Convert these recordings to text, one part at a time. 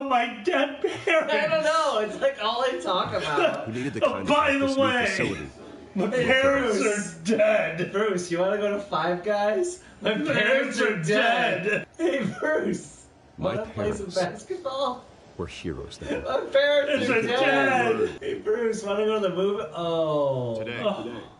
my dead parents. I don't know. It's like all I talk about. He needed the kind by of the this way, new facility. my parents are dead. Bruce, you want to go to Five Guys? My parents are dead. Hey, Bruce. Want to play some basketball? We're heroes then. My parents are dead. Hey, Bruce, want to go to the movie? Oh. Today,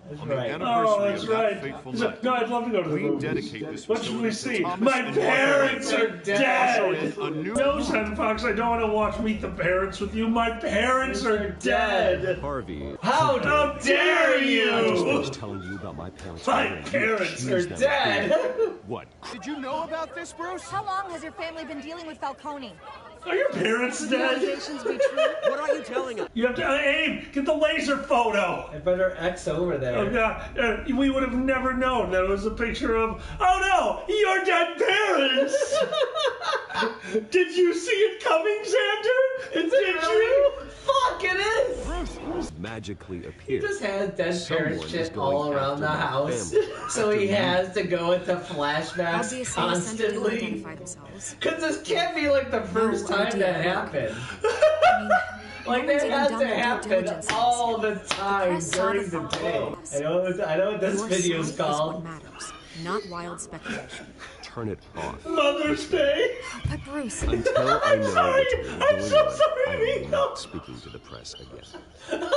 That's on the right. anniversary That's of right. that fateful night, No, I'd love to go to the we movies. dedicate this What should we facility see? to Thomas My and parents Martha are dead. Usher in a new- No, Santa Fox, I don't want to watch Meet the Parents with you. My parents are dead. Harvey. How dare you? I just was telling you about my parents. My and you parents accused are them of dead. being- What? Did you know about this, Bruce? How long has your family been dealing with Falcone? Are your parents dead? Allegations be true? What are you telling us? You have to aim. Get the laser photo. I better X over there. Oh, God. We would have never known that it was a picture of, oh no, your dead parents. Did you see it coming, Xander? Did you? Fuck, it is! Bruce magically He appeared. just has dead Someone parent is shit going all around after the my house. family. So he After has to go into flashbacks Obviously, the Center didn't constantly. identify themselves. Because this can't be like the first time idea. that happened. I mean, Like no one's that even has done to their due happen diligence. all the time press saw during the the day. photos. I know what this Your video's side is what called. matters, not wild speculation. Turn it off. Mother's Day. But Bruce, Until I know sorry. what's really I'm going so on, sorry, I am Miko. not speaking to the press again.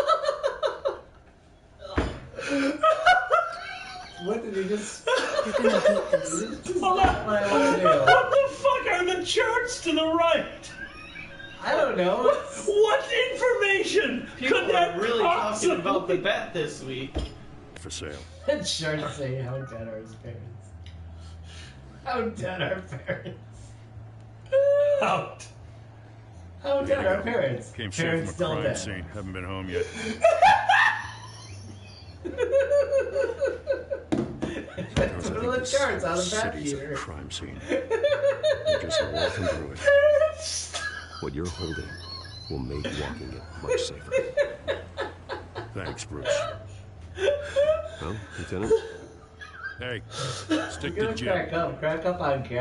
What did he just... you're gonna hate this. Hold on. My audio. What the fuck are the charts to the right? I don't know. What information could that really possibly... talking about the bet this week. For sale. It's sure to say how dead are his parents. How dead are parents? Out. How dead are parents? Came straight Parents from a still crime dead. scene. Haven't been home yet. That's one of the charts on the bet City's a here. crime scene. We're just walking through it. What you're holding will make walking it much safer. Thanks, Bruce. Well, Lieutenant? Hey, stick You're to gonna Jim. crack up on camera.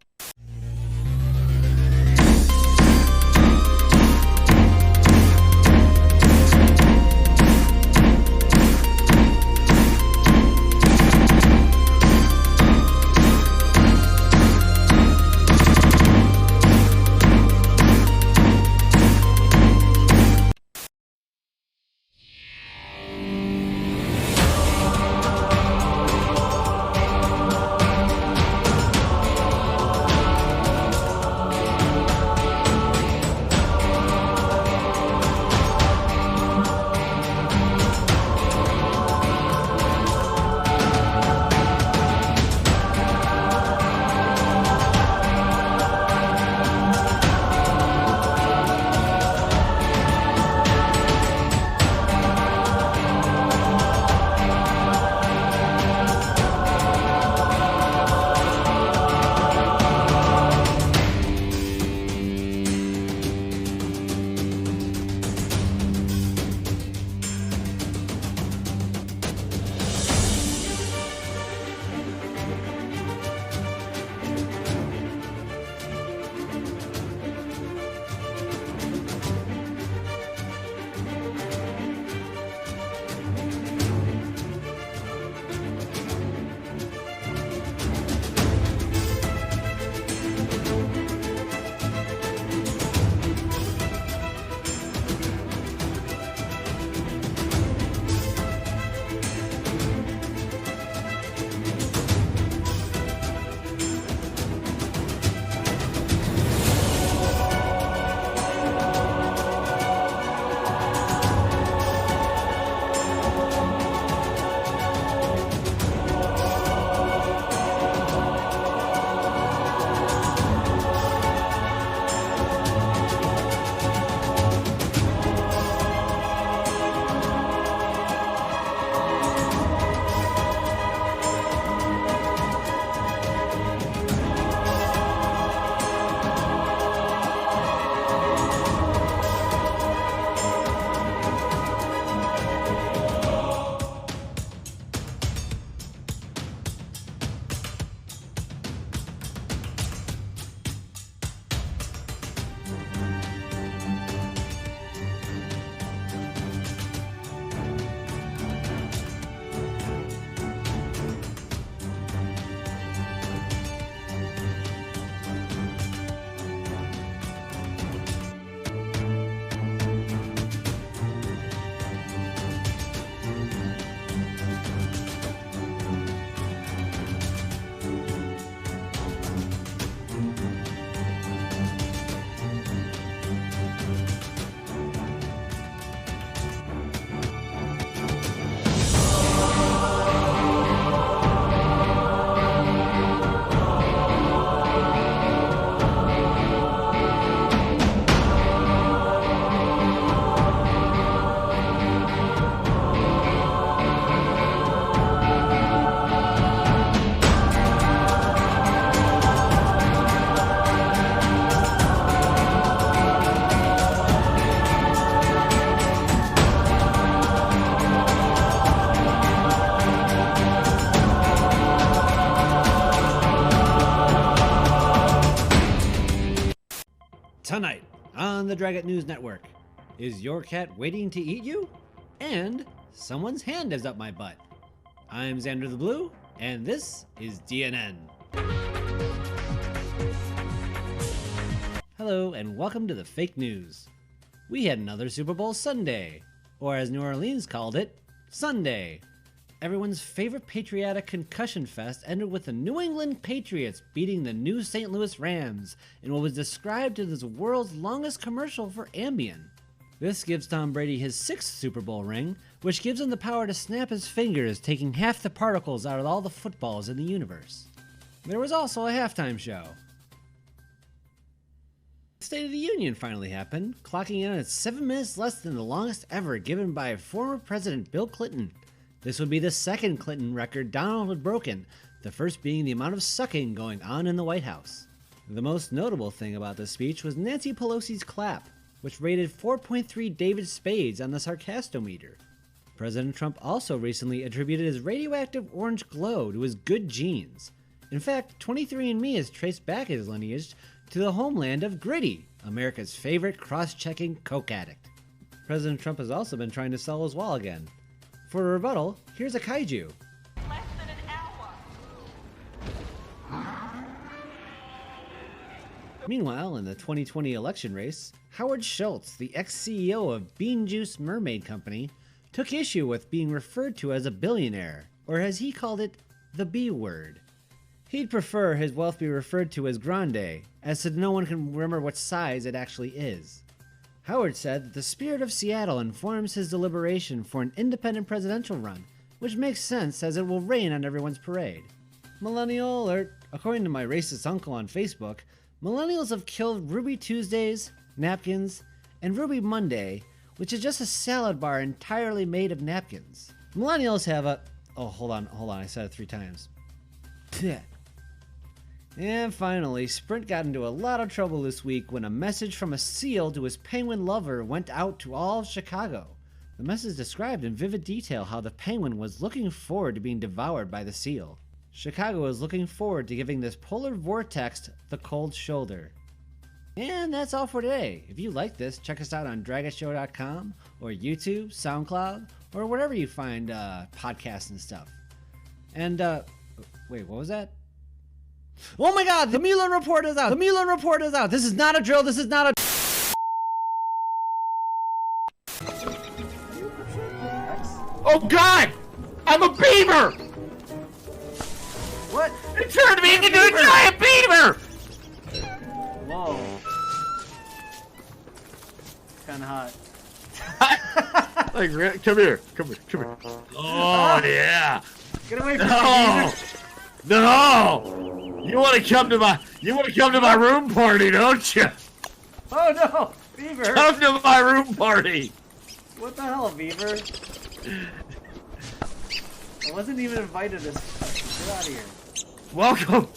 on the Dragon News Network. Is your cat waiting to eat you? And someone's hand is up my butt. I'm Xander the Blue, and this is DNN. Hello, and welcome to the fake news. We had another Super Bowl Sunday, or as New Orleans called it, Sunday. Everyone's favorite patriotic concussion fest ended with the New England Patriots beating the new St. Louis Rams in what was described as the world's longest commercial for Ambien. This gives Tom Brady his 6th Super Bowl ring, which gives him the power to snap his fingers, taking half the particles out of all the footballs in the universe. There was also a halftime show. The State of the Union finally happened, clocking in at 7 minutes less than the longest ever given by former President Bill Clinton. This would be the second Clinton record Donald had broken, the first being the amount of sucking going on in the White House. The most notable thing about this speech was Nancy Pelosi's clap, which rated 4.3 David Spades on the Sarcastometer. President Trump also recently attributed his radioactive orange glow to his good genes. In fact, 23andMe has traced back his lineage to the homeland of Gritty, America's favorite cross-checking coke addict. President Trump has also been trying to sell his wall again. For a rebuttal, here's a kaiju. Less than an hour. Meanwhile, in the 2020 election race, Howard Schultz, the ex-CEO of Bean Juice Mermaid Company, took issue with being referred to as a billionaire, or as he called it, the B word. He'd prefer his wealth be referred to as grande, as so no one can remember what size it actually is. Howard said that the spirit of Seattle informs his deliberation for an independent presidential run, which makes sense as it will rain on everyone's parade. Millennial alert, according to my racist uncle on Facebook, millennials have killed Ruby Tuesdays, napkins, and Ruby Monday, which is just a salad bar entirely made of napkins. Millennials have a... Oh, hold on, I said it 3 times. And finally, Sprint got into a lot of trouble this week when a message from a seal to his penguin lover went out to all of Chicago. The message described in vivid detail how the penguin was looking forward to being devoured by the seal. Chicago is looking forward to giving this polar vortex the cold shoulder. And that's all for today. If you like this, check us out on dragonshow.com or YouTube, SoundCloud, or wherever you find podcasts and stuff. And, wait, what was that? Oh my god, the Mueller report is out! The Mueller report is out! This is not a drill, this is not a... Oh God! I'm a beaver! What? It turned me into a giant beaver! Whoa. It's kinda hot. Like, come here. Oh, yeah. Get away from No! me, No! You want to come to my room party, don't you? Oh no! Beaver! Come to my room party! What the hell, Beaver? I wasn't even invited to this. Get out of here. Welcome!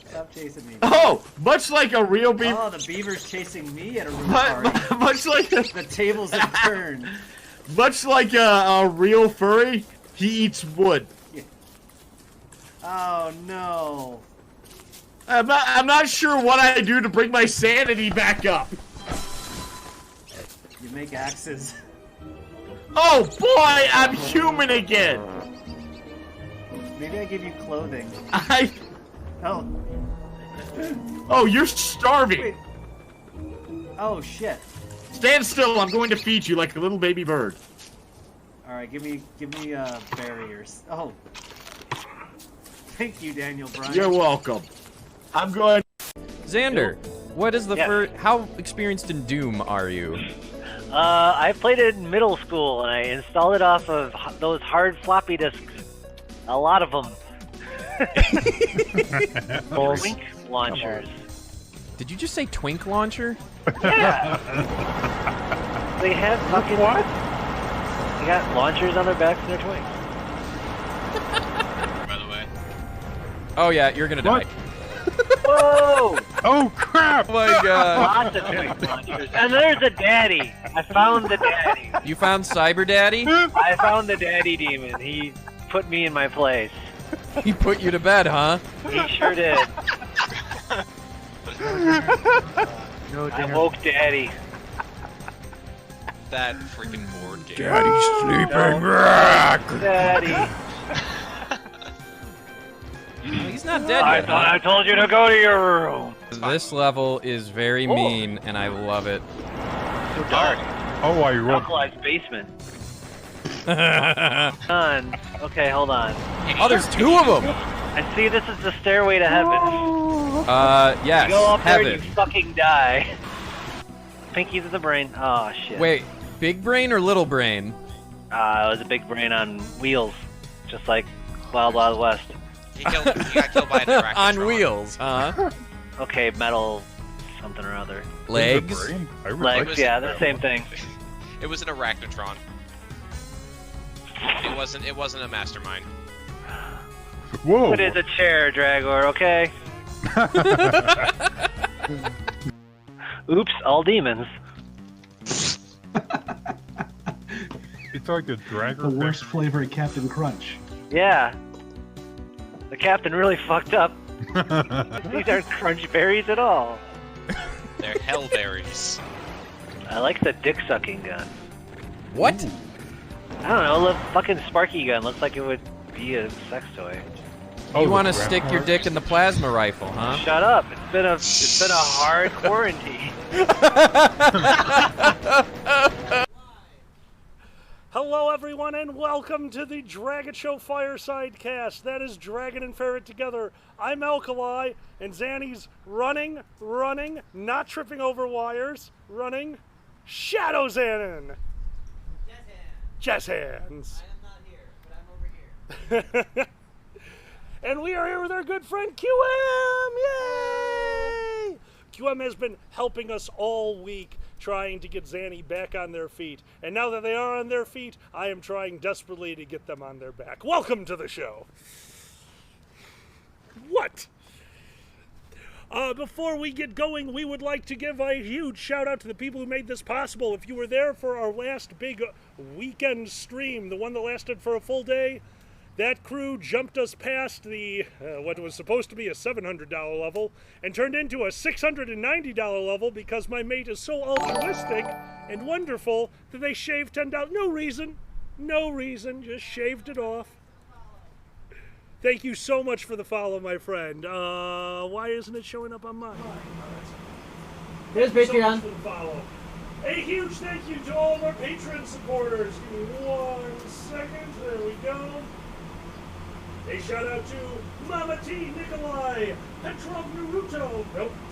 Stop chasing me. Oh! Much like a real beaver... Oh, the beaver's chasing me at a room party. Much like a... The tables have turned. Much like a real furry, he eats wood. Yeah. Oh no. I'm not sure what I do to bring my sanity back up. You make axes. Oh boy, I'm human again. Maybe I give you clothing. Oh. Oh, you're starving. Wait. Oh shit. Stand still. I'm going to feed you like a little baby bird. All right, give me barriers. Oh. Thank you, Daniel Bryan. You're welcome. I'm going. Xander, what is the Yeah. first? How experienced in Doom are you? I played it in middle school, and I installed it off of those hard floppy disks. A lot of them. Twink launchers. Did you just say Twink launcher? Yeah. They have fucking... What? They got launchers on their backs and they're Twinks. By the way. Oh yeah, you're gonna die. Whoa! Oh crap! Oh my god. Lots of Twink launchers. And there's a daddy. I found the daddy. You found Cyber Daddy? I found the daddy demon. He put me in my place. He put you to bed, huh? He sure did. No, I woke Daddy. That freaking board game. Daddy's sleeping. Daddy. He's not dead I yet. thought I told you to go to your room. This level is very mean, and I love it. So dark. Oh, I rolled. Alkalized basement. Done. Okay, hold on. Oh, there's two of them. I see this is the stairway to heaven. Yes, You go up there heaven. and you fucking die. Pinky to the brain. Oh, shit. Wait, big brain or little brain? It was a big brain on wheels. Just like Wild Wild West. He got killed by an arachnotron. On wheels, huh? Okay, metal something or other. Legs? Legs, yeah, the same thing. It was an arachnotron. It wasn't a mastermind. Whoa. It is a chair, Dragor, okay? Oops, all demons. It's like a dragger. The worst flavor of Captain Crunch. Yeah. The captain really fucked up. These aren't crunch berries at all. They're hellberries. I like the dick sucking gun. What? I don't know, the fucking Sparky gun looks like it would be a sex toy. You want to stick your dick in the plasma rifle, huh? Shut up! It's been a hard quarantine. Hello, everyone, and welcome to the Dragon Show Fireside Cast. That is Dragon and Ferret together. I'm Alkali, and Zanny's running, not tripping over wires, running. Shadow Xanon! Jazz hands. I am not here, but I'm over here. And we are here with our good friend QM! Yay! QM has been helping us all week trying to get Zanny back on their feet. And now that they are on their feet, I am trying desperately to get them on their back. Welcome to the show. What? Before we get going, we would like to give a huge shout out to the people who made this possible. If you were there for our last big weekend stream, the one that lasted for a full day, that crew jumped us past the, what was supposed to be a $700 level and turned into a $690 level because my mate is so altruistic and wonderful that they shaved $10. No reason, just shaved it off. Thank you so much for the follow, my friend. Why isn't it showing up on mine? Here's Patreon. So much for the follow. A huge thank you to all of our Patreon supporters. Give me 1 second. There we go. A shout out to Mama T, Nikolai, Petrov Naruto,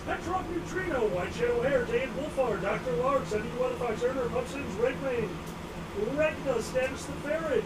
Petrov Neutrino, White Shadow Hair, Dave Wolfar, Dr. Lark, Sunny Weatherfox, Erner, Pupsins, Redmane, Regna, Status the Ferret,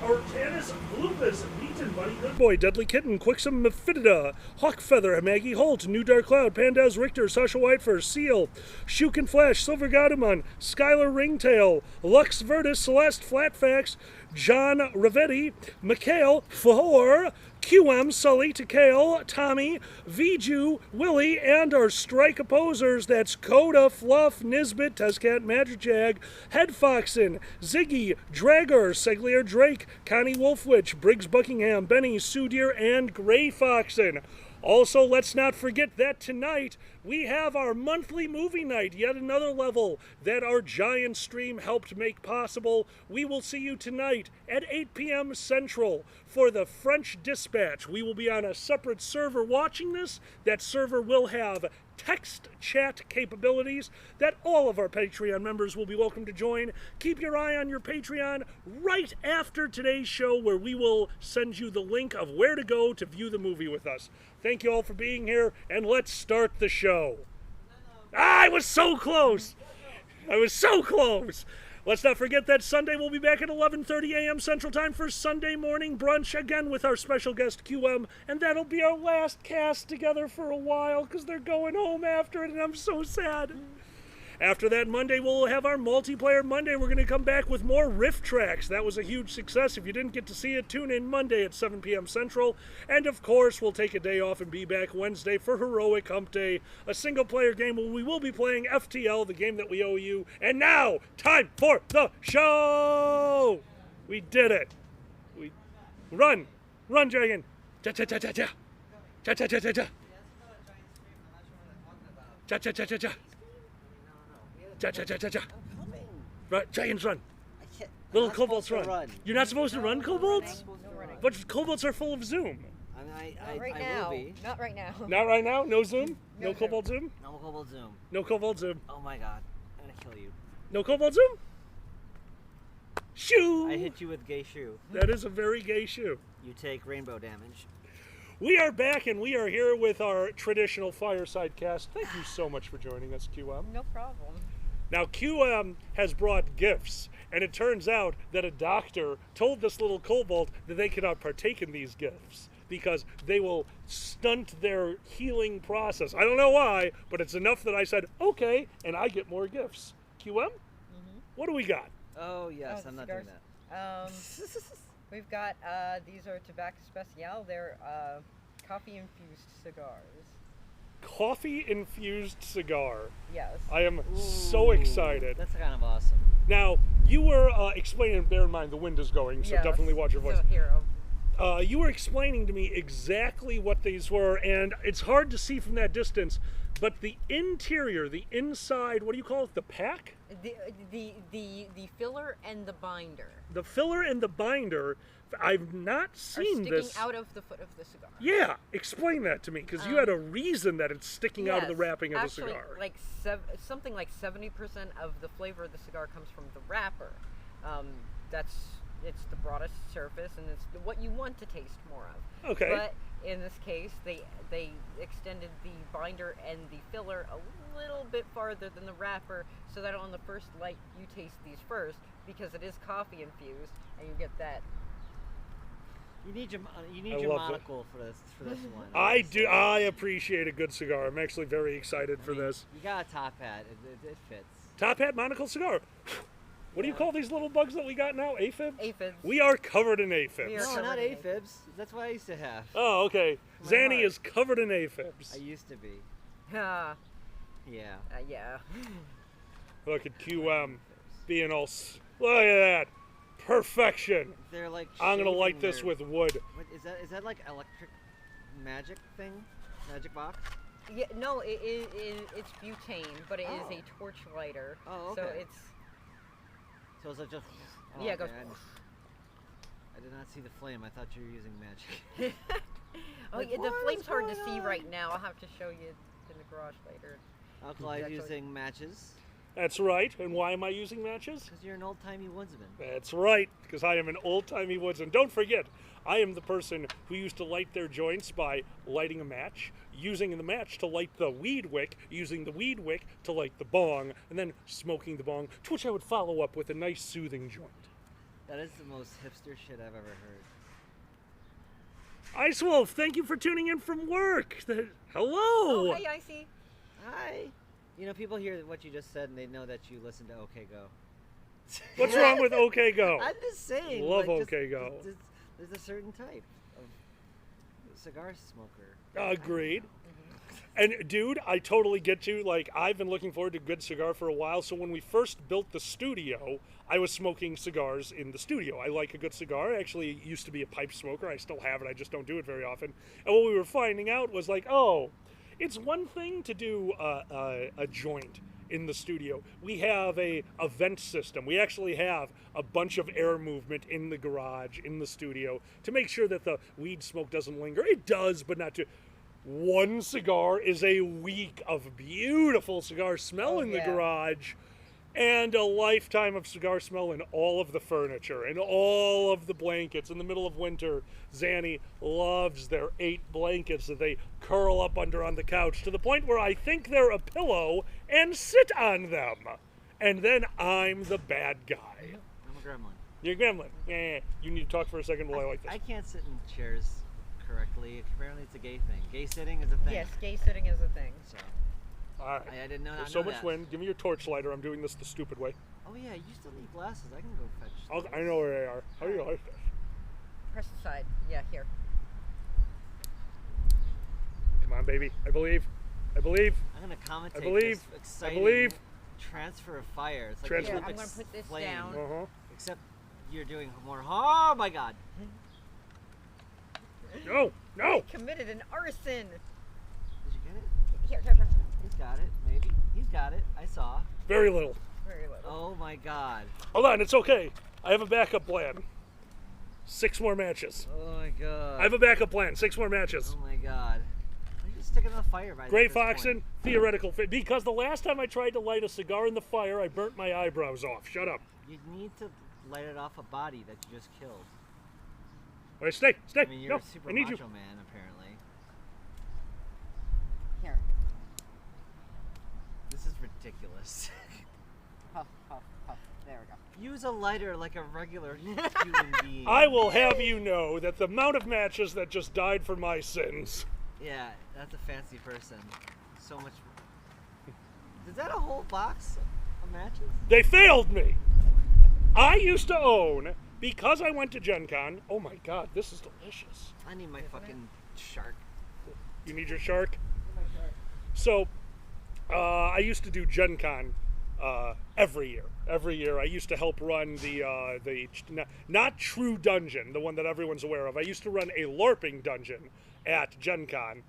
Artanis, Lupus, Beaton, Buddy Good Boy, Deadly Kitten, Quixum Mephidida, Hawkfeather, Maggie Holt, New Dark Cloud, Pandaz Richter, Sasha Whitefur, Seal, Shuke and Flash, Silver Godamon, Skylar Ringtail, Lux Vertus, Celeste Flatfax, John Ravetti, Mikhail, Fahor, QM, Sully, Takale, Tommy, Viju, Willie, and our strike opposers, that's Coda, Fluff, Nisbet, Tezcat, Magic Jag, Headfoxen, Ziggy, Dragger, Seglier Drake, Connie Wolfwitch, Briggs Buckingham, Benny, Sudir, and Gray Foxen. Also, let's not forget that tonight we have our monthly movie night, yet another level that our giant stream helped make possible. We will see you tonight at 8 p.m. Central for the French Dispatch. We will be on a separate server watching this. That server will have text chat capabilities that all of our Patreon members will be welcome to join. Keep your eye on your Patreon right after today's show, where we will send you the link of where to go to view the movie with us. Thank you all for being here, and let's start the show. I was so close! Let's not forget that Sunday we'll be back at 11:30 a.m. Central Time for Sunday morning brunch, again with our special guest QM, and that'll be our last cast together for a while because they're going home after it, and I'm so sad. After that Monday, we'll have our multiplayer Monday. We're going to come back with more riff tracks. That was a huge success. If you didn't get to see it, tune in Monday at 7 p.m. Central. And of course, we'll take a day off and be back Wednesday for Heroic Hump Day, a single-player game where we will be playing FTL, the game that we owe you. And now, time for the show! We did it. Run, Dragon. Cha-cha-cha-cha-cha. Cha-cha-cha-cha-cha. Cha-cha-cha-cha-cha. Cha cha cha cha cha. I'm coming. Right, giants run. I can't. Little I'm not kobolds supposed run. to You're not supposed to run, kobolds? No running. But kobolds are full of zoom. Not right I now. will be. Not right now. Not right now? No zoom? No No zoom. kobold zoom? No kobold zoom. No kobold zoom. Oh my god. I'm gonna kill you. No kobold zoom? Shoo! I hit you with gay shoe. That is a very gay shoe. You take rainbow damage. We are back and we are here with our traditional fireside cast. Thank you so much for joining us, QM. No problem. Now, QM has brought gifts, and it turns out that a doctor told this little kobold that they cannot partake in these gifts because they will stunt their healing process. I don't know why, but it's enough that I said, okay, and I get more gifts. QM? What do we got? Oh yes, Oh, I'm not cigars. doing that. We've got these are Tobacco Special. They're coffee infused cigars. Coffee infused cigar. Yes. I am so excited. That's kind of awesome. Now, you were explaining, bear in mind the wind is going, so Yes. definitely watch your voice. So here, You were explaining to me exactly what these were, and it's hard to see from that distance, but the interior, the inside, what do you call it, the pack? the filler and the binder The filler and the binder, I've not are seen sticking this. out of the foot of the cigar. Yeah, explain that to me, because you had a reason that it's sticking out of the Yes, wrapping of actually, the cigar. Like something like 70% of the flavor of the cigar comes from the wrapper. It's the broadest surface, and it's what you want to taste more of. Okay. But in this case, they extended the binder and the filler a little bit farther than the wrapper, so that on the first light you taste these first, because it is coffee infused, and you get that. You need your I love it. monocle for this one. I do. I appreciate a good cigar. I'm actually very excited for this. You got a top hat. It fits. Top hat monocle cigar. What do you call these little bugs that we got now? Aphids? Aphids. We are covered in aphids. We are No, covered not in aphids. That's what I used to have. Oh, okay. My Zanny heart. is covered in aphids. I used to be. Yeah. Yeah. Look at QM being all. Look at that. Perfection. They're like. I'm going to light shaving this their- with wood. What, is that like electric magic thing? Magic box? Yeah, no, it's butane, but it is a torch lighter. Oh, So okay. it's So is it just? Yeah, it goes- I did not see the flame. I thought you were using magic. the flame's hard to see right now. I'll have to show you in the garage later. Alkali's Actually- using matches. That's right. And why am I using matches? Because you're an old-timey woodsman. That's right, because I am an old-timey woodsman. Don't forget, I am the person who used to light their joints by lighting a match, using the match to light the weed wick, using the weed wick to light the bong, and then smoking the bong, to which I would follow up with a nice soothing joint. That is the most hipster shit I've ever heard. Ice Wolf, thank you for tuning in from work. Hello. Oh, hey, Icy. Hi. You know, people hear what you just said and they know that you listen to OK Go. What's wrong with OK Go? I'm just saying. Love like, just- OK Go. There's a certain type of cigar smoker. Agreed. And dude, I totally get you. Like, I've been looking forward to a good cigar for a while. So when we first built the studio, I was smoking cigars in the studio. I like a good cigar. I actually used to be a pipe smoker. I still have it. I just don't do it very often. And what we were finding out was like, oh, it's one thing to do a joint in the studio. We have a vent system. We actually have a bunch of air movement in the garage, in the studio, to make sure that the weed smoke doesn't linger. It does, but not too. One cigar is a week of beautiful cigar smell in the garage, and a lifetime of cigar smell in all of the furniture and all of the blankets. In the middle of winter, Zanny loves their 8 blankets that they curl up under on the couch, to the point where I think they're a pillow and sit on them. And then I'm the bad guy. I'm a gremlin. You're a gremlin. Yeah, you need to talk for a second while I like this. I can't sit in chairs correctly. Apparently it's a gay thing. Gay sitting is a thing. Yes, gay sitting is a thing. So, All right. I didn't know. There's I so know much that. wind. Give me your torch lighter. I'm doing this the stupid way. Oh yeah, you still need glasses. I can go fetch. I know where they are. How do you like this? Press the side. Yeah, here. Come on, baby. I believe. I believe. I'm gonna commentate. I believe. This exciting I believe. transfer of fire. It's like Transfer. Here, the I'm Olympics gonna put this flame, down. Uh-huh. Except you're doing more. Oh my God. No, no. Committed an arson. Did you get it? Here. He's got it. Maybe. He's got it. I saw. Very little. Very little. Oh my god. Hold on, it's okay. I have a backup plan. 6 more matches. Oh my god. I have a backup plan. 6 more matches. Oh my god. Why are you sticking in the fire by Gray this point? Foxen, theoretical fit. Because the last time I tried to light a cigar in the fire, I burnt my eyebrows off. Shut up. You need to light it off a body that you just killed. All right, stay. I mean, you're No, a super I need macho you. man, apparently. Here. This is ridiculous. Puff, puff, puff. There we go. Use a lighter like a regular human being. I will have you know that the amount of matches that just died for my sins. Yeah, that's a fancy person. So much. Is that a whole box of matches? They failed me. I used to own, because I went to Gen Con. Oh my god, this is delicious. I need my fucking shark. You need your shark? My shark. So, I used to do Gen Con every year. Every year, I used to help run the not True Dungeon, the one that everyone's aware of. I used to run a LARPing dungeon at Gen Con,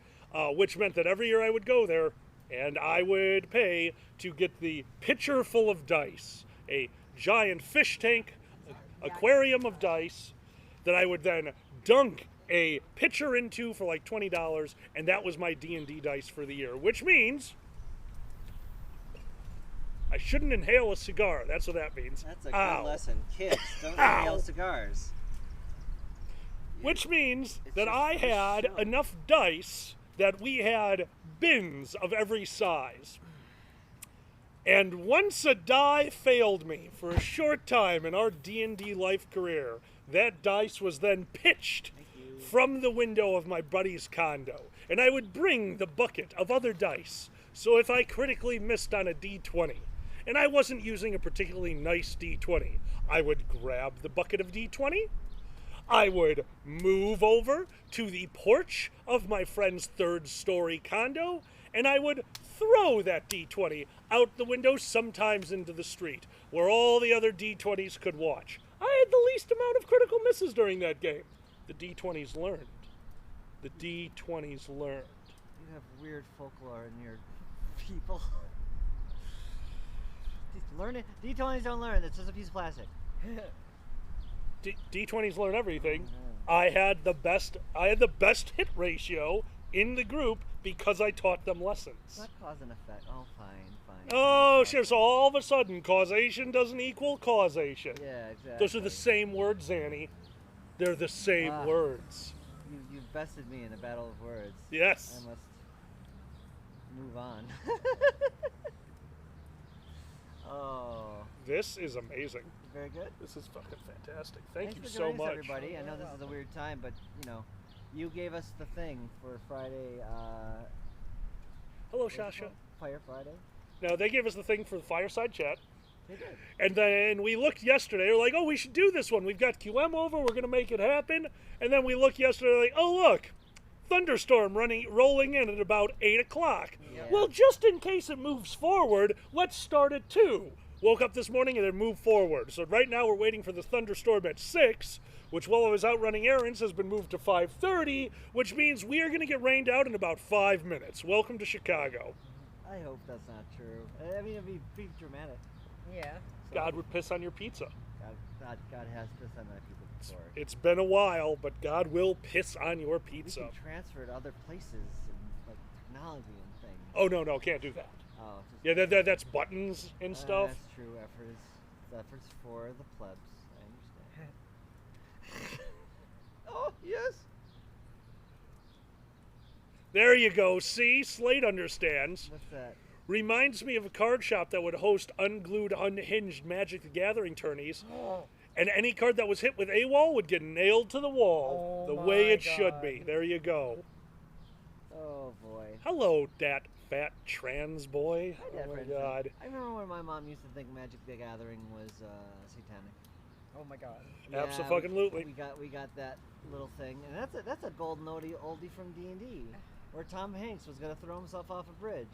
which meant that every year I would go there and I would pay to get the pitcher full of dice, a giant fish tank, aquarium of dice that I would then dunk a pitcher into for like $20, and that was my D&D dice for the year, which means I shouldn't inhale a cigar. That's what that means. That's a Ow. good lesson. Kids, don't Ow. inhale cigars. Which means It's that just I for had show. enough dice that we had bins of every size. And once a die failed me for a short time in our D&D life career, that dice was then pitched from the window of my buddy's condo. And I would bring the bucket of other dice. So if I critically missed on a D20, and I wasn't using a particularly nice D20, I would grab the bucket of D20, I would move over to the porch of my friend's 3rd-story condo, and I would throw that D20 out the window, sometimes into the street, where all the other D20s could watch. I had the least amount of critical misses during that game. The D20s learned. The D20s learned. You have weird folklore in your people. Learn it. D20s don't learn. It's just a piece of plastic. D20s learn everything. I had the best hit ratio in the group because I taught them lessons. It's not cause and effect. Oh, fine. Oh, sure. So all of a sudden, causation doesn't equal causation. Yeah, exactly. Those are the same words, Zanny. They're the same words. You've bested me in a battle of words. Yes. I must move on. Oh. This is amazing. Very good. This is fucking fantastic. Thank Thanks you for so joining us, much. everybody. I know this is a weird time, but you know, you gave us the thing for Friday. Hello, what's it Shasha. called? Fire Friday. No, they gave us the thing for the Fireside Chat. They did. And then we looked yesterday. We're like, oh, we should do this one. We've got QM over. We're going to make it happen. And then we looked yesterday like, oh, look. Thunderstorm rolling in at about 8 o'clock. Yeah. Well, just in case it moves forward, let's start at 2. Woke up this morning and it moved forward. So right now we're waiting for the thunderstorm at 6, which while I was out running errands has been moved to 5:30, which means we are going to get rained out in about 5 minutes. Welcome to Chicago. I hope that's not true. I mean, it'd be dramatic. Yeah. God would piss on your pizza. God has pissed on my people before. It's been a while, but God will piss on your pizza. We can transfer to other places and like technology and things. Oh, no, can't do that. Oh, Yeah, that's buttons and stuff. That's true. Efforts for the plebs. I understand. Oh yes. There you go. See, Slate understands. What's that? Reminds me of a card shop that would host unglued, unhinged Magic the Gathering tourneys. And any card that was hit with AWOL would get nailed to the wall the way it should be. There you go. Oh boy. Hello, that fat trans boy. Hi, Dad Oh my Friendly. God. I remember when my mom used to think Magic the Gathering was satanic. Oh my god. Abso-fucking-lutely. We got that little thing, and that's a golden oldie from D&D, where Tom Hanks was gonna throw himself off a bridge.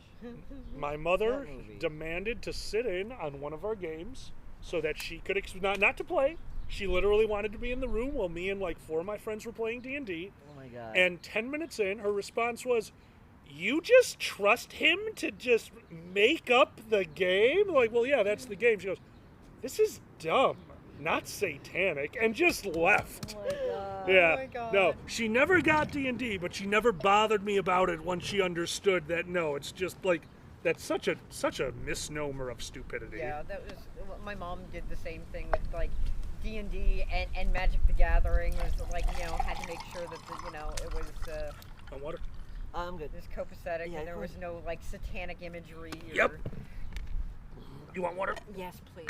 My mother That movie. demanded to sit in on one of our games so that she could not to play. She literally wanted to be in the room while me and like 4 of my friends were playing D&D. Oh my god. And 10 minutes in, her response was, you just trust him to just make up the game? Like, well, yeah, that's the game. She goes, this is dumb, not satanic, and just left. Oh my god. Yeah, Oh my god. no, she never got D&D, but she never bothered me about it once she understood that, no, it's just like, that's such a misnomer of stupidity. Yeah, that was, my mom did the same thing with, like, D&D and Magic the Gathering. Was like, you know, had to make sure that, it was, On water? I'm good. it was copacetic, Yeah, and there go was no, like, satanic imagery. Or... Yep. You want water? Yes, please.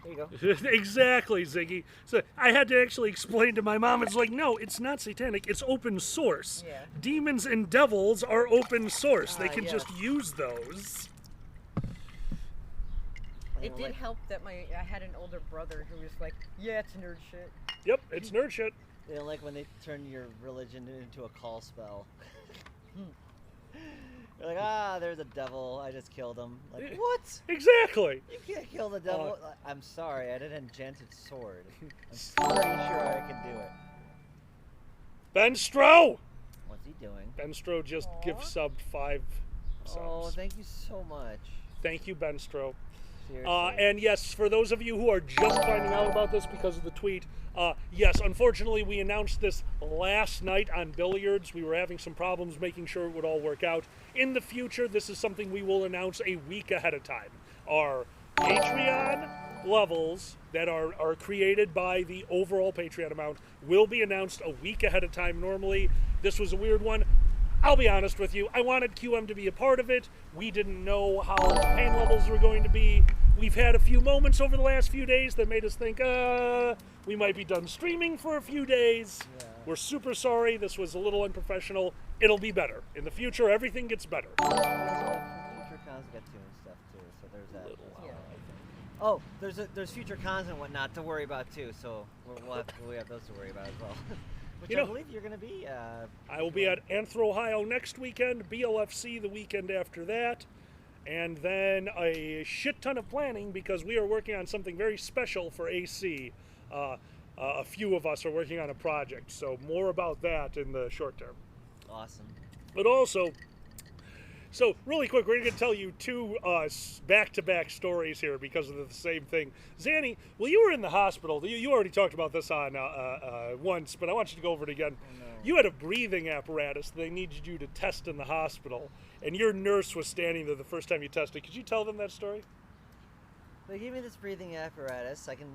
There you go. Exactly, Ziggy. So I had to actually explain to my mom, it's like, no, it's not satanic, it's open source. Yeah. Demons and devils are open source. They can yeah. just use those. It did help that I had an older brother who was like, yeah, it's nerd shit. Yep, it's nerd shit. They don't like when they turn your religion into a call spell. You're like, there's a devil. I just killed him. Like, what? Exactly. You can't kill the devil. I'm sorry. I did an enchanted sword. I'm pretty sure I can do it. Ben Stroh! What's he doing? Ben Stroh just gift subbed 5 subs. Oh, thank you so much. Thank you, Ben Stroh. Seriously. And yes, for those of you who are just finding out about this because of the tweet, yes, unfortunately, we announced this last night on Billiards. We were having some problems making sure it would all work out. In the future, this is something we will announce a week ahead of time. Our Patreon levels that are created by the overall Patreon amount will be announced a week ahead of time normally. This was a weird one. I'll be honest with you, I wanted QM to be a part of it. We didn't know how the pain levels were going to be. We've had a few moments over the last few days that made us think, we might be done streaming for a few days. Yeah. We're super sorry. This was a little unprofessional. It'll be better. In the future, everything gets better. Future cons get to and stuff too, so there's that. Yeah. Oh, there's future cons and whatnot to worry about too, so we have those to worry about as well. Which I believe you're going to be. I will be at Anthro, Ohio next weekend, BLFC the weekend after that, and then a shit ton of planning because we are working on something very special for AC. A few of us are working on a project, so more about that in the short term. Awesome. But also, so really quick, we're going to tell you 2 back-to-back stories here because of the same thing. Zanny, well, you were in the hospital. You already talked about this on once, but I want you to go over it again. Oh, no. You had a breathing apparatus they needed you to test in the hospital, and your nurse was standing there the first time you tested. Could you tell them that story? They gave me this breathing apparatus. I can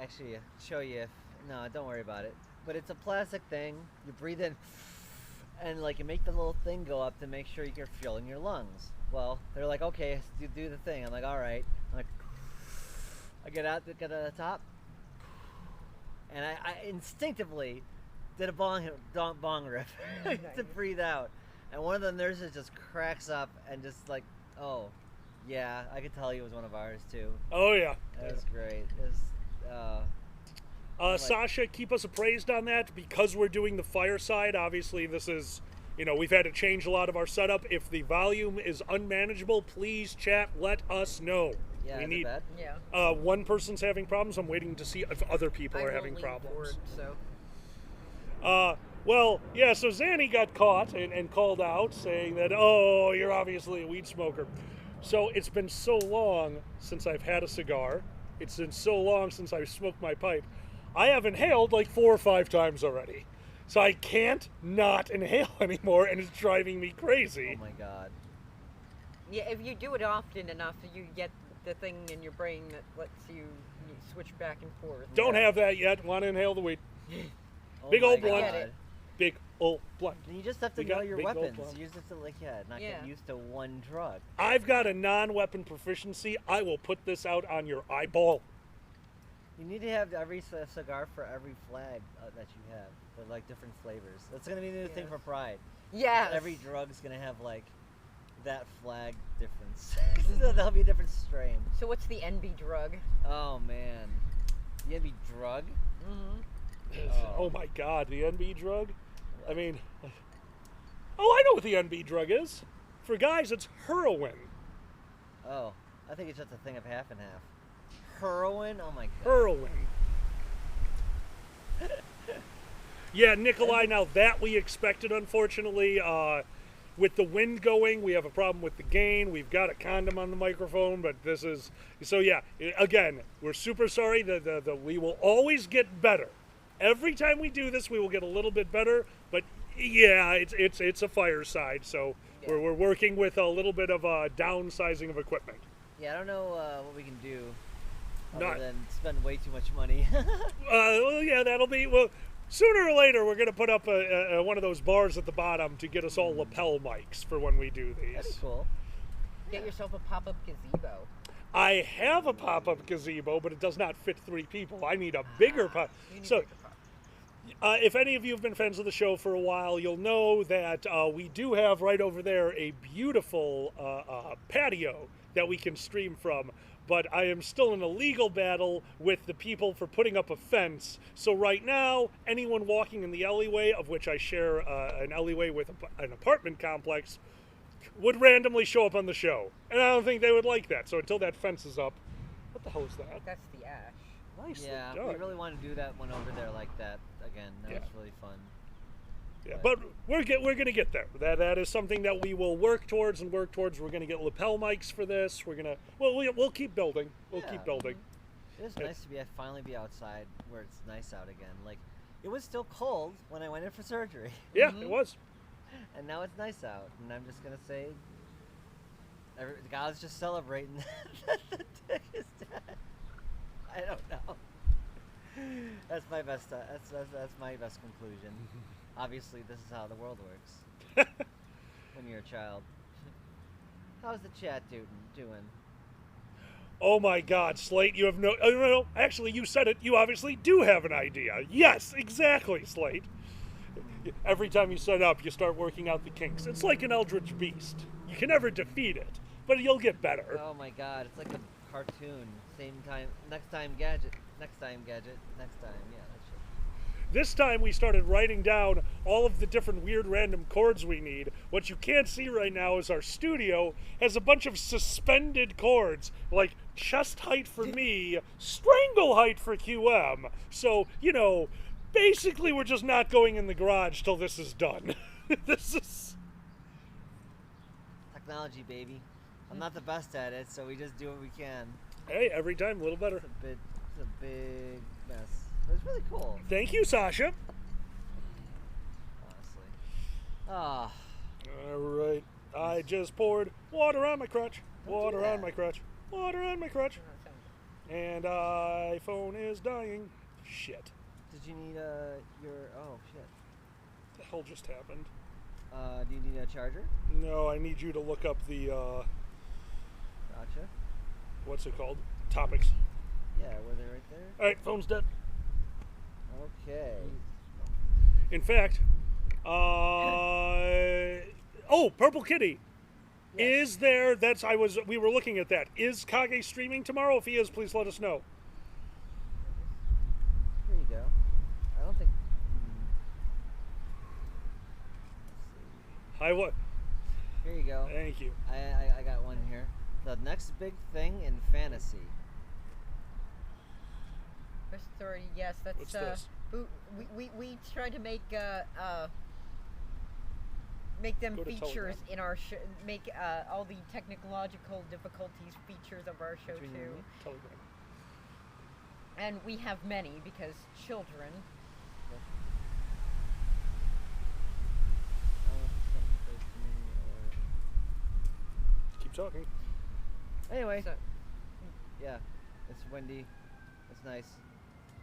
actually show you. No, don't worry about it. But it's a plastic thing. You breathe in, and like you make the little thing go up to make sure you're filling your lungs. Well, they're like, okay, do the thing. I'm like, all right. I'm like, I get to the top, and I instinctively did a bong riff to breathe out. And one of the nurses just cracks up and just like, oh, yeah, I could tell he was one of ours too. Oh yeah, that was great. It was, Sasha, keep us appraised on that because we're doing the Fireside. Obviously, this is, we've had to change a lot of our setup. If the volume is unmanageable, please chat. Let us know. Yeah, we need. Yeah. One person's having problems. I'm waiting to see if other people are having problems. Forward, so. Well, yeah. So Zanny got caught and called out, saying that, "Oh, you're obviously a weed smoker." So it's been so long since I've had a cigar. It's been so long since I've smoked my pipe. I have inhaled like 4 or 5 times already. So I can't not inhale anymore, and it's driving me crazy. Oh my god. Yeah, if you do it often enough, you get the thing in your brain that lets you switch back and forth. Don't have that yet. Want to inhale the weed. Oh Big old my blunt. God. Big old blunt. And you just have to We know got your big old weapons. blunt. You just have to not get used to one drug. I've got a non-weapon proficiency. I will put this out on your eyeball. You need to have every cigar for every flag that you have. They're like different flavors. That's going to be the new thing for Pride. Yeah. Every drug's going to have like that flag difference. So there'll be a different strain. So what's the NB drug? Oh man. The NB drug? Mm-hmm. Oh my god, the NB drug? I mean, oh, I know what the NB drug is. For guys, it's heroin. Oh, I think it's just a thing of half and half. Heroin? Oh my god. Heroin. Yeah, Nikolai, now that we expected, unfortunately. With the wind going, we have a problem with the gain. We've got a condom on the microphone, but this is... So, yeah, again, we're super sorry. We will always get better. Every time we do this, we will get a little bit better. But, yeah, it's a fireside, so we're working with a little bit of downsizing of equipment. Yeah, I don't know what we can do other than spend way too much money. Well, yeah, that'll be... Well, sooner or later, we're going to put up one of those bars at the bottom to get us all lapel mics for when we do these. That'd be cool. Get yourself a pop-up gazebo. I have a pop-up gazebo, but it does not fit 3 people. I need a bigger pop. So, if any of you have been fans of the show for a while, you'll know that we do have right over there a beautiful patio that we can stream from. But I am still in a legal battle with the people for putting up a fence. So right now, anyone walking in the alleyway, of which I share an alleyway with an apartment complex, would randomly show up on the show. And I don't think they would like that. So until that fence is up... What the hell is that? That's the ash. Nicely Yeah, done. we really want to do that one over there like that again. That was really fun. Yeah, but we're going to get there. That is something that we will work towards. We're going to get lapel mics for this. We're going to... Well, we'll keep building. We'll keep building. It is nice to finally be outside where it's nice out again. Like, it was still cold when I went in for surgery. Yeah, it was. And now it's nice out. And I'm just going to say, the guy's just celebrating that the dick is dead. I don't know. That's my best. That's my best conclusion. Obviously, this is how the world works when you're a child. How's the chat doing? Oh my God, Slate! You have no. Actually, you said it. You obviously do have an idea. Yes, exactly, Slate. Every time you set up, you start working out the kinks. It's like an eldritch beast. You can never defeat it, but you'll get better. Oh my God, it's like a cartoon. Same time. Next time, gadget. Next time, gadget. Next time, yeah. This time we started writing down all of the different weird random chords we need. What you can't see right now is our studio has a bunch of suspended chords, like chest height for me, strangle height for QM. So, basically we're just not going in the garage till this is done. This is... Technology, baby. I'm not the best at it, so we just do what we can. Hey, every time a little better. It's a big mess. But it's really cool. Thank you, Sasha. Honestly. Ah. All right. I just poured water on my crotch. Water on my crotch. Water on my crotch. And iPhone is dying. Shit. Did you need your... Oh, shit. What the hell just happened? Do you need a charger? No, I need you to look up the... Gotcha. What's it called? Topics. Yeah, were they right there? All right, phone's dead. Okay. In fact, Purple Kitty. Yes. Is there, we were looking at that. Is Kage streaming tomorrow? If he is, please let us know. Here you go. I don't think... Hi, what? Here you go. Thank you. I got one here. The next big thing in fantasy. Story, yes, that's What's this? We try to make them features in our show, make all the technological difficulties features of our show too. Telegram. And we have many because children. Keep talking. Anyway, yeah, it's windy. It's nice.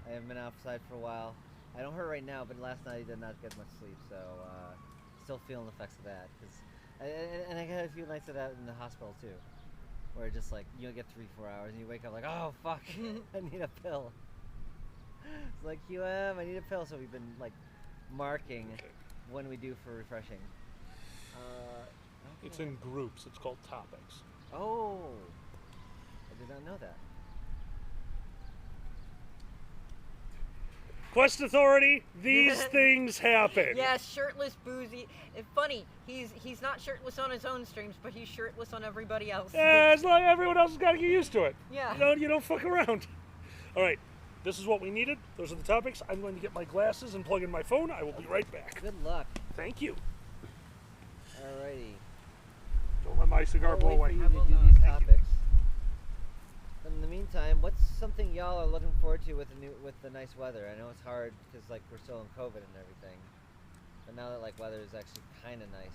I haven't been outside for a while. I don't hurt right now, but last night I did not get much sleep, so still feeling the effects of that. And I had a few nights of that in the hospital too, where just like you get 3-4 hours and you wake up like, oh fuck, I need a pill. It's like QM, I need a pill. So we've been like marking when we do for refreshing. It's in groups. It's called topics. Oh, I did not know that. Quest Authority, these things happen. Yeah, shirtless, boozy. And funny, he's not shirtless on his own streams, but he's shirtless on everybody else. Yeah, it's like everyone else has got to get used to it. Yeah. You don't fuck around. All right. This is what we needed. Those are the topics. I'm going to get my glasses and plug in my phone. I will be right back. Good luck. Thank you. Alrighty. Don't let my cigar blow away. For you to do these topics. In the meantime, what's something y'all are looking forward to with the nice weather? I know it's hard because like we're still in COVID and everything, but now that like weather is actually kind of nice,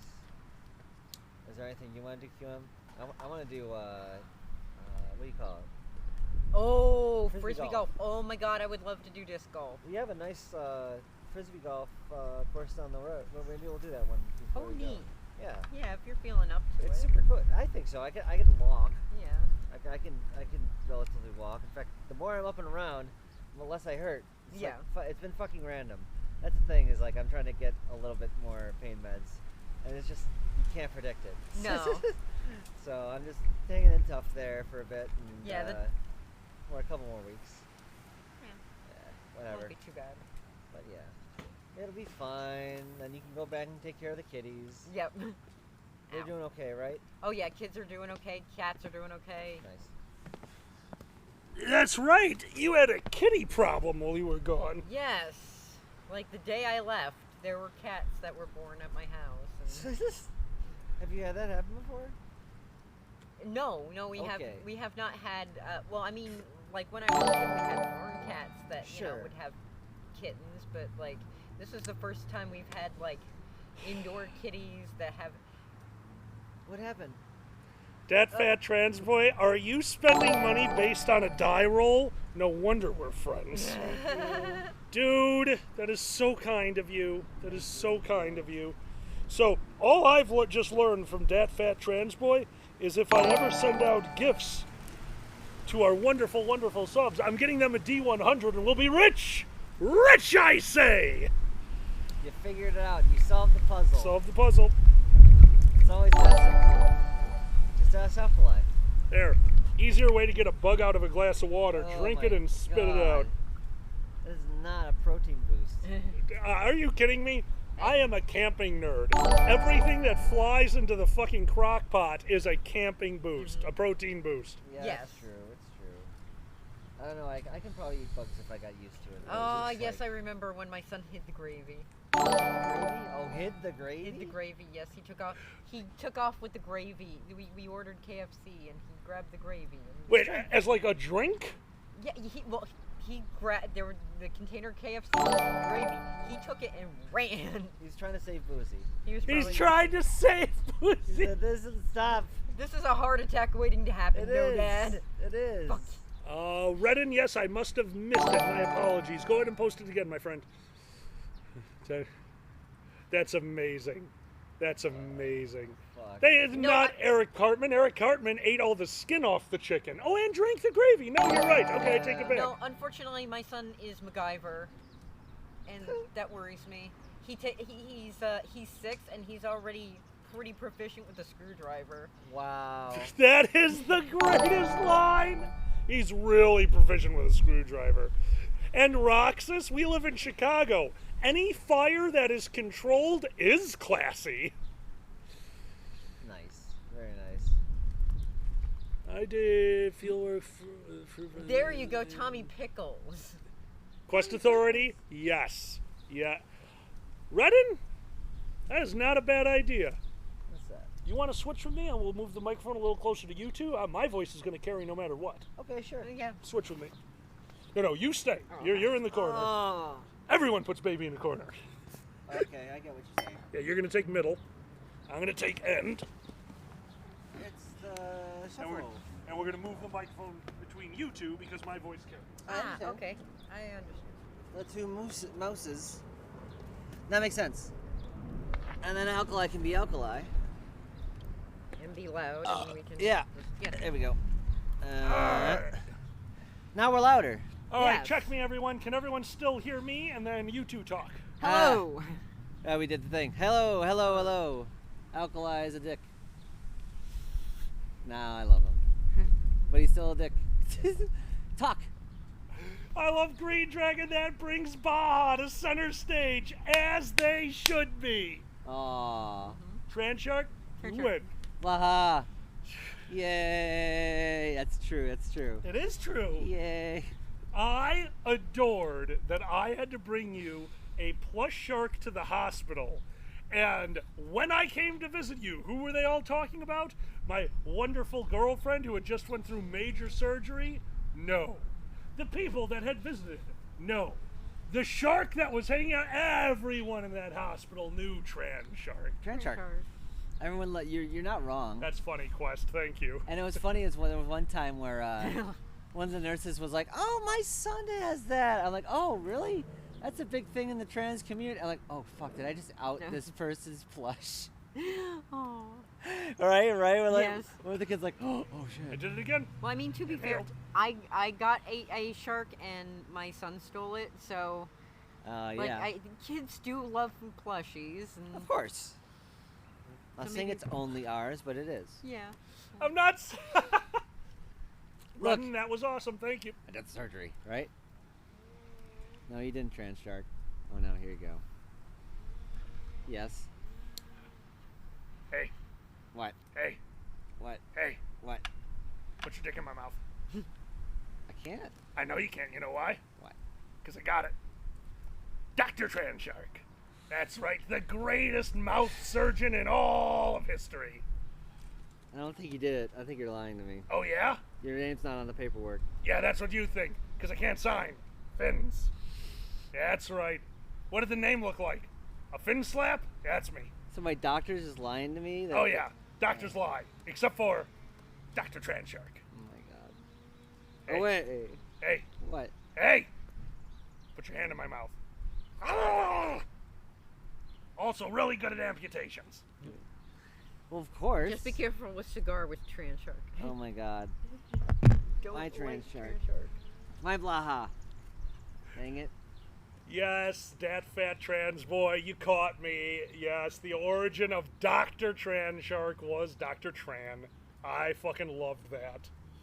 is there anything you want to do, QM? I want to do what do you call it? Oh, frisbee golf. Oh my god, I would love to do disc golf. We have a nice frisbee golf course down the road. Well, maybe we'll do that one before Oh, we go. neat. Yeah. Yeah, if you're feeling up to It's it. super cool. I think so. I can walk. Yeah. I can relatively walk. In fact, the more I'm up and around, the less I hurt. It's Yeah. like, it's been fucking random. That's the thing, is like I'm trying to get a little bit more pain meds, and it's just you can't predict it. No. So I'm just hanging in tough there for a bit, and Yeah, for a couple more weeks. Yeah. Whatever. Won't be too bad. But yeah, it'll be fine. Then you can go back and take care of the kitties. Yep. They're doing okay, right? Oh yeah, kids are doing okay. Cats are doing okay. Nice. That's right. You had a kitty problem while you were gone. Yes. Like the day I left, there were cats that were born at my house. And Have you had that happen before? no, we Okay. have not had. Well, I mean, like when I was a kid, we had barn cats that Sure. would have kittens, but like this is the first time we've had like indoor kitties that have. What happened? Dat fat trans boy, are you spending money based on a die roll? No wonder we're friends. Dude, that is so kind of you. That is so kind of you. So, all I've just learned from Dat fat trans boy is if I ever send out gifts to our wonderful, wonderful subs, I'm getting them a D100 and we'll be rich! Rich, I say! You figured it out. You solved the puzzle. Solve the puzzle. It's always that simple. Just ask Alkali. There. Easier way to get a bug out of a glass of water. Oh Drink my it and spit it out. God. This is not a protein boost. Are you kidding me? I am a camping nerd. Everything that flies into the fucking crock pot is a camping boost, a protein boost. Yeah, Yes. it's true. It's true. I don't know. I can probably eat bugs if I got used to it. Oh It's yes, like, I remember when my son hid the gravy. gravy? Oh, hid the gravy? Hid the gravy. Yes, he took off. He took off with the gravy. We ordered KFC and he grabbed the gravy. And Wait, as like a drink? Yeah, he grabbed the container of KFC gravy. He took it and ran. He's trying to save Boozy. He's trying to save He Boozy. said, "This is stop." This is a heart attack waiting to happen. It no, is. Dad. It is. Fuck. Redden, yes, I must have missed it. My apologies. Go ahead and post it again, my friend. That's amazing. That's amazing. Fuck. That is not Eric Cartman. Eric Cartman ate all the skin off the chicken. Oh, and drank the gravy. No, you're right. Okay, I take it back. No, unfortunately, my son is MacGyver, and that worries me. He's 6 and he's already pretty proficient with a screwdriver. Wow. That is the greatest line. He's really proficient with a screwdriver. And Roxas, we live in Chicago. Any fire that is controlled is classy. Nice. Very nice. I did feel... There you go, Tommy Pickles. Quest Authority? Yes. Yeah. Redden? That is not a bad idea. What's that? You want to switch with me and we'll move the microphone a little closer to you two? My voice is going to carry no matter what. Okay, sure. Yeah. Switch with me. No, you stay. You're in the corner. Oh. Everyone puts baby in the corner. Okay, I get what you're saying. Yeah, you're going to take middle. I'm going to take end. It's the shuffle. And we're going to move the microphone between you two because my voice carries. Okay. I understand. The two mouses. That makes sense. And then Alkali can be Alkali. And be loud, and we can Yeah. just get it. There we go. Now we're louder. All right, Yes. check me, everyone. Can everyone still hear me? And then you two talk. Hello. We did the thing. Hello, hello, hello. Alkali is a dick. Nah, I love him. But he's still a dick. Talk. I love Green Dragon. That brings Baja to center stage, as they should be. Aww. Transhark, Transhark. win. Waha. Yay. That's true. That's true. It is true. Yay. I adored that I had to bring you a plush shark to the hospital. And when I came to visit you, who were they all talking about? My wonderful girlfriend who had just went through major surgery? No. The people that had visited? No. The shark that was hanging out, everyone in that hospital knew Tran Shark. Tran Shark. Everyone, you're not wrong. That's funny, Quest. Thank you. And it was funny is when there was one time where one of the nurses was like, "Oh, my son has that." I'm like, "Oh, really? That's a big thing in the trans community." I'm like, "Oh, fuck! Did I just out this person's plush?" Oh. Right. We're like, Yes. Where the kids like, "Oh shit!" I did it again. Well, I mean, to be fair, I got a shark and my son stole it, so yeah. Kids do love plushies, and Of course. Not So saying maybe- it's only ours, but it is. yeah. I'm not. Run, that was awesome. Thank you. I did surgery, right? No, you didn't, Trans Shark. Oh no, here you go. Yes. Hey. What? Hey. What? Hey. What? Put your dick in my mouth. I can't. I know you can't. You know why? What? Because I got it. Dr. Tran Shark. That's right, the greatest mouth surgeon in all of history. I don't think you did it. I think you're lying to me. Oh, yeah? Your name's not on the paperwork. Yeah, that's what you think, because I can't sign. Fins. That's right. What did the name look like? A fin slap? That's me. So my doctor's just lying to me? Oh, yeah. Doctors lie. Except for Dr. Tran Shark. Oh, my God. Hey. Oh, wait. Hey. What? Hey! Put your hand in my mouth. Ah! Also really good at amputations. Well, of course. Just be careful with cigar with Tran Shark. Oh, my God. Don't My like Trans Shark. Tran Shark. My Blaha. Dang it. Yes, that fat trans boy, you caught me. Yes, the origin of Dr. Tran Shark was Dr. Tran. I fucking loved that.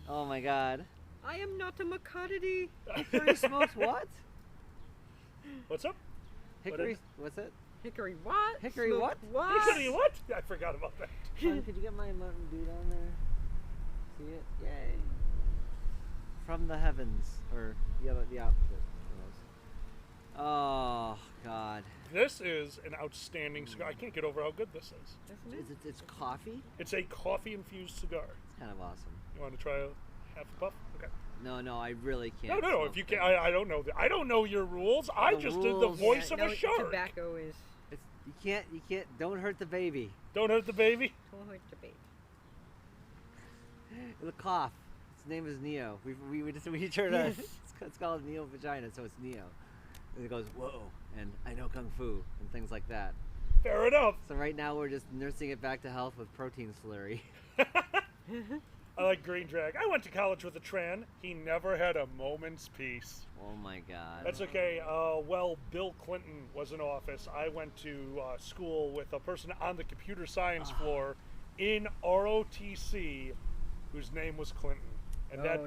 Oh, my God. I am not a Macadity. Hickory smokes what? What's up? Hickory, what's it? Hickory what? Hickory Smoke what? What? Hickory what? I forgot about that. Sean, could you get my Mountain Dew down there? See it? Yay. From the heavens. Or the opposite. Oh, God. This is an outstanding cigar. I can't get over how good this is. It's coffee? It's a coffee-infused cigar. It's kind of awesome. You want to try a half a puff? Okay. No, I really can't. No. If you can't, I don't know. I don't know your rules. I just did the voice of a shark. Tobacco is. You can't. Don't hurt the baby. Don't hurt the baby. Don't hurt the baby. It'll cough. Its name is Neo. We turned Yes. it's called Neo Vagina, so it's Neo. And it goes, whoa, and I know Kung Fu, and things like that. Fair enough. So right now we're just nursing it back to health with protein slurry. I like Green Drag. I went to college with a Tran. He never had a moment's peace. Oh my God. That's okay. Well, Bill Clinton was in office. I went to school with a person on the computer science floor in ROTC whose name was Clinton. And that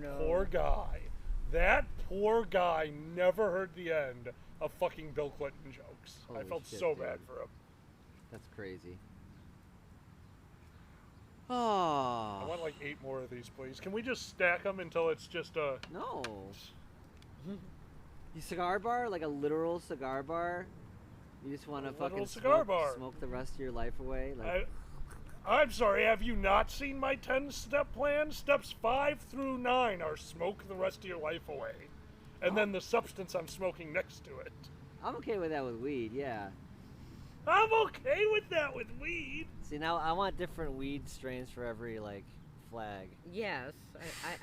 poor guy never heard the end of fucking Bill Clinton jokes. I Holy felt shit, so dude. bad for him. That's crazy. Oh. I want like 8 more of these, please. Can we just stack them until it's just a... No. You cigar bar? Like a literal cigar bar? You just want to fucking cigar bar. smoke the rest of your life away? Like, I'm sorry, have you not seen my 10-step plan? Steps 5 through 9 are smoke the rest of your life away. And then the substance I'm smoking next to it. I'm okay with that with weed, yeah. I'm okay with that with weed. See, now I want different weed strains for every, like, flag. Yes,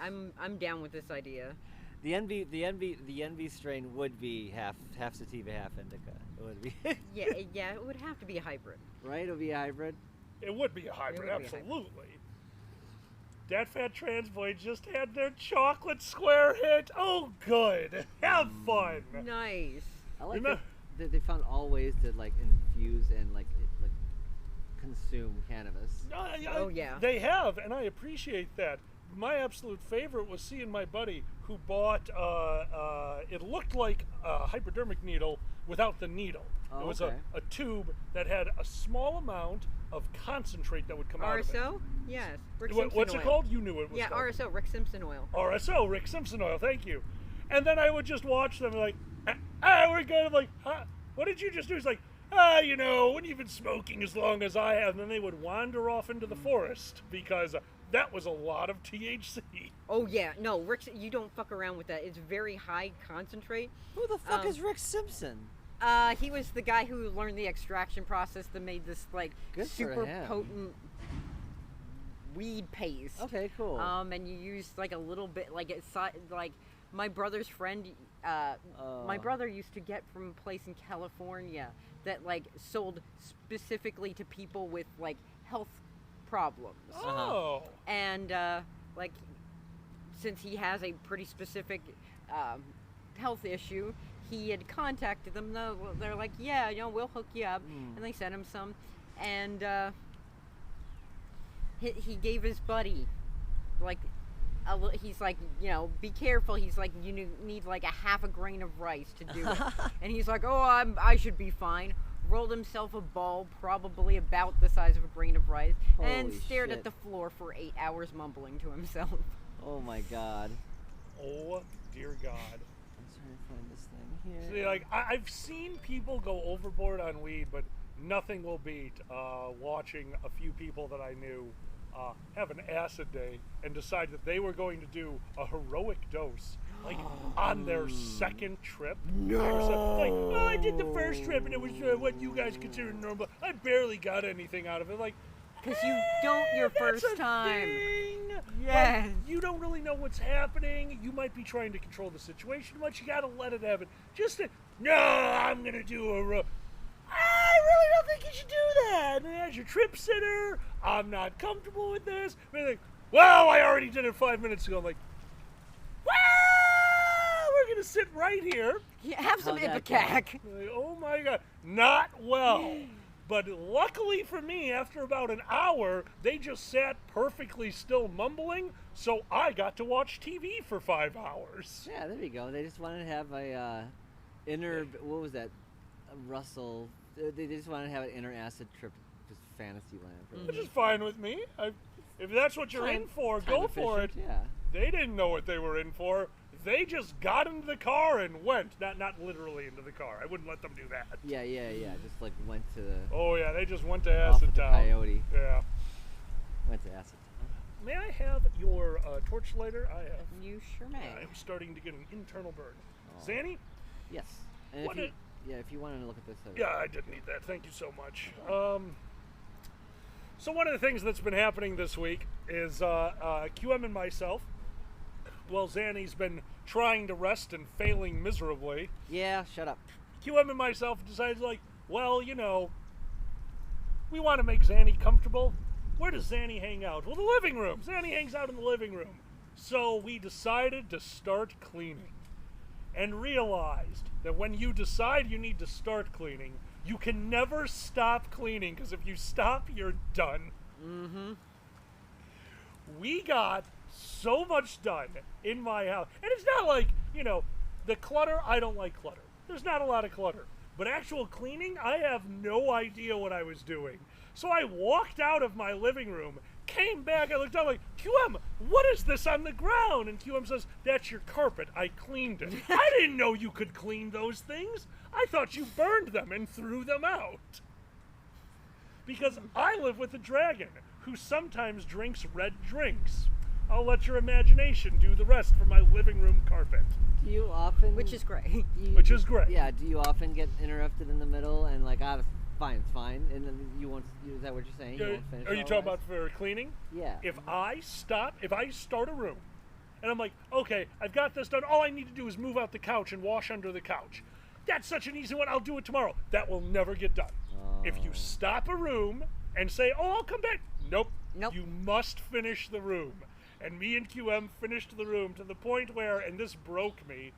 I'm down with this idea. The envy strain would be half sativa, half indica. It would be. yeah, it would have to be a hybrid. Right? It would be a hybrid. It would be a hybrid, It would be a hybrid. absolutely. Dat Fat Trans Boy just had their chocolate square hit. Oh, good. Have fun. Nice. I like that they found all ways to like infuse and like consume cannabis. Oh, yeah. They have, and I appreciate that. My absolute favorite was seeing my buddy who bought, it looked like a hypodermic needle without the needle. Oh, it was okay. a tube that had a small amount of concentrate that would come out of it. RSO? Yes. Rick Simpson What's oil. it called? You knew it was Yeah, called. RSO, Rick Simpson oil. RSO, Rick Simpson oil, thank you. And then I would just watch them like, we're good. I'm like, huh? What did you just do? He's like, you know, when you've been smoking as long as I have. And then they would wander off into the forest because that was a lot of THC. Oh yeah, no, Rick, you don't fuck around with that. It's very high concentrate. Who the fuck is Rick Simpson? He was the guy who learned the extraction process that made this like Good for super him. potent weed paste. Okay, cool. And you use like a little bit, like it's like my brother's friend. My brother used to get from a place in California that like sold specifically to people with like health problems. Oh. And like since he has a pretty specific health issue, he had contacted them. They're like, yeah, you know, we'll hook you up. And they sent him some. And he gave his buddy, like, he's like, you know, be careful. He's like, you need like a half a grain of rice to do it. And he's like, oh, I should be fine. Rolled himself a ball probably about the size of a grain of rice and Holy stared shit. at the floor for 8 hours mumbling to himself. Oh my god. Oh, dear God. I'm trying to find this thing here. See, like, I've seen people go overboard on weed, but nothing will beat watching a few people that I knew have an acid day and decide that they were going to do a heroic dose, like, on their second trip. No! Like, oh, I did the first trip, and it was what you guys consider normal. I barely got anything out of it. Like, because you don't your first that's a time. thing. Yeah. Like, you don't really know what's happening. You might be trying to control the situation, but you gotta let it have it. Just to, no, I'm gonna do I really don't think you should do that. And as your trip sitter, I'm not comfortable with this. And like, well, I already did it 5 minutes ago. I'm like, well, we're gonna sit right here. Yeah, have some How'd that Ipecac. Like, oh my God, not well. But luckily for me, after about an hour, they just sat perfectly still mumbling, so I got to watch TV for 5 hours. Yeah, there you go. They just wanted to have a inner, what was that? Russell. They just wanted to have an inner acid trip, just fantasy land. Which is fine with me. If that's what you're in for, go for it. Yeah. They didn't know what they were in for. They just got into the car and went. Not literally into the car. I wouldn't let them do that. Yeah. Just like went to the. Oh yeah, they just went to off Acid with the Town. Coyote. Yeah. Went to Acid Town. May I have your torch lighter? I have. You sure may. I'm starting to get an internal burn. Oh. Zanny? Yes. And What if you wanted to look at this. Yeah, I did need that. Thank you so much. So one of the things that's been happening this week is QM and myself. Well, Zanny's been trying to rest and failing miserably. Yeah, shut up. QM and myself decided, like, well, you know, we want to make Zanny comfortable. Where does Zanny hang out? Well, the living room. Zanny hangs out in the living room. So we decided to start cleaning and realized that when you decide you need to start cleaning, you can never stop cleaning, because if you stop, you're done. Mm-hmm. We got so much done in my house. And it's not like, you know, the clutter, I don't like clutter. There's not a lot of clutter. But actual cleaning, I have no idea what I was doing. So I walked out of my living room, came back, I looked down like, QM, what is this on the ground? And QM says, that's your carpet. I cleaned it. I didn't know you could clean those things. I thought you burned them and threw them out. Because I live with a dragon who sometimes drinks red drinks. I'll let your imagination do the rest for my living room carpet. Do you often? Which is great. Which is great. Yeah. Do you often get interrupted in the middle and like, it's fine, and then you won't? Is that what you're saying? You won't finish Are you all talking that? about for cleaning? Yeah. If I start a room, and I'm like, okay, I've got this done. All I need to do is move out the couch and wash under the couch. That's such an easy one. I'll do it tomorrow. That will never get done. If you stop a room and say, oh, I'll come back. Nope. You must finish the room. And me and QM finished the room to the point where, and this broke me,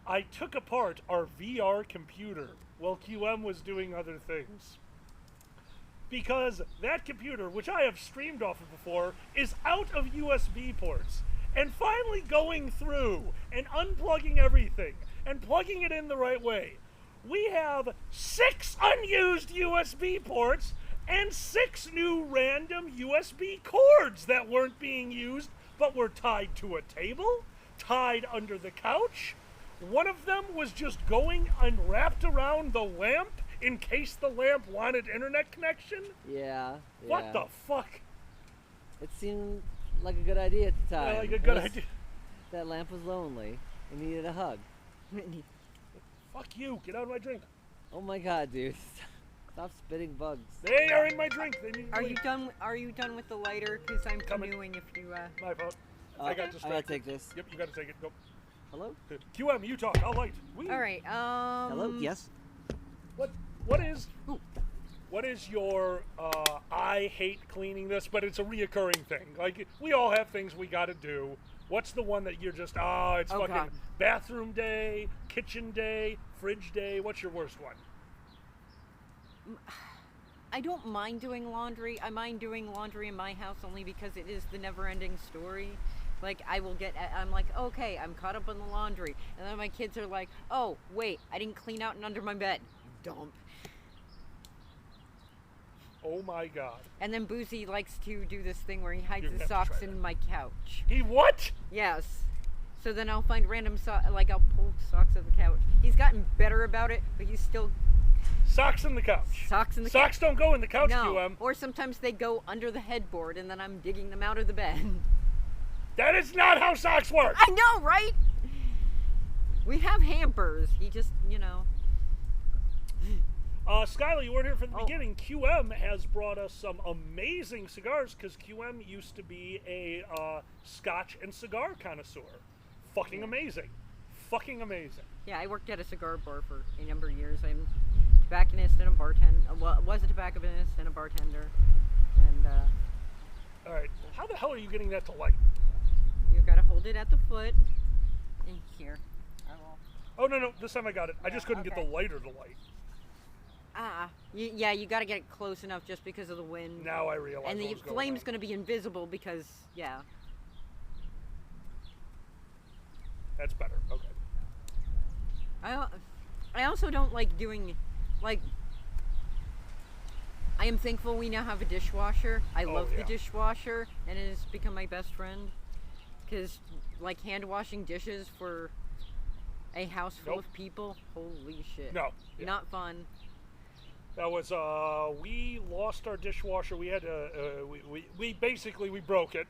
I took apart our VR computer while QM was doing other things. Because that computer, which I have streamed off of before, is out of USB ports. And finally going through and unplugging everything and plugging it in the right way. We have 6 unused USB ports and 6 new random USB cords that weren't being used but were tied to a table tied under the couch. One of them was just going and wrapped around the lamp in case the lamp wanted internet connection. Yeah. What the fuck? It seemed like a good idea at the time. Yeah, like a good idea. That lamp was lonely. It needed a hug. Fuck you. Get out of my drink. Oh my god, dude. Stop spitting bugs. They are in my drink. They need to Are leave. you done? Are you done with the lighter? Because I'm canoeing. If you. My fault. I got distracted. I gotta take this. Yep, you gotta take it. Go. Hello? QM, you talk. I'll light. Wee. All right. Hello? Yes? What is your I hate cleaning this, but it's a reoccurring thing. Like, we all have things we gotta do. What's the one that you're just, it's fucking God. bathroom day, kitchen day, fridge day? What's your worst one? I don't mind doing laundry. I mind doing laundry in my house only because it is the never-ending story. Like, I'm like, okay, I'm caught up on the laundry. And then my kids are like, oh, wait, I didn't clean out and under my bed. Dump. Oh my god. And then Boozy likes to do this thing where he hides You're his gonna have to socks try in my couch. He what? Yes. So then I'll find random socks, like I'll pull socks on the couch. He's gotten better about it, but he's still... Socks in the couch. Socks in the couch. Socks don't go in the couch, No. QM. Or sometimes they go under the headboard and then I'm digging them out of the bed. That is not how socks work. I know, right? We have hampers. He just, Skylar, you weren't here from the beginning. QM has brought us some amazing cigars because QM used to be a Scotch and cigar connoisseur. Fucking amazing. Fucking amazing. Yeah, I worked at a cigar bar for a number of years. I'm a tobacconist and a bartender. Well, was a tobacconist and a bartender. And, all right. How the hell are you getting that to light? You gotta hold it at the foot. And here. I will. Oh, no. This time I got it. I just couldn't get the lighter to light. Yeah, you gotta get it close enough just because of the wind. Now I realize. And the what was going flame's on. gonna be invisible because, yeah. That's better. Okay. I also don't like doing, like, I am thankful we now have a dishwasher. I love the dishwasher, and it has become my best friend. Because, like, hand washing dishes for a house full of people, holy shit. No. Not fun. That was, we lost our dishwasher. We had to, we basically broke it.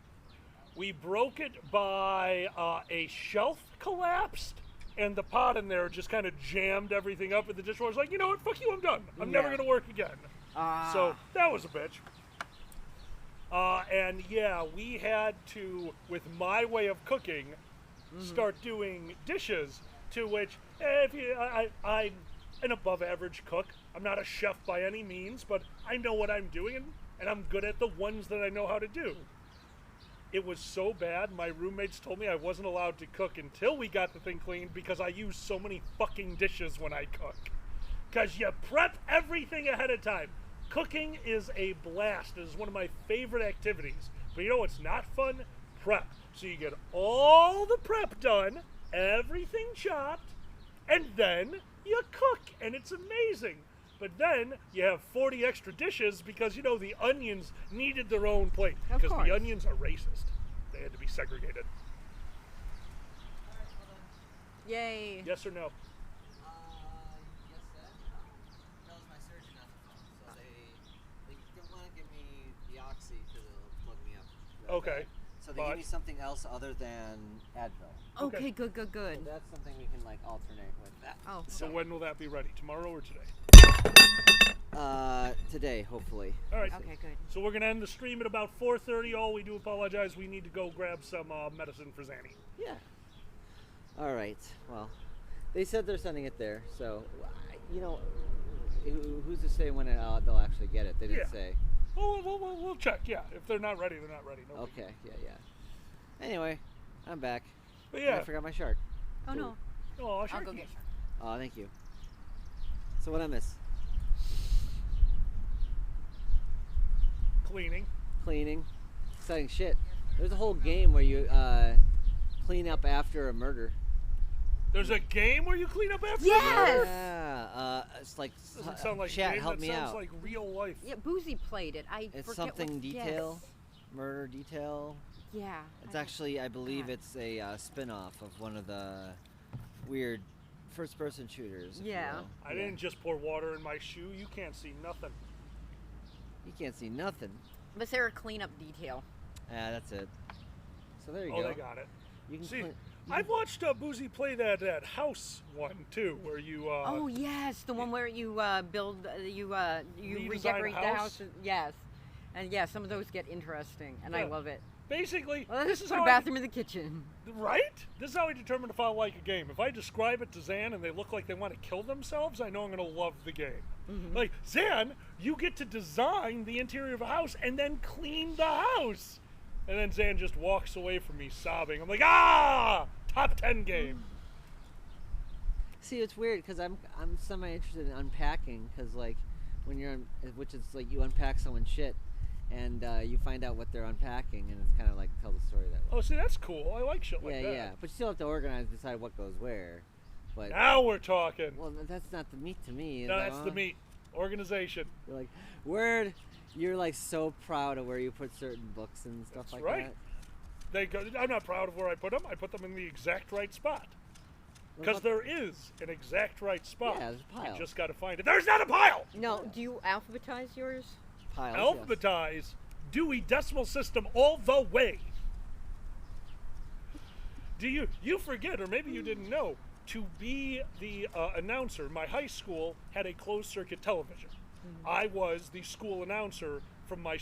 We broke it by a shelf collapsed, and the pot in there just kind of jammed everything up, and the dishwasher's like, you know what, fuck you, I'm done. I'm never going to work again. So that was a bitch. And yeah, we had to, with my way of cooking, start doing dishes, to which, I'm an above average cook. I'm not a chef by any means, but I know what I'm doing, and I'm good at the ones that I know how to do. It was so bad, my roommates told me I wasn't allowed to cook until we got the thing cleaned because I use so many fucking dishes when I cook. Because you prep everything ahead of time. Cooking is a blast. It is one of my favorite activities. But you know what's not fun? Prep. So you get all the prep done, everything chopped, and then you cook, and it's amazing. But then you have 40 extra dishes because, you know, the onions needed their own plate. Because the onions are racist. They had to be segregated. Yay. Yes or no? Yes, that was my surgeon on the phone, so they didn't want to give me the oxy because it'll plug me up. Okay. So they gave me something else other than Advil. Okay, good. So that's something we can, like, alternate with that. Oh. So when will that be ready? Tomorrow or today? Today, hopefully. All right. Okay, good. So we're going to end the stream at about 4:30. All we do apologize. We need to go grab some medicine for Zanny. Yeah. All right. Well, they said they're sending it there, so, you know, who's to say when they'll actually get it? They didn't say. We'll check, yeah. If they're not ready, they're not ready. No big Okay, yeah. Anyway, I'm back. But yeah. I forgot my shark. Oh, no. Oh, I'll go get Shark. Oh, thank you. So what I miss? Cleaning. Exciting shit. There's a whole game where you clean up after a murder. There's a game where you clean up after Yes! a murder? Yeah. It's like, Doesn't sound like chat, game, help that me sounds out. like real life. Yeah, Boozy played it. I It's forget something what, detail. Yes. Murder detail. Yeah. It's actually, I believe it's a spin-off of one of the weird first-person shooters. if you Yeah. will. I didn't just pour water in my shoe. You can't see nothing. You can't see nothing. Was there a cleanup detail? Ah, that's it. So there you Oh, go. they got it. You can See, clean- I've watched Boozy play that house one too, where you. Oh yes, the one where you build, you Redesign redecorate a the house? house. Yes, and yeah, some of those get interesting, and I Yeah. love it. Basically, Well, this is put how a bathroom in the kitchen. Right? This is how I determine if I like a game. If I describe it to Zan and they look like they want to kill themselves, I know I'm going to love the game. Like, Zan, you get to design the interior of a house and then clean the house. And then Zan just walks away from me sobbing. I'm like, top 10 game. See, it's weird because I'm semi interested in unpacking because like when you're which is like you unpack someone's shit and you find out what they're unpacking and it's kind of like tell the story that way. Oh, see, that's cool. I like shit like yeah, that. yeah, but you still have to organize, decide what goes where. But Now we're talking. well, that's not the meat to me. No, is that's that the wrong? meat. Organization. You're like, word. You're like so proud of where you put certain books and stuff That's like right. that. I'm not proud of where I put them. I put them in the exact right spot. Because there is an exact right spot. Yeah, there's a pile. You just got to find it. There's not a pile! No, do you alphabetize yours? Piles, Alphabetize Dewey Decimal System all the way. You forget, or maybe you didn't know, to be the announcer, my high school had a closed circuit television. I was the school announcer from my,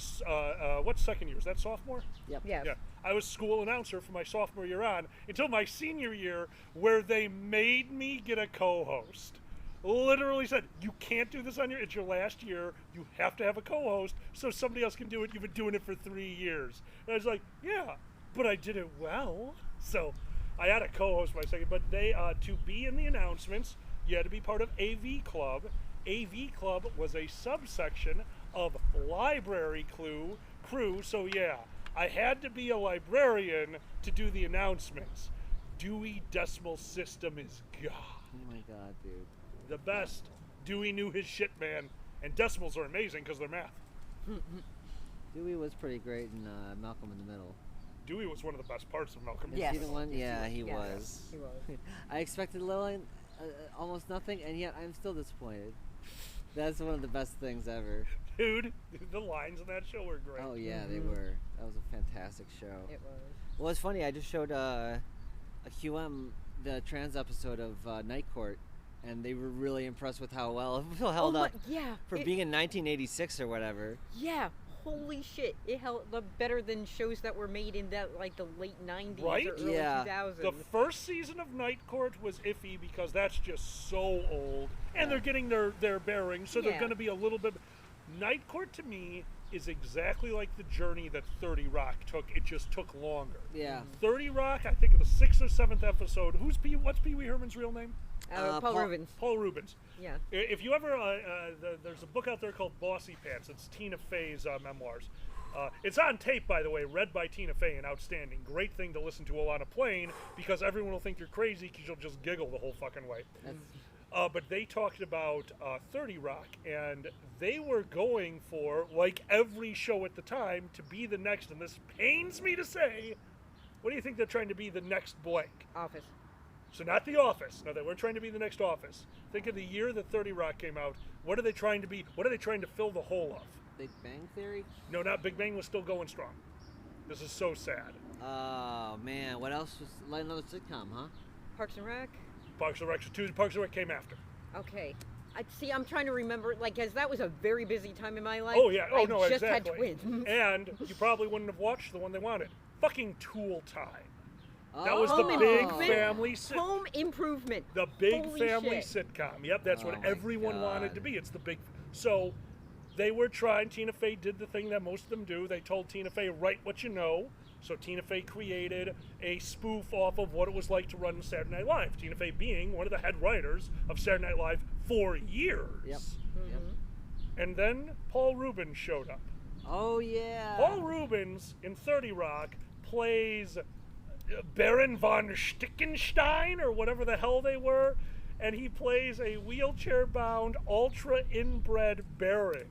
what second year? Is that sophomore? Yep. Yes. Yeah. I was school announcer from my sophomore year on until my senior year, where they made me get a co-host. Literally said, you can't do this it's your last year. You have to have a co-host so somebody else can do it. You've been doing it for 3 years. And I was like, yeah, but I did it well. So I had a co-host my second, but they, to be in the announcements, you had to be part of AV Club. AV Club was a subsection of library crew. So yeah, I had to be a librarian to do the announcements. Dewey Decimal System is God. Oh my god, dude. The best. Dewey knew his shit, man. And decimals are amazing because they're math. Dewey was pretty great in Malcolm in the Middle. Dewey was one of the best parts of Malcolm. Is he the one? Yeah, he Yes, was. he was. I expected almost nothing, and yet I'm still disappointed. That's one of the best things ever. Dude, the lines in that show were great. Oh yeah, they were. That was a fantastic show. It was. Well, it's funny. I just showed a QM the trans episode of Night Court, and they were really impressed with how well it held Oh my- up yeah, for it- being in 1986 or whatever. Yeah, holy shit! It held up better than shows that were made in that like the late '90s Right? or early Yeah. 2000s. The first season of Night Court was iffy because that's just so old. And they're getting their bearings, so they're Yeah. going to be a little bit... Night Court, to me, is exactly like the journey that 30 Rock took. It just took longer. Yeah. 30 Rock, I think, in the 6th or 7th episode... What's Pee Wee Herman's real name? Paul Rubens. Paul Rubens. Yeah. If you ever... there's a book out there called Bossy Pants. It's Tina Fey's memoirs. It's on tape, by the way, read by Tina Fey, and outstanding. Great thing to listen to while on a plane, because everyone will think you're crazy because you'll just giggle the whole fucking way. But they talked about 30 Rock, and they were going for, like every show at the time, to be the next, and this pains me to say, what do you think they're trying to be the next blank? Office. So not The Office. No, they weren't trying to be the next Office. Think of the year that 30 Rock came out. What are they trying to be? What are they trying to fill the hole of? Big Bang Theory? No, not Big Bang was still going strong. This is so sad. Oh man, what else was like another sitcom, huh? Parks and Rec. Parks and Rec. Parks and Rec came after. Okay. I'm trying to remember, like, as that was a very busy time in my life. Oh yeah. Oh I no, just exactly. had twins. And you probably wouldn't have watched the one they wanted. Fucking Tool Time. That was Home the big Improvement. family Home Improvement. The big Holy family shit. sitcom. Yep, that's what Oh my everyone wanted God. to be. It's the big. So they were trying. Tina Fey did the thing that most of them do. They told Tina Fey, write what you know. So Tina Fey created a spoof off of what it was like to run Saturday Night Live. Tina Fey being one of the head writers of Saturday Night Live for years. Yep. And then Paul Rubens showed up. Oh yeah. Paul Rubens in 30 Rock plays Baron von Stickenstein or whatever the hell they were, and he plays a wheelchair-bound, ultra-inbred baron.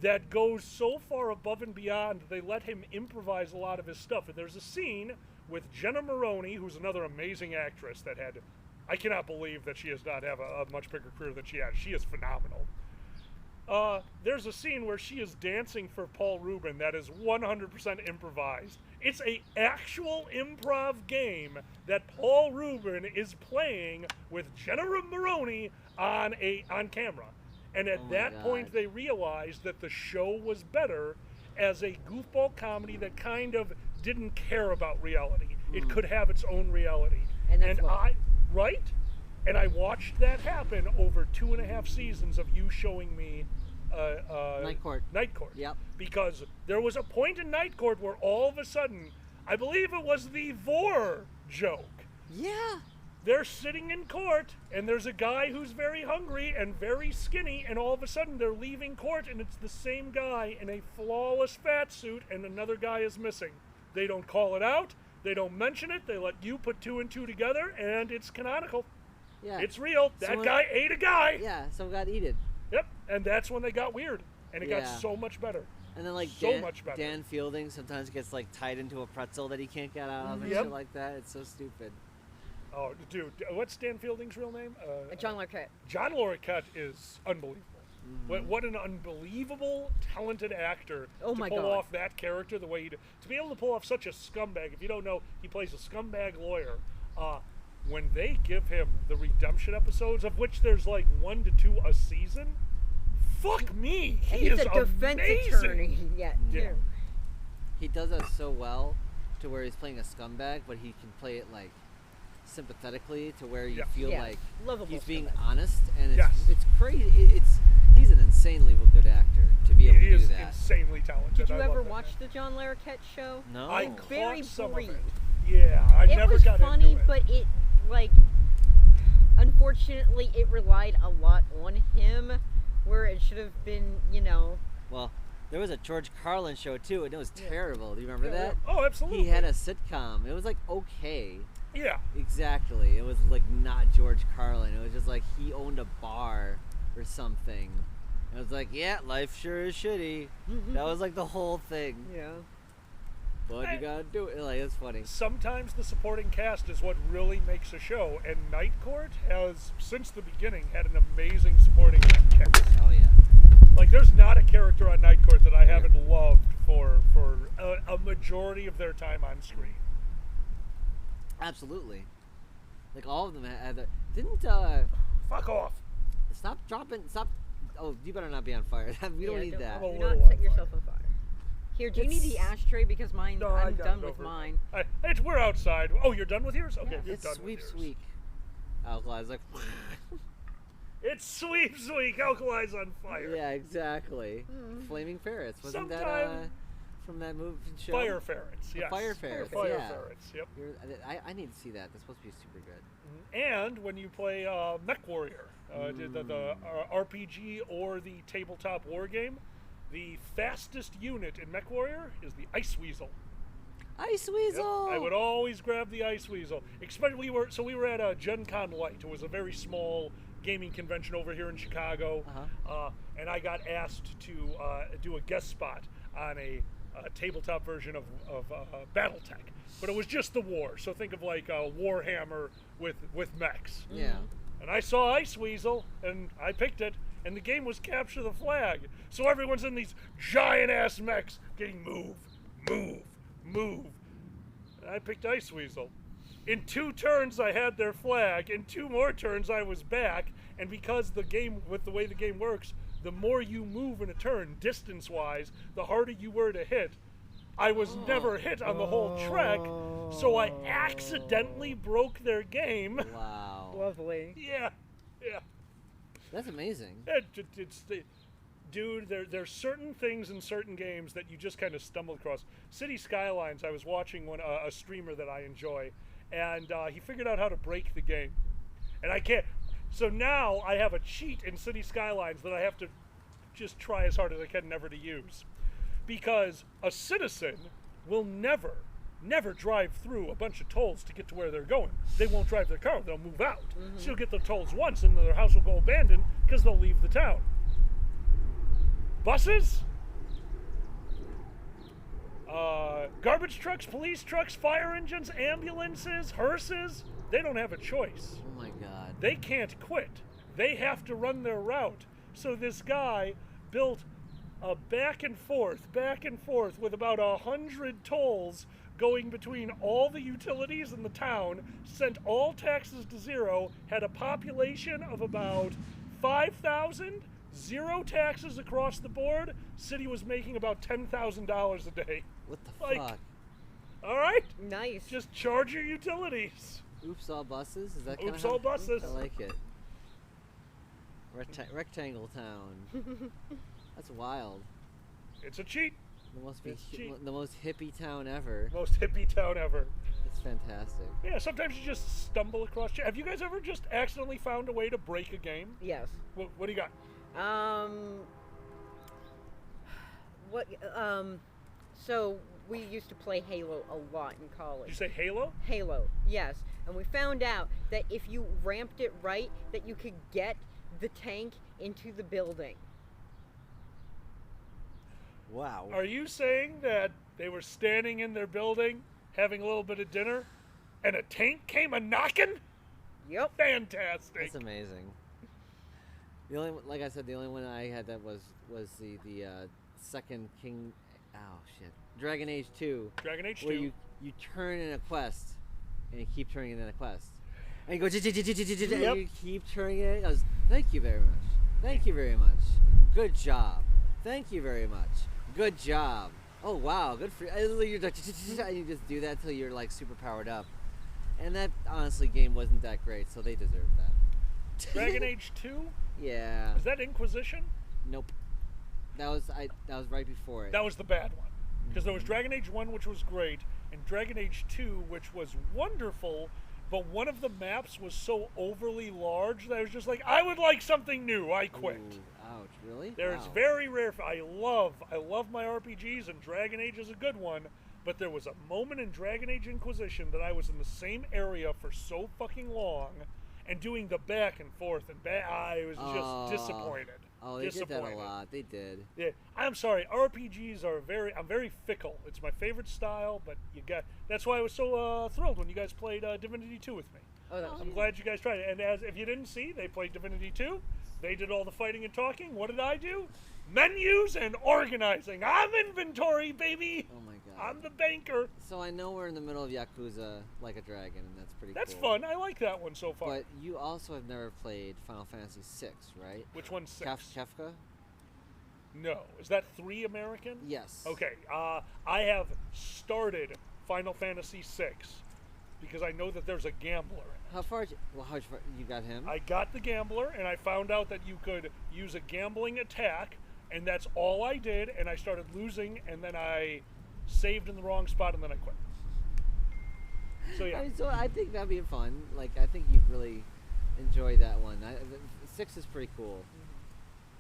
that goes so far above and beyond, they let him improvise a lot of his stuff. And there's a scene with Jenna Maroney, who's another amazing actress that had, I cannot believe that she does not have a much bigger career than she has. She is phenomenal. There's a scene where she is dancing for Paul Rubin that is 100% improvised. It's a actual improv game that Paul Rubin is playing with Jenna Maroney on camera. And at that point, they realized that the show was better as a goofball comedy that kind of didn't care about reality. It could have its own reality. And that's right? And I watched that happen over 2.5 seasons of you showing me Night Court. Night Court. Yep. Because there was a point in Night Court where all of a sudden, I believe it was the Vor joke. Yeah. They're sitting in court, and there's a guy who's very hungry and very skinny, and all of a sudden they're leaving court, and it's the same guy in a flawless fat suit, and another guy is missing. They don't call it out. They don't mention it. They let you put 2 and 2 together, and it's canonical. Yeah. It's real. That guy ate a guy. Yeah, someone got eaten. Yep, and that's when they got weird, and it got Yeah. so much better. And then like much better. Dan Fielding sometimes gets like tied into a pretzel that he can't get out of and Yep. shit like that. It's so stupid. Oh, dude, what's Dan Fielding's real name? John Larroquette. John Larroquette is unbelievable. What an unbelievable, talented actor Oh to my pull God. off that character the way he did. To be able to pull off such a scumbag. If you don't know, he plays a scumbag lawyer. When they give him the redemption episodes, of which there's like 1 to 2 a season, fuck me, And he he's is a defense amazing. attorney. Yeah. Yeah. He does that so well to where he's playing a scumbag, but he can play it like sympathetically to where you feel Yeah. like Lovable he's being scumbag. honest, and it's Yes. it's crazy. He's an insanely good actor to be able He to do is that. insanely talented. Did you I love ever that watch man. the John Larroquette show? No. I Very caught some brief. of it. Yeah, I It never was got funny, into it. but it like unfortunately it relied a lot on him, where it should have been, Well, there was a George Carlin show too, and it was terrible. Do you remember Yeah, that? yeah. Oh, absolutely. He had a sitcom. It was like okay. Yeah. Exactly. It was like not George Carlin. It was just like he owned a bar or something. It was like, yeah, life sure is shitty. That was like the whole thing. Yeah. But you gotta do it. Like, it's funny. Sometimes the supporting cast is what really makes a show, and Night Court has, since the beginning, had an amazing supporting cast. Oh yeah. Like, there's not a character on Night Court that I haven't loved for a majority of their time on screen. Absolutely. Like all of them had. Didn't Fuck off. Stop. Oh, you better not be on fire. We don't need that. I'm a Do little not set on yourself on fire. Here, do you need the ashtray? Because mine, No, I I'm got done it with over. mine. We're outside. Oh, you're done with yours? Okay, you're It's done sweep with yours. sweep. Alkali's like. It's sweeps week. Alkali's on fire. Yeah, exactly. Flaming ferrets. Wasn't that Sometime- from that movie show? Fire ferrets, yes. Fire ferrets. Fire yeah. ferrets, yep. I need to see that. That's supposed to be super good. And when you play Mech Warrior, the RPG or the tabletop war game, the fastest unit in Mech Warrior is the Ice Weasel. Ice Weasel. Yep. I would always grab the Ice Weasel. Especially we were at Gen Con Light. It was a very small gaming convention over here in Chicago, and I got asked to do a guest spot on a tabletop version of BattleTech, but it was just the war. So think of like Warhammer with mechs. Yeah. And I saw Ice Weasel, and I picked it, and the game was Capture the Flag. So everyone's in these giant-ass mechs getting move. And I picked Ice Weasel. In 2 turns, I had their flag. In 2 more turns, I was back. And because the game, with the way the game works, the more you move in a turn, distance-wise, the harder you were to hit. I was never hit on the whole trek, so I accidentally broke their game. Wow. Lovely. Yeah. That's amazing. Dude, there's certain things in certain games that you just kind of stumble across. City Skylines, I was watching a streamer that I enjoy, and he figured out how to break the game. And I can't. So now I have a cheat in City Skylines that I have to just try as hard as I can never to use. Because a citizen will never drive through a bunch of tolls to get to where they're going. They won't drive their car, they'll move out. So you'll get the tolls once and then their house will go abandoned because they'll leave the town. Buses? Garbage trucks, police trucks, fire engines, ambulances, hearses, they don't have a choice. Oh my god. They can't quit. They have to run their route. So this guy built a back and forth with about 100 tolls going between all the utilities in the town, sent all taxes to zero, had a population of about 5,000, zero taxes across the board. City was making about $10,000 a day. What the fuck? All right. Nice. Just charge your utilities. Oops, all buses? Is that kind Oops, all buses. I like it. Rectangle town. That's wild. It's a cheat. The most hippie town ever. Most hippie town ever. It's fantastic. Yeah, sometimes you just stumble across. Have you guys ever just accidentally found a way to break a game? Yes. What do you got? So we used to play Halo a lot in college. Did you say Halo? Halo, yes. And we found out that if you ramped it right, that you could get the tank into the building. Wow. Are you saying that they were standing in their building, having a little bit of dinner, and a tank came a-knocking? Yep. Fantastic. That's amazing. The only, like I said, the only one I had that was the second King. Oh shit. Dragon Age 2. Dragon Age 2. Where you turn in a quest, and you keep turning in a quest, and you go and you keep turning it. I goes, thank you very much. Thank you very much. Good job. Thank you very much. Good job. Oh wow, good for you. You're like, and you just do that until you're like super powered up. And that honestly game wasn't that great, so they deserved that. Dragon Age 2? Yeah. Is that Inquisition? Nope. That was right before it. That was the bad one. Because there was Dragon Age 1, which was great, and Dragon Age 2, which was wonderful, but one of the maps was so overly large that I was just like, I would like something new. I quit. Ooh, ouch, really? There's very rare. I love my RPGs, and Dragon Age is a good one, but there was a moment in Dragon Age Inquisition that I was in the same area for so fucking long, and doing the back and forth, and I was just disappointed. Oh, they did that a lot. They did. Yeah, I'm sorry. RPGs are I'm very fickle. It's my favorite style, but that's why I was so thrilled when you guys played Divinity 2 with me. Oh, that was I'm glad you guys tried it. And if you didn't see, they played Divinity 2. They did all the fighting and talking. What did I do? Menus and organizing. I'm inventory, baby. Oh my god. I'm the banker. So I know we're in the middle of Yakuza Like a Dragon, and that's pretty That's cool. fun. I like that one so far. But you also have never played Final Fantasy VI, right? Which one's 6? Kefka? No. Is that 3 American? Yes. Okay. I have started Final Fantasy VI because I know that there's a gambler in it. How far you got him? I got the gambler, and I found out that you could use a gambling attack, and that's all I did, and I started losing, and then I saved in the wrong spot, and then I quit. So yeah. So I think that'd be fun. Like, I think you'd really enjoy that one. 6 is pretty cool.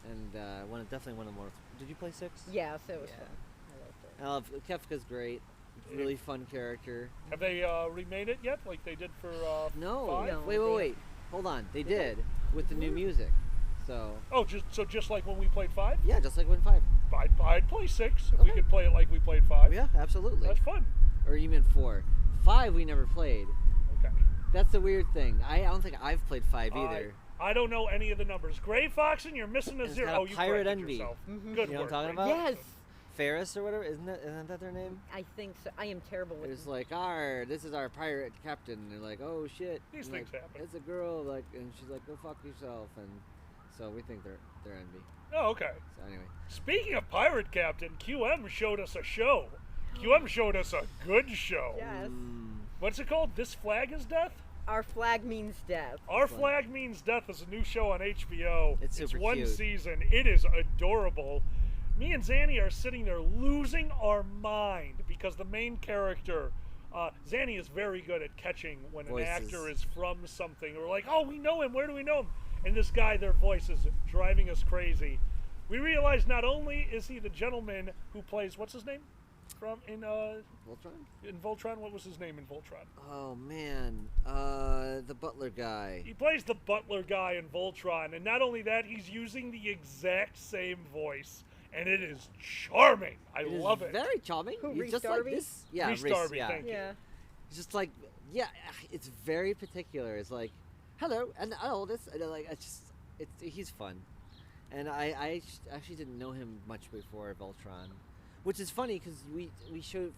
And definitely one of the more. Did you play 6? Yes, it was fun. I love it. Kefka's great. Really fun character. Have they remade it yet, like they did for No. 5? No. Wait. Hold on. They did with the new music. So. Oh, just like when we played 5? Yeah, just like when 5. I'd play 6 if we could play it like we played 5. Yeah, absolutely. That's fun. Or you meant 4. 5 we never played. Okay. That's the weird thing. I don't think I've played 5 either. I don't know any of the numbers. Gray Foxen, you're missing a It's 0. got a Oh, you Pirate corrected Envy. yourself. Mm-hmm. Good You know work. what I'm talking about? Yes. Ferris or whatever, isn't that their name? I think so. I am terrible with It's like, this is our pirate captain. And they're like, oh shit. These And things like, happen. It's a girl, like, and she's like, go fuck yourself. And so we think they're envy. Oh, okay. So anyway. Speaking of Pirate Captain, QM showed us a show. QM showed us a good show. Yes. What's it called? This Flag is Death? Our Flag Means Death. Our Flag Means Death is a new show on HBO. It's super one cute. season. It is adorable. Me and Zanny are sitting there losing our mind because the main character, Zanny is very good at catching when Voices. an actor is from something. We're like, oh, we know him. Where do we know him? And this guy, their voice is driving us crazy. We realize not only is he the gentleman who plays, what's his name? In Voltron? In Voltron, what was his name in Voltron? Oh man, the butler guy. He plays the butler guy in Voltron, and not only that, he's using the exact same voice and it is charming. I love it. Very charming. Who, He's Reese just Darby? like this. Yeah, Reese Reese, Darby, yeah. thank you. Yeah. It's just like, yeah, it's very particular. It's like, hello, and all this, and like, he's fun. And I actually didn't know him much before Voltron, which is funny because we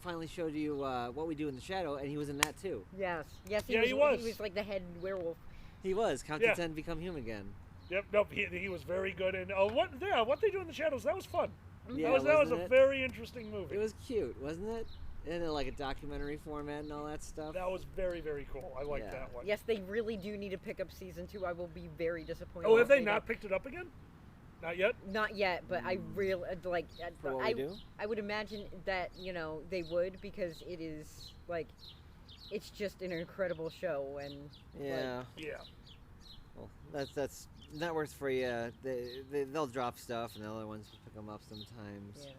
finally showed you What We Do in the Shadow, and he was in that too. Yes. He was. He was like the head werewolf. He was. Count to 10, become human again. Yep, nope, he was very good. And What They Do in the Shadows, that was fun. Yeah, that was a wasn't it? very interesting movie. It was cute, wasn't it? In like a documentary format and all that stuff. That was very, very cool. I like that one. Yes, they really do need to pick up season 2. I will be very disappointed. Oh, if have they don't. not picked it up again? Not yet? Not yet, but I really like. For What We Do? I would imagine that they would, because it is like, it's just an incredible show, and Yeah. Yeah. Well, that's networks for you. They'll drop stuff, and the other ones will pick them up sometimes. Yeah.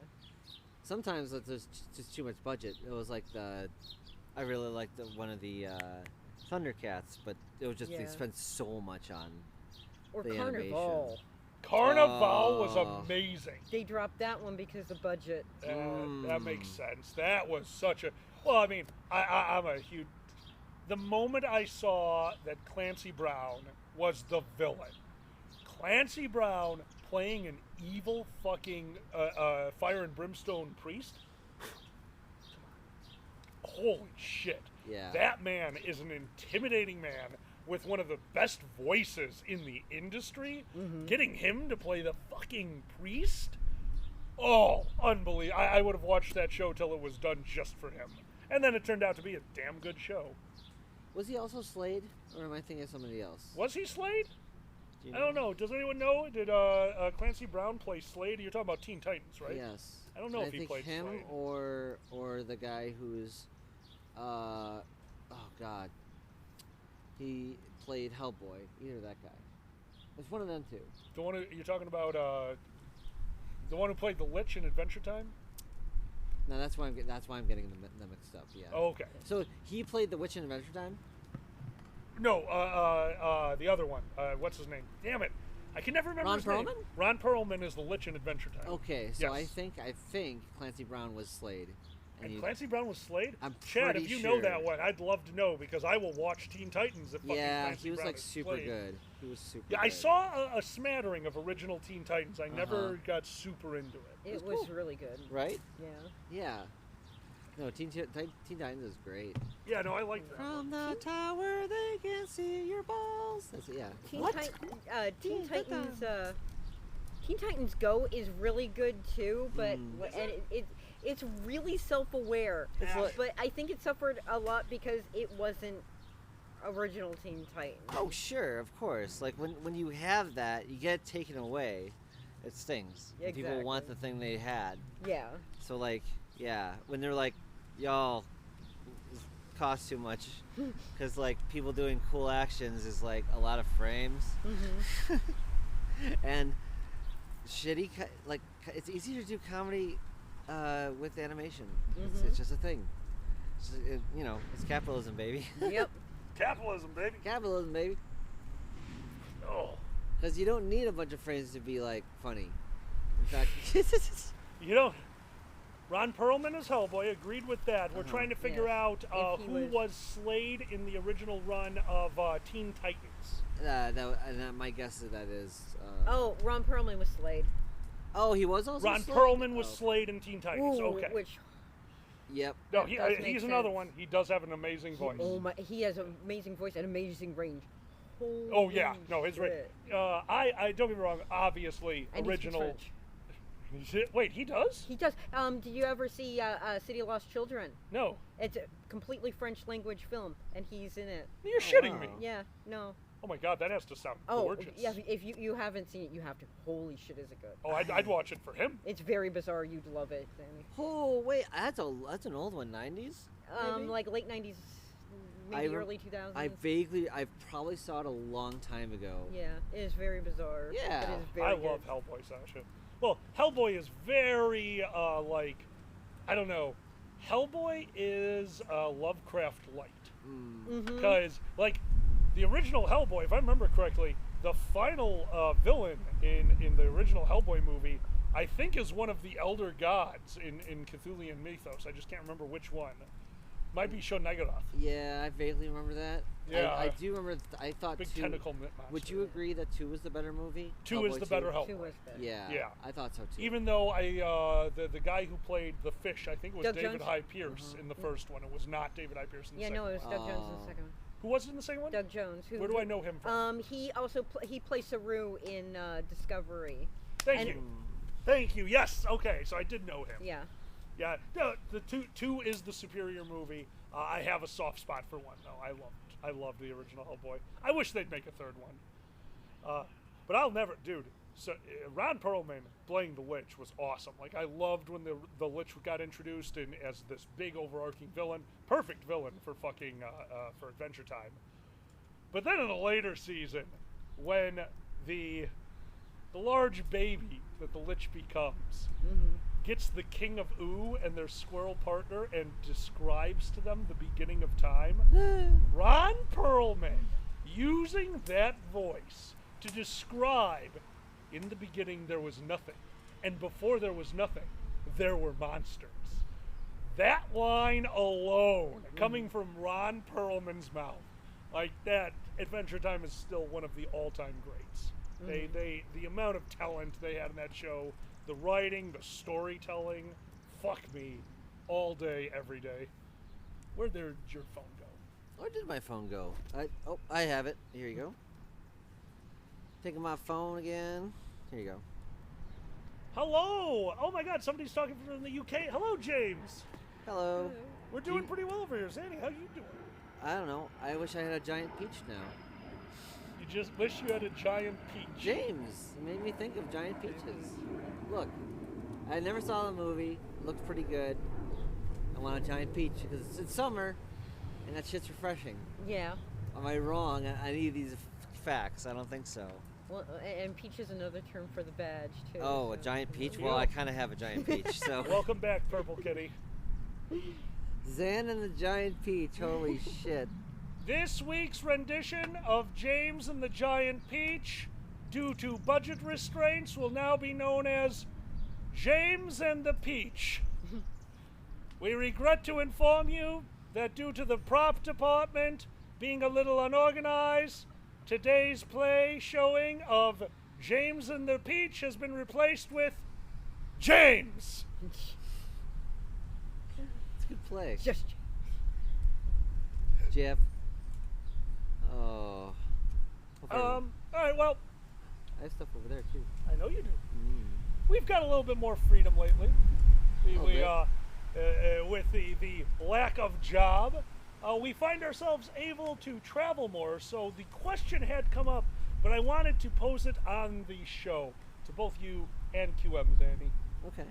Sometimes there's just too much budget. It was like I really liked one of the Thundercats, but it was just they Yeah. spent so much on Or the Carnival. animation. Carnival was amazing. They dropped that one because of budget. That makes sense. That was such a... Well, I mean, I'm a huge... The moment I saw that Clancy Brown was the villain, Clancy Brown playing an evil fucking fire and brimstone priest, holy shit. Yeah. That man is an intimidating man with one of the best voices in the industry. Getting him to play the fucking priest? Oh, unbelievable. I would have watched that show till it was done just for him. And then it turned out to be a damn good show. Was he also Slade, or am I thinking of somebody else? Was he Slade? Do you I don't know. Does anyone know? Did Clancy Brown play Slade? You're talking about Teen Titans, right? Yes. I don't know And if he think played him Slade. or the guy who's, oh god, he played Hellboy. Either that guy. It's one of them two. The one you're talking about, the one who played the Lich in Adventure Time? No, that's why I'm getting them mixed up. Yeah. Oh, okay. So he played the Witch in Adventure Time. No, the other one. What's his name? Damn it. I can never remember Ron his name. Perlman? Ron Perlman is the Lich in Adventure Time. Okay, so Yes. I think Clancy Brown was Slade. And Clancy Brown was Slade? I'm Chad, if pretty you know sure. that one, I'd love to know, because I will watch Teen Titans if fucking Yeah, Clancy he was Brown like is super Slade. good. He was super. Yeah, good. I saw a smattering of original Teen Titans. I never got super into it. It was really good. Right? Yeah. Yeah. No, Teen Titans is great. Yeah, no, I like that. From the tower, they can see your balls. That's, yeah. Teen Titans Go is really good too, but it's really self-aware. But I think it suffered a lot because it wasn't original Teen Titans. Oh, sure, of course. Like when you have that, you get it taken away. It stings. And people want the thing they had. Yeah. So like, yeah, when they're like, y'all, it costs too much, because like people doing cool actions is like a lot of frames, and shitty. Like it's easier to do comedy with animation. It's just a thing. It's capitalism, baby. Yep. Capitalism, baby. Capitalism, baby. Oh. Because you don't need a bunch of frames to be like funny. In fact, You know, Ron Perlman is Hellboy. Agreed with that. We're trying to figure out who was Slade in the original run of Teen Titans. my guess is that is. Oh, Ron Perlman was Slade. Oh, he was also. Ron Slade? Perlman was Slade in Teen Titans. Ooh, Okay. Which Yep. No, That does make he's another sense. one. He does have an amazing voice. he has an amazing voice and amazing range. Oh yeah, Holy no, his shit. I don't get me wrong. Obviously, And he speaks original. French. Wait, he does? He does. Did you ever see City of Lost Children? No. It's a completely French language film, and he's in it. You're shitting me. Yeah. No. Oh my god, that has to sound Oh, gorgeous. yeah. If you haven't seen it, you have to. Holy shit, is it good? Oh, I'd watch it for him. It's very bizarre. You'd love it, Danny. Oh wait, that's an old one, 90s. maybe? Like late '90s, maybe early 2000s. I probably saw it a long time ago. Yeah, it is very bizarre. Yeah. It is very I good. love Hellboy, Sasha. Well, Hellboy is very I don't know. Hellboy is Lovecraft light. Because like the original Hellboy, if I remember correctly, the final villain in the original Hellboy movie I think is one of the elder gods in Cthulhian mythos. I just can't remember which one. Might be Shonegoroth. Yeah, I vaguely remember that. Yeah. I do remember. I thought Big 2. tentacle monster. Would you agree that 2 was the better movie? Two is the better Hellboy. 2 was better. Yeah. Yeah. I thought so too. Even though the guy who played the fish, I think it was Doug David Jones? Hyde Pierce in the first one. It was not David Hyde Pierce in the Yeah, second no, it was one. Doug Jones in the second one. Who was it in the second one? Doug Jones. Where do I know him from? He also he plays Saru in Discovery. Thank you. Thank you. Yes. Okay. So I did know him. Yeah. Yeah. No, the two is the superior movie. I have a soft spot for 1 though. I loved the original Hellboy. I wish they'd make a third one. But I'll never, dude. So Ron Perlman playing the Lich was awesome. Like I loved when the Lich got introduced in as this big overarching villain, perfect villain for fucking for Adventure Time. But then in a later season, when the large baby that the Lich becomes gets the King of Ooh and their squirrel partner and describes to them the beginning of time, Ron Perlman using that voice to describe in the beginning there was nothing, and before there was nothing, there were monsters. That line alone, coming from Ron Perlman's mouth, like that, Adventure Time is still one of the all-time greats. The amount of talent they had in that show, the writing, the storytelling, fuck me, all day, every day. Where'd your phone go? Where did my phone go? I have it. Here you go. Taking my phone again. Here you go. Hello! Oh my god, somebody's talking from the UK. Hello, James! Hello. We're doing pretty well over here. Zanny, how you doing? I don't know. I wish I had a giant peach now. You just wish you had a giant peach. James, you made me think of giant peaches. Look, I never saw the movie. It looked pretty good. I want a giant peach because it's summer, and that shit's refreshing. Yeah. Am I wrong? I need these facts. I don't think so. Well, and peach is another term for the badge too. Oh, a giant peach? Well, I kind of have a giant peach, so. Welcome back, Purple Kitty. Zan and the giant peach. Holy shit. This week's rendition of James and the Giant Peach, due to budget restraints, will now be known as James and the Peach. We regret to inform you that due to the prop department being a little unorganized, today's play showing of James and the Peach has been replaced with James. It's a good play. Just Jeff. Oh. All right, well, I have stuff over there too. I know you do. We've got a little bit more freedom lately. With the lack of job, we find ourselves able to travel more. So the question had come up, but I wanted to pose it on the show to both you and QM, Zandy. Okay.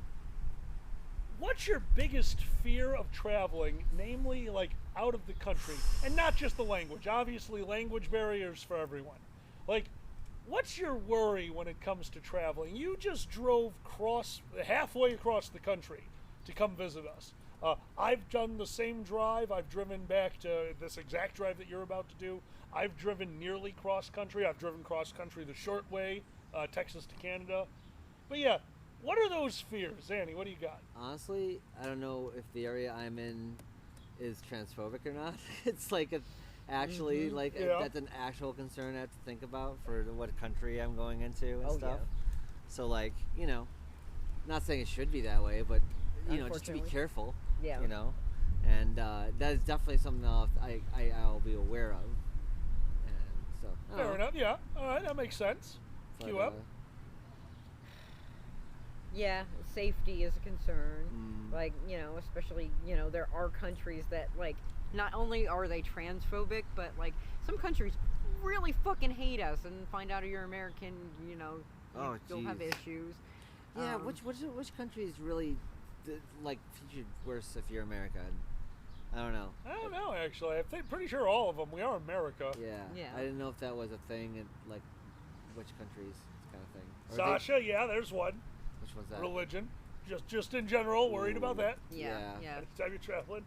What's your biggest fear of traveling, namely like out of the country, and not just the language? Obviously, language barriers for everyone. Like, what's your worry when it comes to traveling? You just drove halfway across the country to come visit us. I've done the same drive. I've driven back to this exact drive that you're about to do. I've driven nearly cross country. I've driven cross country the short way, Texas to Canada. But yeah, what are those fears? Zanny, what do you got? Honestly, I don't know if the area I'm in is transphobic or not. It's like actually that's an actual concern I have to think about for what country I'm going into and stuff. Yeah. So like, not saying it should be that way, but just to be careful. Yeah. And that is definitely something I'll be aware of. And so fair enough. Yeah. All right, that makes sense. Queue up. Yeah, safety is a concern. Like, especially, there are countries that, like, not only are they transphobic, but, like, some countries really fucking hate us and find out you're American, you'll have issues. Yeah, which countries really, featured worse if you're American? I don't know. I don't know, actually. I'm pretty sure all of them. We are America. Yeah. I didn't know if that was a thing in, which countries kind of thing. Sasha, yeah, there's one. Which one's that? Religion. Just in general, worried about that. Yeah. Anytime you're traveling.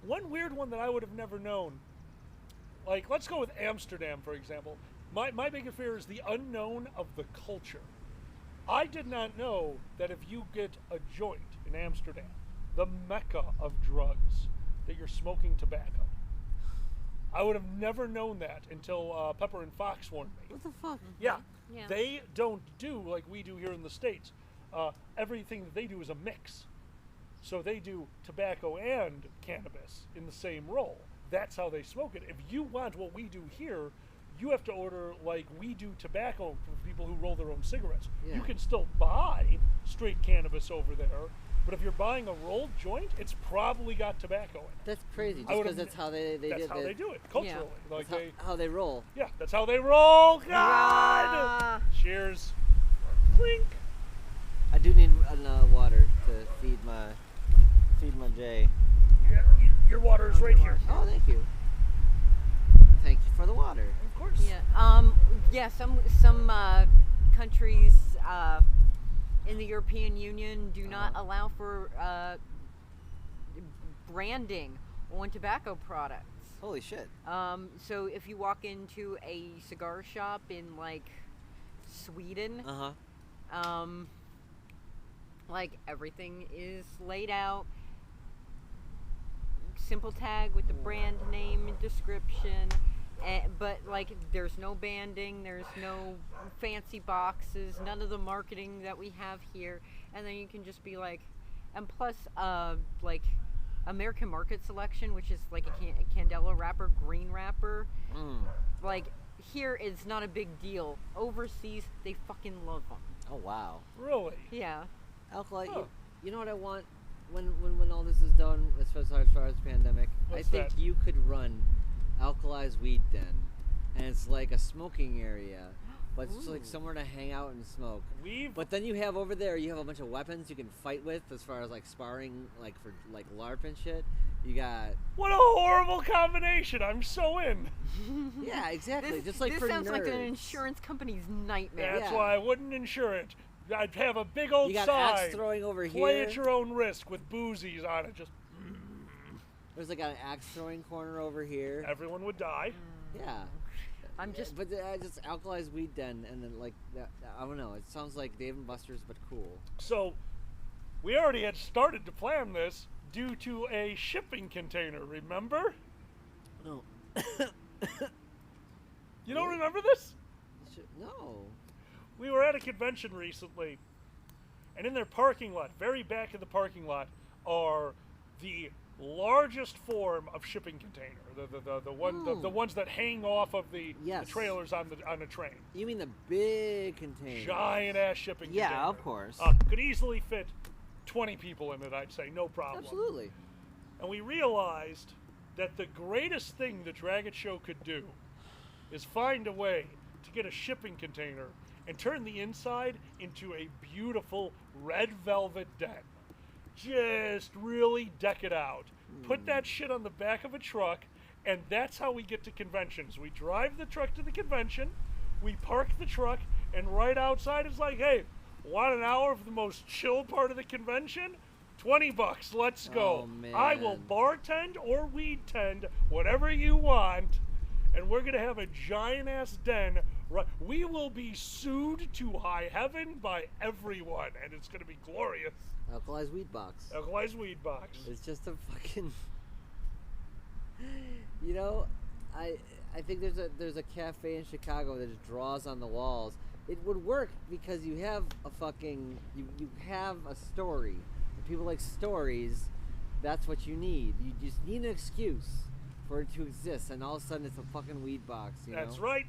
One weird one that I would have never known. Like, let's go with Amsterdam, for example. My biggest fear is the unknown of the culture. I did not know that if you get a joint in Amsterdam, the mecca of drugs, that you're smoking tobacco. I would have never known that until Pepper and Fox warned me. What the fuck? Yeah. Yeah. They don't do like we do here in the States. Everything that they do is a mix. So they do tobacco and cannabis in the same roll. That's how they smoke it. If you want what we do here, you have to order like we do tobacco for people who roll their own cigarettes. Yeah. You can still buy straight cannabis over there, but if you're buying a rolled joint, it's probably got tobacco in it. That's crazy. I Just would've- because that's how they That's did how they do it culturally. Like That's they, how they roll. yeah, that's how they roll. God. Yeah. Cheers. Clink. I do need water to feed my J. Yeah, your water is right here. Oh, thank you. Thank you for the water. Of course. Yeah. Some countries in the European Union do not allow for branding on tobacco products. Holy shit. So if you walk into a cigar shop in like Sweden, like everything is laid out, simple tag with the brand name and description, but like there's no banding, there's no fancy boxes, none of the marketing that we have here, and then you can just be like, and plus like American Market Selection, which is like a Candela wrapper, green wrapper, like here it's not a big deal. Overseas they fucking love them. Oh wow. Really? Yeah. Alkali, Huh. you know what I want when all this is done as far as the pandemic? What's I think that? you could run Alkali's Weed Den, and it's like a smoking area, but it's like somewhere to hang out and smoke. But then you have over there, you have a bunch of weapons you can fight with as far as like sparring, like for like LARP and shit. You got What a horrible combination! I'm so in. yeah, exactly. Just like this for sounds like an nerds. insurance company's nightmare. That's why I wouldn't insure it. I'd have a big old You got sign. axe throwing over Play here. at your own risk with boozies on it. Just There's like an axe throwing corner over here. everyone would die. Yeah. I'm just. But just Alkali's Weed Den, and then like that, I don't know. It sounds like Dave and Buster's, but cool. So, we already had started to plan this due to a shipping container. Remember? No. You don't remember this? No. We were at a convention recently, and in their parking lot, very back of the parking lot, are the largest form of shipping container. The ones that hang off of the trailers on the train. You mean the big container? Giant ass shipping container. Yeah, of course. Could easily fit 20 people in it, I'd say, no problem. Absolutely. And we realized that the greatest thing the Dragon Show could do is find a way to get a shipping container and turn the inside into a beautiful red velvet den. Just really deck it out. Put that shit on the back of a truck, and that's how we get to conventions. We drive the truck to the convention, we park the truck, and right outside it's like, hey, want an hour of the most chill part of the convention? $20, let's go. Oh, man. I will bartend or weed tend, whatever you want, and we're gonna have a giant ass den. We will be sued to high heaven by everyone, and it's gonna be glorious. Alkali's Weed Box. Alkali's Weed Box. It's just a fucking. You know, I think there's a cafe in Chicago that just draws on the walls. It would work because you have a fucking you have a story. If people like stories, that's what you need. You just need an excuse for it to exist, and all of a sudden it's a fucking weed box. You know? That's right.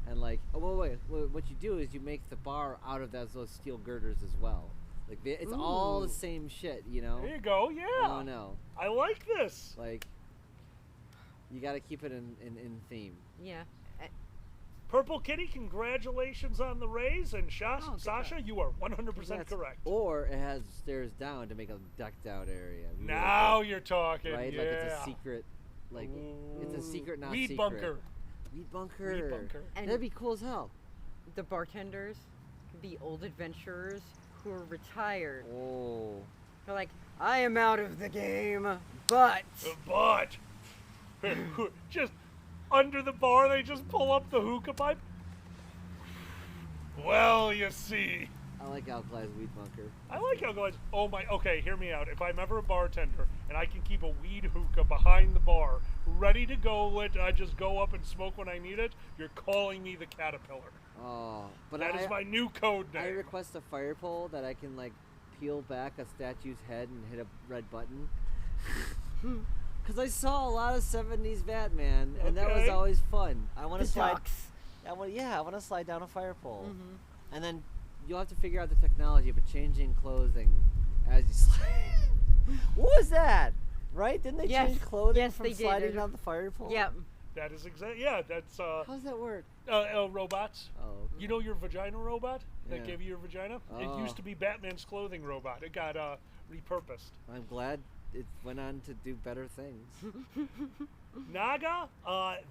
And like, oh wait, what you do is you make the bar out of those steel girders as well. Like it's all the same shit, you know. There you go. Yeah. Oh no. I like this. Like, you got to keep it in theme. Yeah. Purple Kitty, congratulations on the raise, and Sasha, you are 100% correct. Or it has stairs down to make a decked out area. Now you're talking, right? yeah. Like it's a secret, like it's a secret, not weed secret. bunker. Weed bunker. Weed bunker. And that'd be cool as hell. The bartenders could be old adventurers who are retired. Oh. They're like, I am out of the game, but just under the bar, they just pull up the hookah pipe. Well, you see. I like alkalized weed bunker. I like alkalized. Oh my. Okay, hear me out. If I'm ever a bartender and I can keep a weed hookah behind the bar, ready to go, I just go up and smoke when I need it. You're calling me the Caterpillar. Oh, but that is my new code name. I request a fire pole that I can like peel back a statue's head and hit a red button. Because I saw a lot of 70s Batman, and that was always fun. I want to slide. I want to slide down a fire pole, and then you'll have to figure out the technology of changing clothing as you slide. What was that? Right? Didn't they change clothing from sliding down the fire pole? Yep. That is exactly. Yeah, that's. How does that work? Robots. Oh. You know your vagina robot that Yeah. gave you your vagina? Oh. It used to be Batman's clothing robot. It got repurposed. I'm glad it went on to do better things. Naga,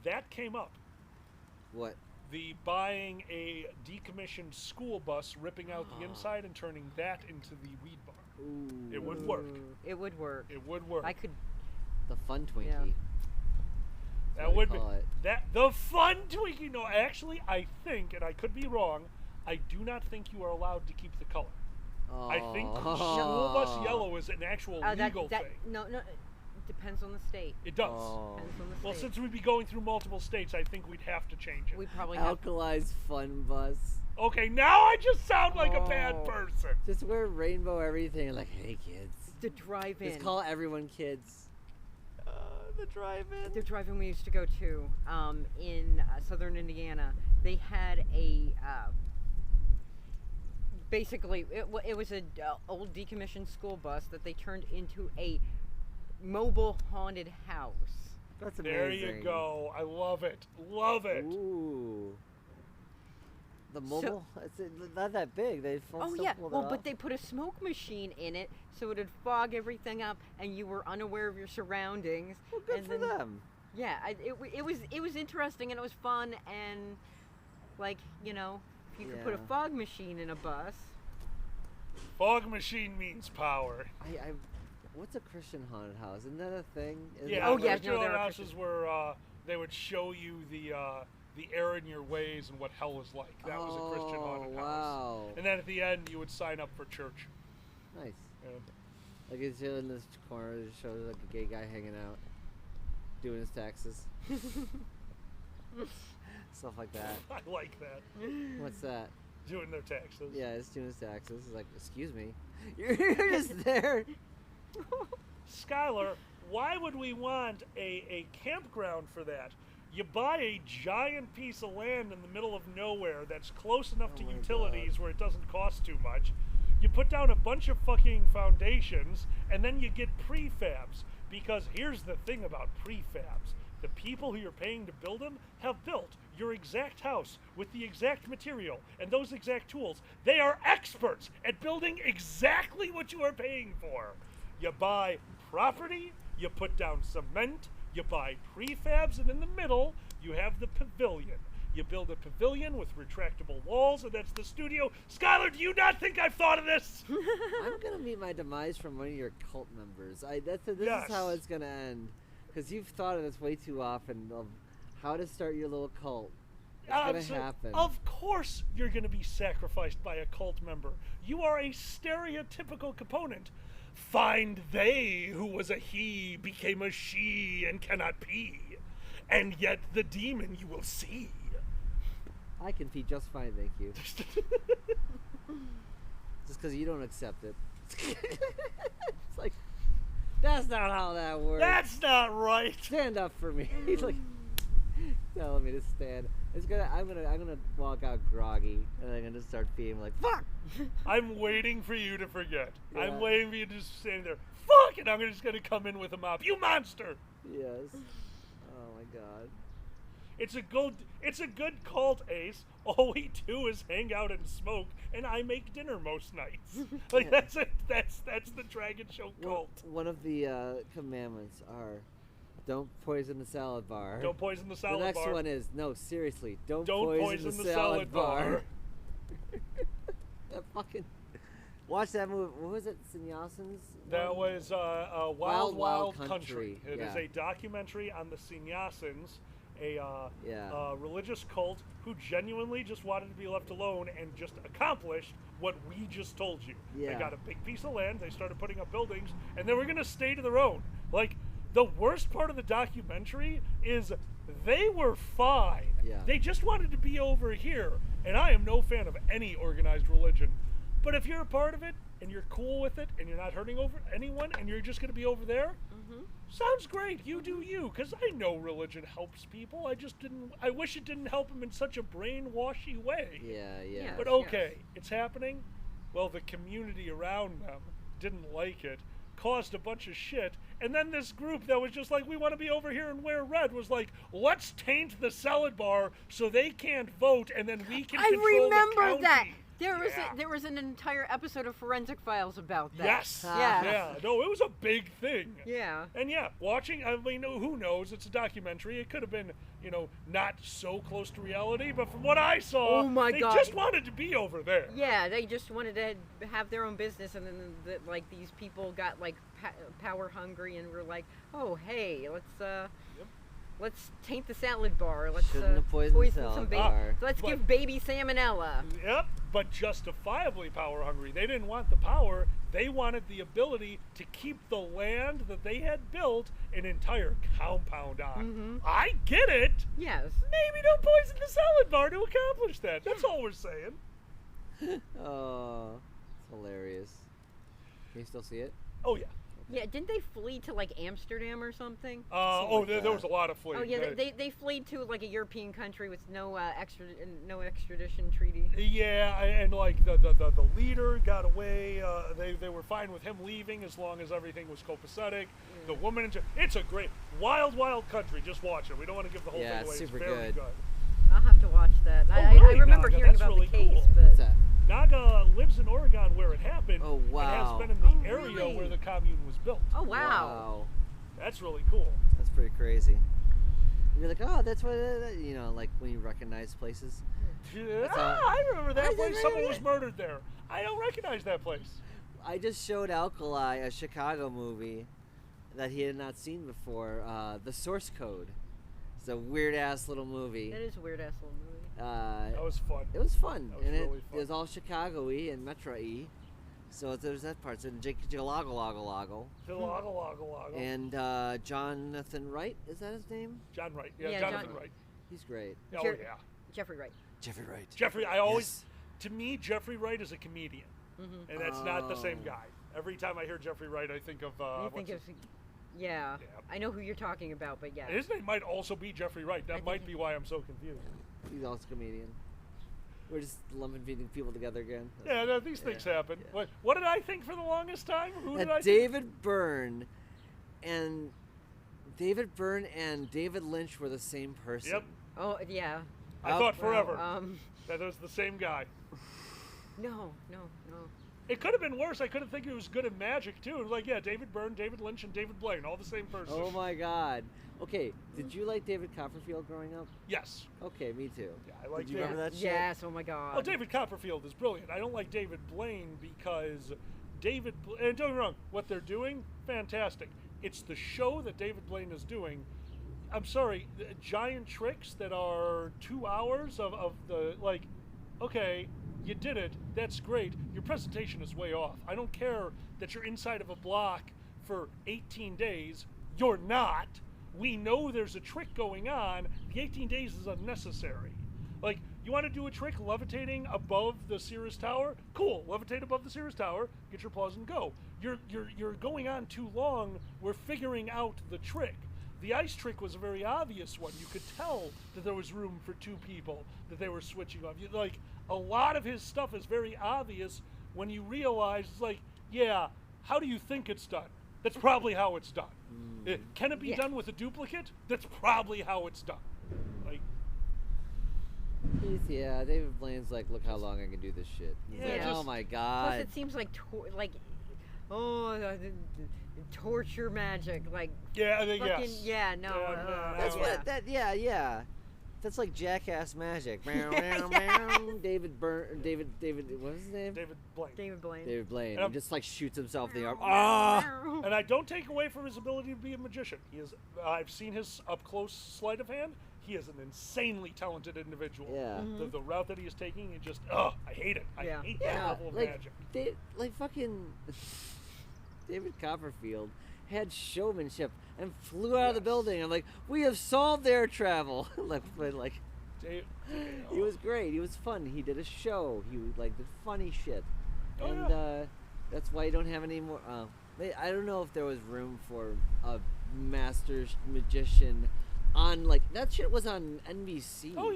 that came up. What? The buying a decommissioned school bus, ripping out the inside and turning that into the weed bar. Ooh. It would work. It would work. It would work. I could. The fun Twinkie. Yeah. That would be the fun Twinkie. No, actually, I think, and I could be wrong, I do not think you are allowed to keep the color. Oh. I think school bus yellow is an actual legal thing. No, it depends on the state. It does. Depends on the state. Well, since we'd be going through multiple states, I think we'd have to change it. We probably have. Alkalized fun bus. Okay, now I just sound like a bad person. Just wear rainbow everything. Like, hey kids. The drive-in. Just call everyone kids. The drive-in. The drive-in we used to go to in southern Indiana. They had a basically it was a old decommissioned school bus that they turned into a mobile haunted house. That's amazing. There you go. I love it. Love it. Ooh. The mobile? It's not that big. They but they put a smoke machine in it so it would fog everything up and you were unaware of your surroundings. Well, good for them. Yeah, it was interesting and it was fun and like, you know, if you could put a fog machine in a bus. Fog machine means power. What's a Christian haunted house? Isn't that a thing? Christian haunted houses where they would show you the error in your ways and what hell was like. That was a Christian haunted house. And then at the end, you would sign up for church. Nice. Yeah. Like it's in this corner, it shows like a gay guy hanging out, doing his taxes. Stuff like that. I like that. What's that? Doing their taxes. Yeah, it's doing his taxes. It's like, excuse me. You're just there. Skylar, why would we want a campground for that? You buy a giant piece of land in the middle of nowhere that's close enough to utilities where it doesn't cost too much. You put down a bunch of fucking foundations, and then you get prefabs. Because here's the thing about prefabs. The people who you're paying to build them have built your exact house with the exact material and those exact tools. They are experts at building exactly what you are paying for. You buy property, you put down cement, you buy prefabs, and in the middle, you have the pavilion. You build a pavilion with retractable walls, and that's the studio. Skylar, do you not think I've thought of this? I'm going to meet my demise from one of your cult members. This is how it's going to end. Because you've thought of this way too often, of how to start your little cult. It's going to happen. Of course you're going to be sacrificed by a cult member. You are a stereotypical component. Find they who was a he became a she and cannot pee. And yet the demon you will see. I can pee just fine, thank you. Just because you don't accept it. It's like, that's not how that works. That's not right. Stand up for me. He's like telling me to stand. I'm gonna walk out groggy, and I'm gonna start peeing like fuck. I'm waiting for you to forget. Yeah. I'm waiting for you to just stand there. Fuck, and I'm just gonna come in with a mop. You monster. Yes. Oh my god. It's a good cult, Ace. All we do is hang out and smoke, and I make dinner most nights. Like that's it. That's the Dragon Show cult. One of the commandments are, don't poison the salad bar. Don't poison the salad bar. The next one is, no, seriously, don't poison the salad bar. That fucking. Watch that movie. What was it? Sannyasins? That was Wild Wild Country. It is Yeah. a documentary on the Sannyasins, a religious cult who genuinely just wanted to be left alone and just accomplished what we just told you. Yeah. They got a big piece of land, they started putting up buildings, and they were going to stay to their own. Like, the worst part of the documentary is they were fine. Yeah. They just wanted to be over here. And I am no fan of any organized religion. But if you're a part of it, and you're cool with it, and you're not hurting over anyone, and you're just going to be over there, sounds great. You do you. Because I know religion helps people. I wish it didn't help them in such a brainwashy way. Yeah. But okay, it's happening. Well, the community around them didn't like it, caused a bunch of shit, and then this group that was just like, we want to be over here and wear red, was like, let's taint the salad bar so they can't vote, and then we can control the remember county. that. There was an entire episode of Forensic Files about that. Yes. Yeah. Yeah. No, it was a big thing. Yeah. And yeah, watching, I mean, who knows? It's a documentary. It could have been, not so close to reality, but from what I saw, Oh my they God. just wanted to be over there. Yeah, they just wanted to have their own business, and then these people got power hungry and were like, oh hey, let's taint the salad bar. Let's Shouldn't have poisoned the salad some bar. Let's give baby salmonella. Yep, but justifiably power hungry. They didn't want the power. They wanted the ability to keep the land that they had built an entire compound on. I get it. Yes. Maybe don't poison the salad bar to accomplish that. That's all we're saying. Oh, it's hilarious. Can you still see it? Oh, yeah. Yeah, didn't they flee to Amsterdam or something? There was a lot of fleeing. Oh yeah, they fled to a European country with no extradition treaty. Yeah, and the leader got away. They were fine with him leaving as long as everything was copacetic. The woman, it's a great wild country. Just watch it. We don't want to give the whole thing away. It's super very good. I'll have to watch that. I Really, remember Naga? hearing That's about really the case, cool. but What's that? Naga lives in Oregon where it happened. Oh, wow. And has been in the area really? where the commune was built. Oh wow. That's really cool. That's pretty crazy. You're like, oh, that's what, like when you recognize places. Yeah, how- I remember that I place. remember Someone that. was murdered there. I don't recognize that place. I just showed Alkali a Chicago movie that he had not seen before, The Source Code. It's a weird-ass little movie. That is a weird ass little movie. That was fun. It was fun. That was and really it fun. was all Chicago-y and Metro-y. So there's that part. So Jalago. And Jonathan Wright, is that his name? John Wright. Yeah, Yeah, Jonathan John- Wright. He's great. Oh, Jer- yeah. Jeffrey Wright. Jeffrey Wright. Jeffrey, I always, to me, Jeffrey Wright is a comedian. And that's not the same Oh. guy. Every time I hear Jeffrey Wright, I think of, Yeah. I know who you're talking about, but yeah. his name might also be Jeffrey Wright. That might be why I'm so confused. He's also a comedian. We're just lumping people together again. Yeah, no, these things happen. What did I think for the longest time? Who did I That think? David Byrne and David Lynch were the same person. Yep. Oh yeah. I thought forever Um. that it was the same guy. No. It could have been worse. I could have think it was good at magic too. It was like, yeah, David Byrne, David Lynch, and David Blaine, all the same person. Oh my God. Okay, did you like David Copperfield growing up? Yes. Okay, me too. Yeah, I like Did you David. remember that shit? Yes. Oh my God. Oh, David Copperfield is brilliant. I don't like David Blaine because and don't get me wrong, what they're doing, fantastic. It's the show that David Blaine is doing. I'm sorry, the giant tricks that are 2 hours of the, okay, you did it, that's great. Your presentation is way off. I don't care that you're inside of a block for 18 days. You're not. We know there's a trick going on. The 18 days is unnecessary. You want to do a trick levitating above the Sears Tower? Cool, levitate above the Sears Tower, get your applause and go. You're going on too long. We're figuring out the trick. The ice trick was a very obvious one. You could tell that there was room for two people, that they were switching off. A lot of his stuff is very obvious when you realize, yeah, how do you think it's done? That's probably how it's done. Can it be done with a duplicate? That's probably how it's done. Yeah, David Blaine's like, look how long I can do this shit. Yeah. Oh my God. Plus, it seems torture magic. Yeah, I think fucking, yes. Yeah, no. That's what. Yeah. That's like Jackass magic. David, what was his name? David Blaine. David Blaine. And He just like shoots himself in the arm. Ah! And I don't take away from his ability to be a magician. He is. I've seen his up close sleight of hand. He is an insanely talented individual. Yeah. The route that he is taking, it just, I hate it. I hate that level of magic. Like fucking David Copperfield had showmanship and flew out of the building. I'm like, we have solved air travel. He was great. He was fun. He did a show. He did funny shit. That's why you don't have any more. I don't know if there was room for a master magician on that shit was on NBC. Oh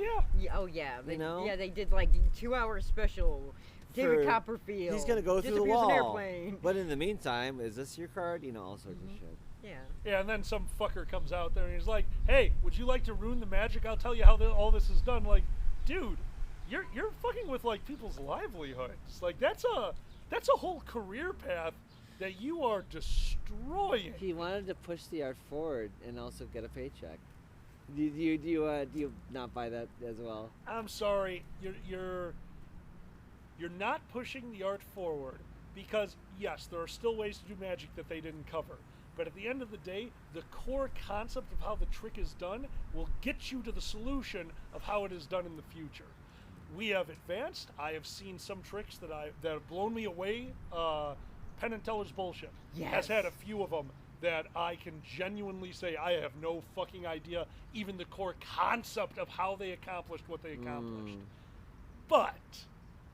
yeah. They did like 2-hour special. David Copperfield. He's gonna go through the disappears wall. an airplane. But in the meantime, is this your card? All sorts of shit. Yeah, and then some fucker comes out there and he's like, "Hey, would you like to ruin the magic? I'll tell you how all this is done." Like, dude, you're fucking with people's livelihoods. Like that's a whole career path that you are destroying. He wanted to push the art forward and also get a paycheck. Do you not buy that as well? I'm sorry, you're not pushing the art forward because yes, there are still ways to do magic that they didn't cover. But at the end of the day, the core concept of how the trick is done will get you to the solution of how it is done in the future. We have advanced. I have seen some tricks that have blown me away. Penn and Teller's bullshit has had a few of them that I can genuinely say I have no fucking idea even the core concept of how they accomplished what they accomplished. But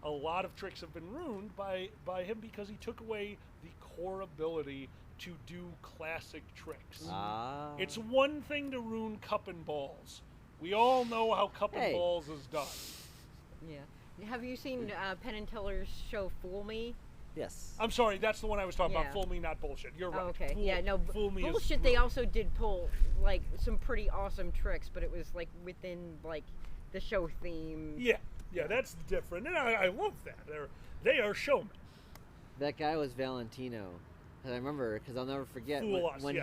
a lot of tricks have been ruined by him because he took away the core ability to do classic tricks. It's one thing to ruin cup and balls. We all know how cup and balls is done. Yeah. Have you seen Penn and Teller's show Fool Me? Yes. I'm sorry, that's the one I was talking about. Fool Me, not bullshit. You're right. Oh, okay. Fool Me bullshit. is They also did pull some pretty awesome tricks, but it was within the show theme. Yeah, that's different, and I love that. They are showmen. That guy was Valentino, and I remember because I'll never forget when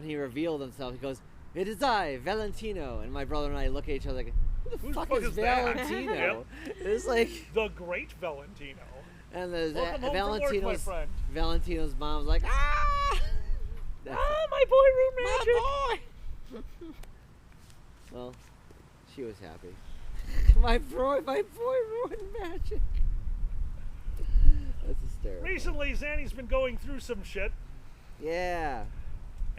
he revealed himself. He goes, "It is I, Valentino," and my brother and I look at each other like, "Who the fuck is Valentino?" It's like the great Valentino. And the Valentino's Valentino's mom's like, "Ah, my boy ruined magic." Well, she was happy. my boy ruined magic. That's hysterical. Recently, Zanny's been going through some shit. Yeah.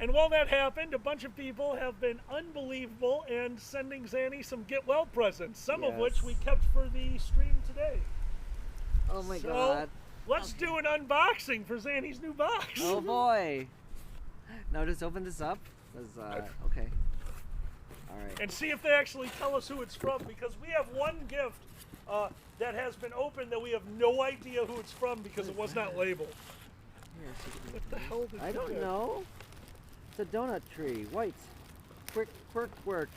And while that happened, a bunch of people have been unbelievable and sending Zanny some get well presents, some of which we kept for the stream today. Oh my god. Let's do an unboxing for Zanny's new box. Oh boy. Now just open this up. Okay. Alright. And see if they actually tell us who it's from, because we have one gift that has been opened that we have no idea who it's from because it was not labeled. What the hell did I don't know. It's a donut tree. White. Quirk works.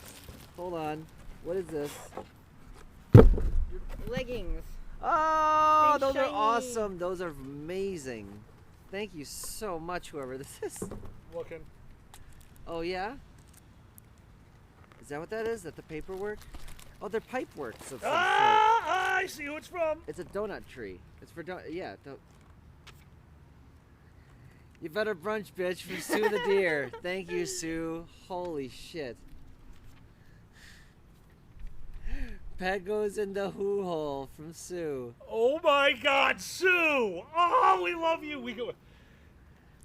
Hold on. What is this? Leggings. Oh, those are awesome. Those are amazing. Thank you so much, whoever this is. Looking. Oh, yeah? Is that what that is? Is that the paperwork? Oh, they're pipe works of some sort. I see who it's from. It's a donut tree. It's for yeah. You better brunch, bitch, from Sue the Deer. Thank you, Sue. Holy shit. Peg goes in the hoo hole from Sue. Oh my God, Sue! Oh, we love you. We go.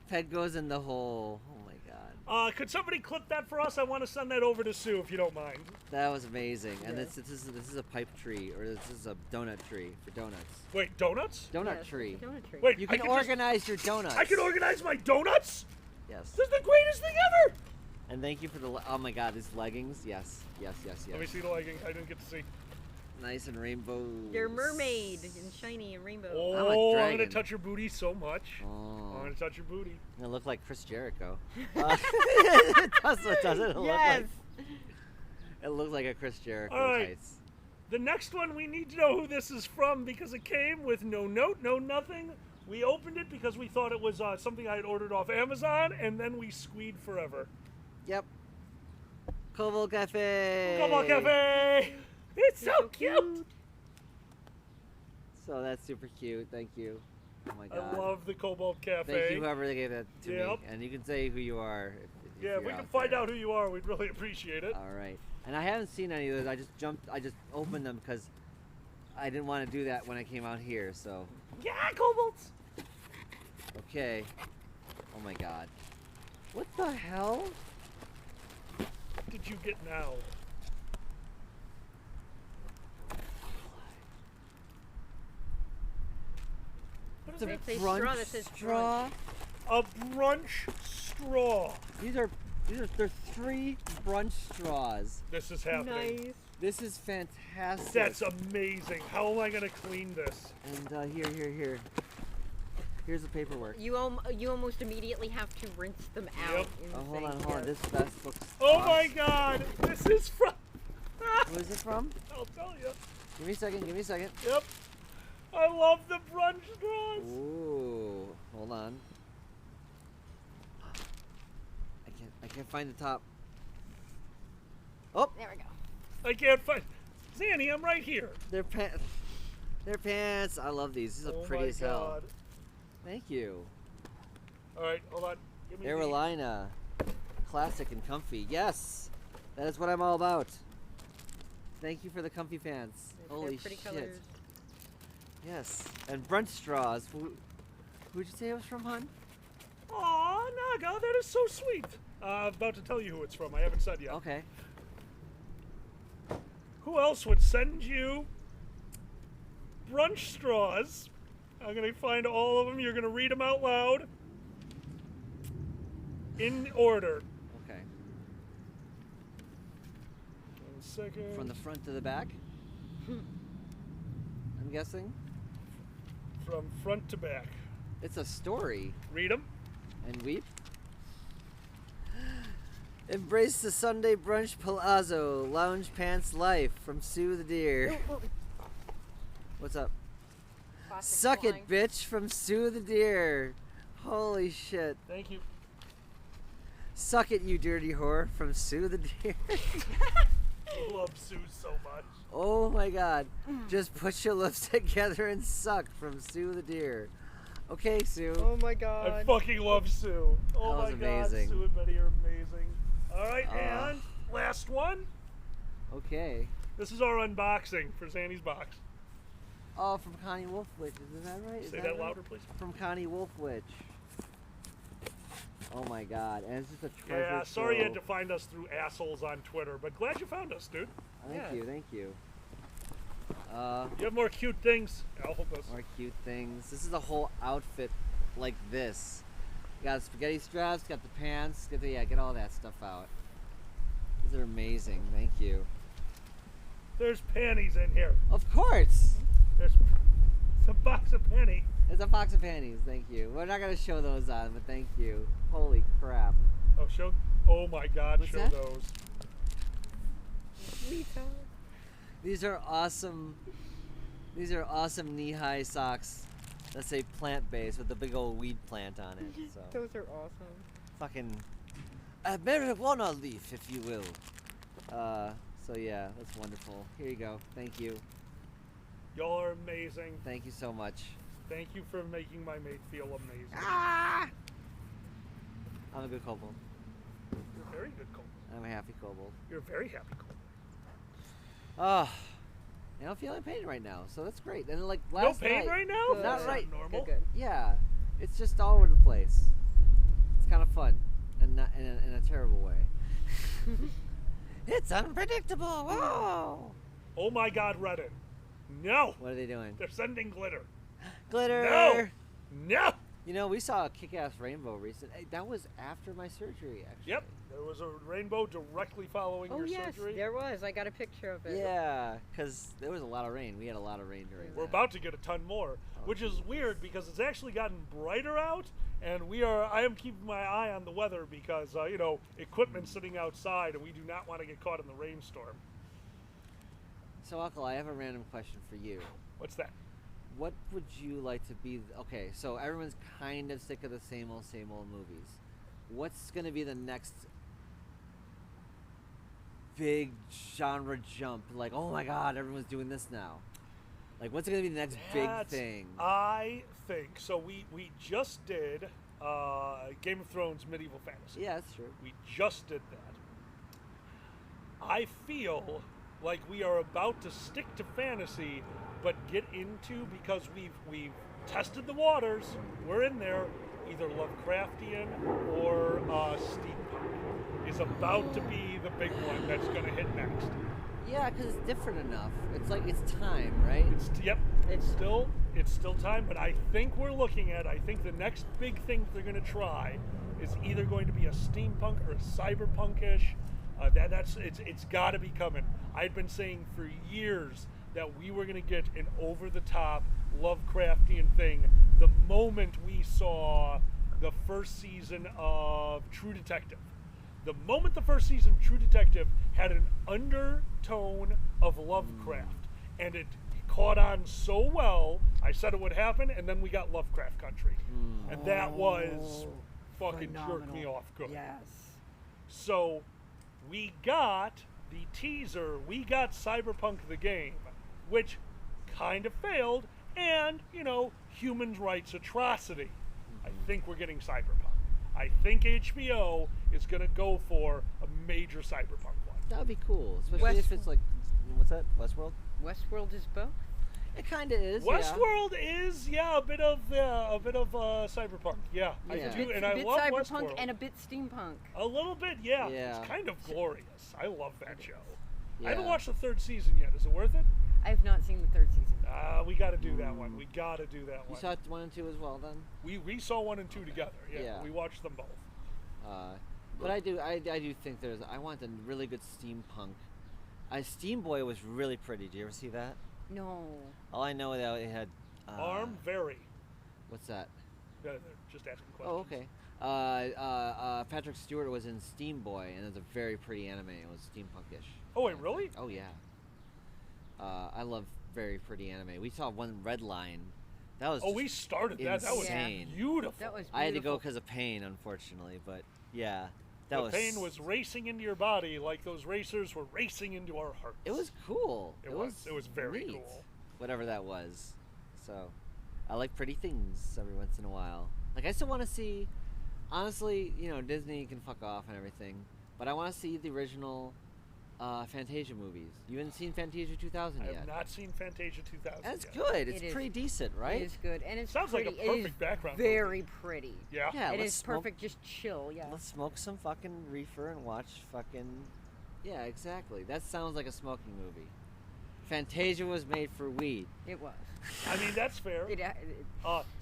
Peg goes in the hole. Oh my God. Could somebody clip that for us? I want to send that over to Sue if you don't mind. That was amazing. And this is a pipe tree, or this is a donut tree for donuts. Wait, donuts? Donut tree. Donut tree. Wait, you can organize your donuts. I can organize my donuts? Yes. This is the greatest thing ever! And thank you for the. Oh my God, these leggings. Yes. Let me see the leggings. I didn't get to see. Nice and rainbow. They're mermaid and shiny and rainbow. Oh, I'm gonna touch your booty so much. Oh. I'm gonna touch your booty. It look like Chris Jericho. It doesn't yes. It looks like a Chris Jericho tights. The next one, we need to know who this is from because it came with no note, no nothing. We opened it because we thought it was something I had ordered off Amazon, and then we squeed forever. Yep. Cobalt Cafe. Cobalt Cafe. It's so cute. So that's super cute. Thank you. Oh my god. I love the Cobalt Cafe. Thank you, whoever gave that to me. Yep. And you can say who you are. Yeah, if we can find out who you are, we'd really appreciate it. All right. And I haven't seen any of those. I just opened them because I didn't want to do that when I came out here. So. Yeah, Cobalts. Okay. Oh my god. What the hell? What did you get now? It's a It's a brunch straw that says straw. A brunch straw. They're 3 brunch straws. This is happening. Nice. This is fantastic. That's amazing. How am I gonna clean this? And here. Here's the paperwork. You almost immediately have to rinse them out. In Oh, the hold sink, on. yes. This vest looks. Oh awesome. my god! This is from. What is it from? I'll tell you. Give me a second. Yep. I love the brunch straws. Ooh, hold on. I can't find the top. Oh, There we go. I can't find. Zanny, I'm right here. They're pants. I love these. These are pretty my as hell. God. Thank you. All right, hold on. Give me the- Carolina, classic and comfy. Yes, that is what I'm all about. Thank you for the comfy pants. They're Holy pretty shit. colors. Yes, and brunch straws. Who'd you say it was from, hon? Aw, Naga, that is so sweet. I'm about to tell you who it's from. I haven't said yet. Okay. Who else would send you brunch straws? I'm going to find all of them. You're going to read them out loud. In order. Okay. 1 second. From the front to the back? I'm guessing? From front to back. It's a story. Read them. And weep. Embrace the Sunday brunch palazzo, lounge pants life from Sue the Deer. What's up? Plastic Suck flying. it, bitch, from Sue the Deer. Holy shit. Thank you. Suck it, you dirty whore, from Sue the Deer. I love Sue so much. Oh my god. Just put your lips together and suck from Sue the Deer. Okay, Sue. Oh my god. I fucking love Sue. Oh That my was god, amazing. Sue and Betty are amazing. All right, and last one. Okay. This is our unboxing for Zanny's box. Oh, from Connie Wolfwitch. Is that right? Is Say that right? louder, please. From Connie Wolfwitch. Oh my god. And it's just a treasure Yeah, sorry you had to trove. find us through assholes on Twitter, but glad you found us, dude. Thank you. You have more cute things. I'll hold this. More cute things. This is a whole outfit like this. You got spaghetti straps, got the pants, get all that stuff out. These are amazing. Thank you. There's panties in here. Of course. There's a box of panties. There's a box of panties. Thank you. We're not gonna show those on, but thank you. Holy crap. Oh, show. Oh my God, What's show that? those. These are awesome. These are awesome knee-high socks. That say plant-based with a big old weed plant on it. So Those are awesome. fucking a marijuana leaf, if you will. So yeah, that's wonderful. Here you go. Thank you. Y'all are amazing. Thank you so much. Thank you for making my mate feel amazing. I'm a good kobold. You're a very good kobold. I'm a happy kobold. You're a very happy kobold. Oh, I don't feel any pain right now, so that's great. And like No last pain night, right now? Not That's right. Not normal. Good. Yeah, it's just all over the place. It's kind of fun, and not in a terrible way. It's unpredictable. Whoa! Oh my God, Reddit. No. What are they doing? They're sending glitter. Glitter. No. No. You know, we saw a kick-ass rainbow recently. That was after my surgery, actually. Yep. There was a rainbow directly following Oh your yes, surgery. there was. I got a picture of it. Yeah, because there was a lot of rain. We had a lot of rain during We're that. about to get a ton more, which is weird because it's actually gotten brighter out, and I am keeping my eye on the weather because equipment's sitting outside, and we do not want to get caught in the rainstorm. So, Uncle, I have a random question for you. What's that? What would you like to be? Okay, so everyone's kind of sick of the same old movies. What's going to be the next big genre jump? Like, oh my God, everyone's doing this now. Like, what's going to be the next big thing? I think so. We just did Game of Thrones medieval fantasy. Yeah, that's true. We just did that. I feel like we are about to stick to fantasy, but get into, because we've tested the waters. We're in there. Either Lovecraftian or steampunk is about to be the big one that's going to hit next. Yeah, because it's different enough. It's like it's time, right? It's still time, but I think the next big thing they're going to try is either going to be a steampunk or a cyberpunkish. It's got to be coming. I'd been saying for years that we were going to get an over-the-top Lovecraftian thing the moment we saw the first season of True Detective. The moment the first season of True Detective had an undertone of Lovecraft, and it caught on so well, I said it would happen, and then we got Lovecraft Country. And that was fucking jerked me off good. Yes. So we got the teaser, we got Cyberpunk the game, which kind of failed, and, human rights atrocity. I think we're getting Cyberpunk. I think HBO is going to go for a major Cyberpunk one. That would be cool, especially if it's like, what's that, Westworld? Westworld is both? It kind of is, Westworld is, a bit of Cyberpunk, yeah. I do, and I love Cyberpunk Westworld. and a bit steampunk. A little bit, yeah. Yeah. It's kind of glorious. I love that show. Yeah. I haven't watched the third season yet. Is it worth it? I have not seen the third season. We got to do that one. We got to do that one. You saw 1 and 2 as well, then? We saw 1 and 2 together. Yeah. We watched them both. But I do think I want a really good steampunk. Steam Boy was really pretty. Did you ever see that? No. All I know is that it had Arm Very. What's that? They're just asking questions. Oh, okay. Patrick Stewart was in Steam Boy, and it was a very pretty anime. It was steampunkish. Oh, wait, really? Oh, yeah. I love very pretty anime. We saw one Red Line. That was we started that. That was beautiful. That was beautiful. I had to go because of pain, unfortunately, but yeah. The pain was racing into your body like those racers were racing into our hearts. It was cool. It was very neat, cool. Whatever that was. So, I like pretty things every once in a while. Like, I still want to see, honestly, Disney can fuck off and everything, but I want to see the original Fantasia movies. You haven't seen Fantasia 2000 yet? I have not seen Fantasia 2000 That's yet. good. It's pretty decent, right? It is good. And it sounds pretty. like a perfect background very movie. pretty. Yeah. It is perfect, just chill, yeah. Let's smoke some fucking reefer and watch fucking... Yeah, exactly. That sounds like a smoking movie. Fantasia was made for weed. It was. I mean, that's fair.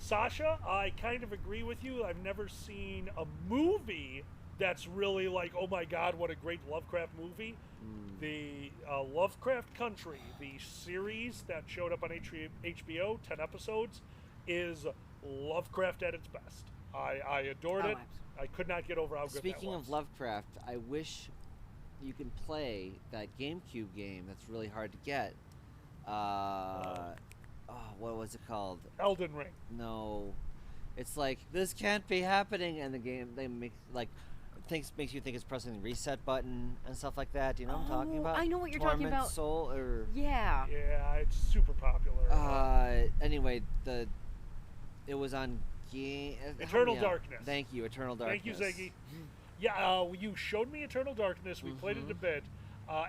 Sasha, I kind of agree with you. I've never seen a movie that's really like, oh my God, what a great Lovecraft movie. The Lovecraft Country, the series that showed up on HBO, 10 episodes, is Lovecraft at its best. I adored it. I could not get over how good that was. Speaking of Lovecraft, I wish you can play that GameCube game that's really hard to get. What was it called? Elden Ring. No. It's like, this can't be happening, and the game, makes you think it's pressing the reset button and stuff like that. Do you know what I'm talking about? I know what you're talking about. Soul, or yeah. Yeah, it's super popular. Anyway, it was on Eternal Darkness. Thank you, Eternal Darkness. Thank you, Ziggy. Yeah, you showed me Eternal Darkness. We played it a bit,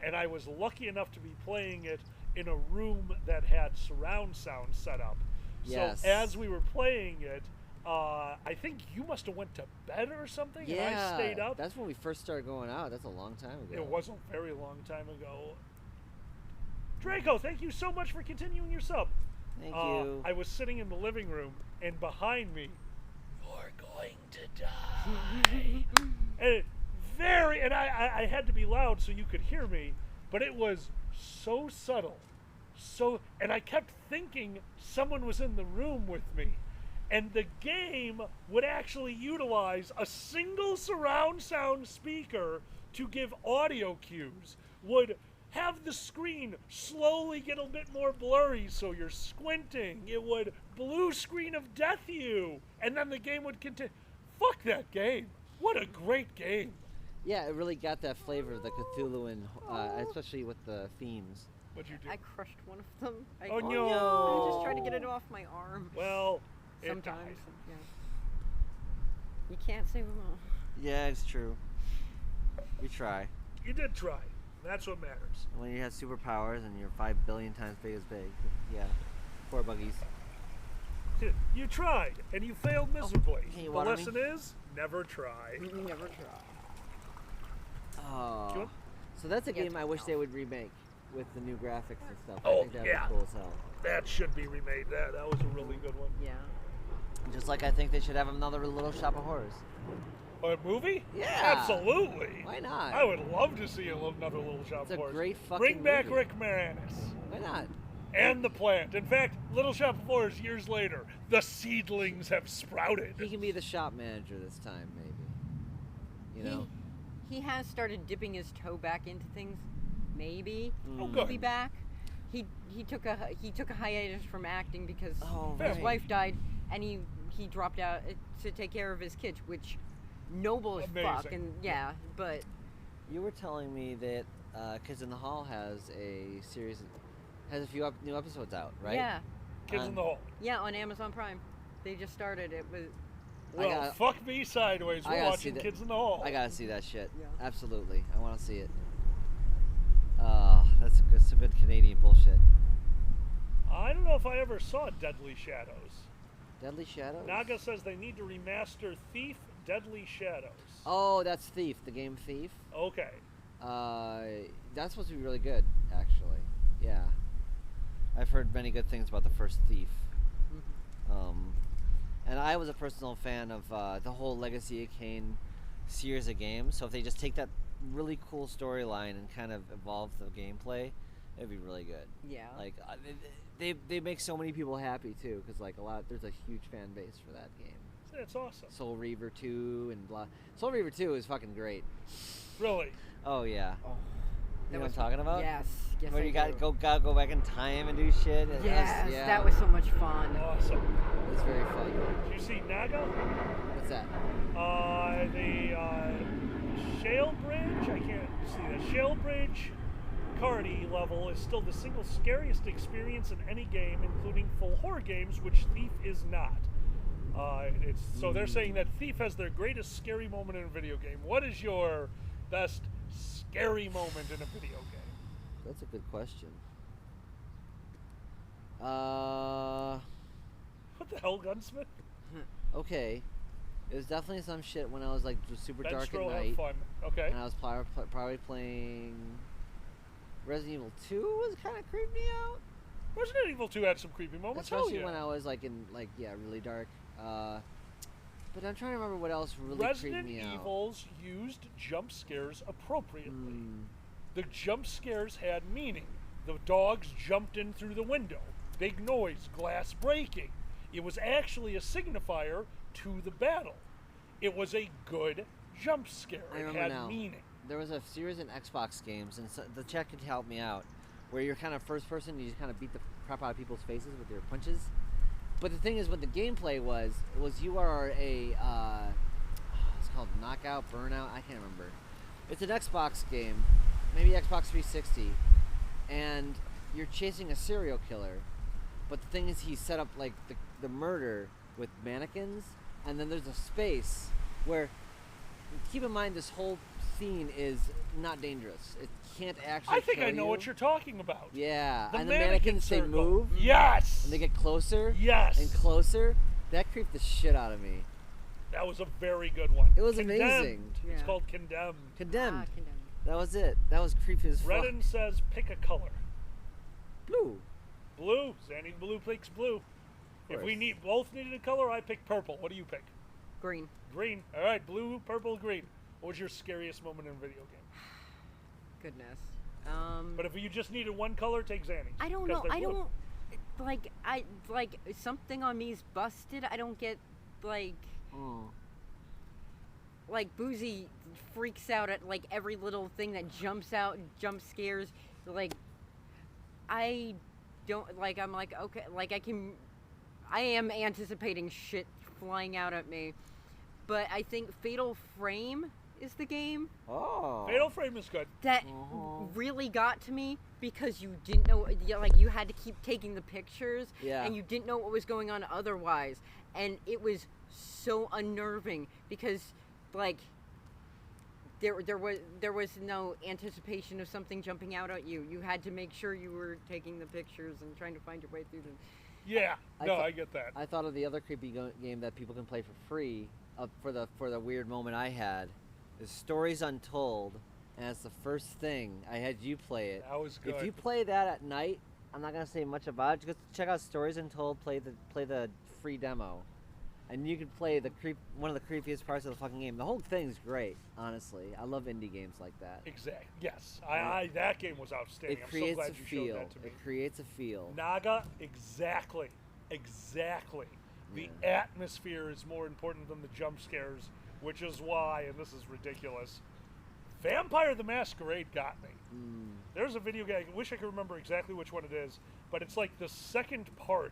and I was lucky enough to be playing it in a room that had surround sound set up. Yes. So as we were playing it, I think you must have went to bed or something, and I stayed up. That's when we first started going out. That's a long time ago. It was a very long time ago. Draco, thank you so much for continuing your sub. Thank you. I was sitting in the living room, and behind me, you're going to die. And I had to be loud so you could hear me, but it was so subtle. And I kept thinking someone was in the room with me. And the game would actually utilize a single surround sound speaker to give audio cues, would have the screen slowly get a bit more blurry so you're squinting. It would blue screen of death you, and then the game would continue. Fuck that game. What a great game. Yeah, it really got that flavor of the Cthulhuan, especially with the themes. What'd you do? I crushed one of them. Oh, no. I just tried to get it off my arm. Well, it sometimes. died. Yeah. You can't save them all. Yeah, it's true. You try. You did try. That's what matters. When you have superpowers and you're 5 billion times big as big. Yeah. Poor buggies. You tried, and you failed miserably. Can you The water me? lesson is, never try. Never try. Oh. Good. So that's a Yeah, game I wish they would remake with the new graphics and stuff. I Oh, think that'd yeah. be cool as hell. That should be remade. That was a really good one. Yeah. Just like I think they should have another Little Shop of Horrors. A movie? Yeah. Absolutely. Why not? I would love to see another Little Shop It's of a Horrors. great fucking Bring back movie. Rick Moranis. Why not? And the plant. In fact, Little Shop of Horrors years later, the seedlings have sprouted. He can be the shop manager this time, maybe. You know? He has started dipping his toe back into things. Maybe Oh, he'll good. be back. He took a hiatus from acting because Oh, his right. wife died, and he dropped out to take care of his kids, which noble as fuck. Amazing. And yeah, but You were telling me that Kids in the Hall has a series, has a few new episodes out, right? yeah, Kids in the Hall. yeah, on Amazon Prime, they just started. It was Well, fuck me sideways. I We're gotta watching see that. Kids in the Hall. I gotta see that shit. Yeah. Absolutely. I want to see it. That's some good Canadian bullshit. I don't know if I ever saw Deadly Shadows. Deadly Shadows? Naga says they need to remaster Thief Deadly Shadows. Oh, that's Thief, the game Thief. Okay. That's supposed to be really good, actually. Yeah. I've heard many good things about the first Thief. And I was a personal fan of the whole Legacy of Kain series of games. So if they just take that really cool storyline and kind of evolve the gameplay, it'd be really good. yeah. Like they make so many people happy too, because like there's a huge fan base for that game. That's awesome. Soul Reaver 2 and blah. Soul Reaver 2 is fucking great. Really? Oh yeah. Oh, You know what I'm talking about? Yes. Yes. Where I you do. gotta go back in time and do shit. And Yes, yeah, that was so much fun. Awesome. It's very fun. Did you see Naga? What's that? The Shale Bridge? I can't see that. Shale Bridge Cardi level is still the single scariest experience in any game, including full horror games, which Thief is not. So they're saying that Thief has their greatest scary moment in a video game. What is your best scary moment in a video game? That's a good question. What the hell, Gunsmith? Okay. It was definitely some shit when I was like just super Ben dark at Stroh night. have fun. Okay. And I was probably playing Resident Evil 2 was kind of creeped me out. Resident Evil 2 had some creepy moments. Hell Especially yeah. when I was like in really dark. But I'm trying to remember what else really Resident creeped me out. Evils used jump scares appropriately. Hmm. The jump scares had meaning. The dogs jumped in through the window. Big noise, glass breaking. It was actually a signifier to the battle. It was a good jump scare. I It remember had now. meaning. There was a series in Xbox games, and so the chat could help me out, where you're kind of first person, you just kind of beat the crap out of people's faces with your punches. But the thing is, what the gameplay was you are a, it's called Knockout, Burnout, I can't remember. It's an Xbox game, maybe Xbox 360, and you're chasing a serial killer. But the thing is, he set up like the murder with mannequins, and then there's a space where, keep in mind, this whole scene is not dangerous. It can't actually I think kill I know you. what you're talking about. Yeah, The and the mannequin mannequins, they circle. move. Yes! And they get closer. Yes! And closer. That creeped the shit out of me. That was a very good one. It was Condemned. amazing. It's Yeah. called Condemned. Condemned. Ah, condemned. That was it. That was creepy as fuck. Redden says pick a color. Blue. Blue. Zanny Blue picks blue. If we course. both needed a color, I pick purple. What do you pick? Green. Green. All right, blue, purple, green. What was your scariest moment in a video game? Goodness. But if you just needed one color, take Zanny. I don't 'cause know. they're blue. Like something on me's busted. I don't get like Boozy freaks out at like every little thing that jumps out and jump scares. Like I don't like. I'm like okay. Like I am anticipating shit flying out at me. But I think Fatal Frame is the game. Oh. Fatal Frame is good. That really got to me because you didn't know, like you had to keep taking the pictures, and you didn't know what was going on otherwise, and it was so unnerving because, like, there was no anticipation of something jumping out at you. You had to make sure you were taking the pictures and trying to find your way through them. Yeah, I get that. I thought of the other creepy game that people can play for free for the weird moment I had is Stories Untold, and it's the first thing. I had you play it. That was good. If you play that at night, I'm not gonna say much about it. Just check out Stories Untold. Play the free demo, and you can play one of the creepiest parts of the fucking game. The whole thing's great, honestly. I love indie games like that. Exactly. Yes, I that game was outstanding. It creates I'm so glad a you feel. showed that to me. It creates a feel. Naga, exactly. The atmosphere is more important than the jump scares, which is why, and this is ridiculous, Vampire the Masquerade got me. There's a video game, I wish I could remember exactly which one it is, but it's like the second part.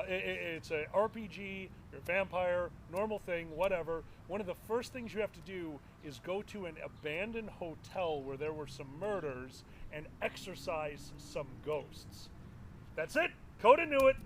It's a RPG, you're a vampire, normal thing, whatever. One of the first things you have to do is go to an abandoned hotel where there were some murders and exorcise some ghosts. That's it. Coda knew it.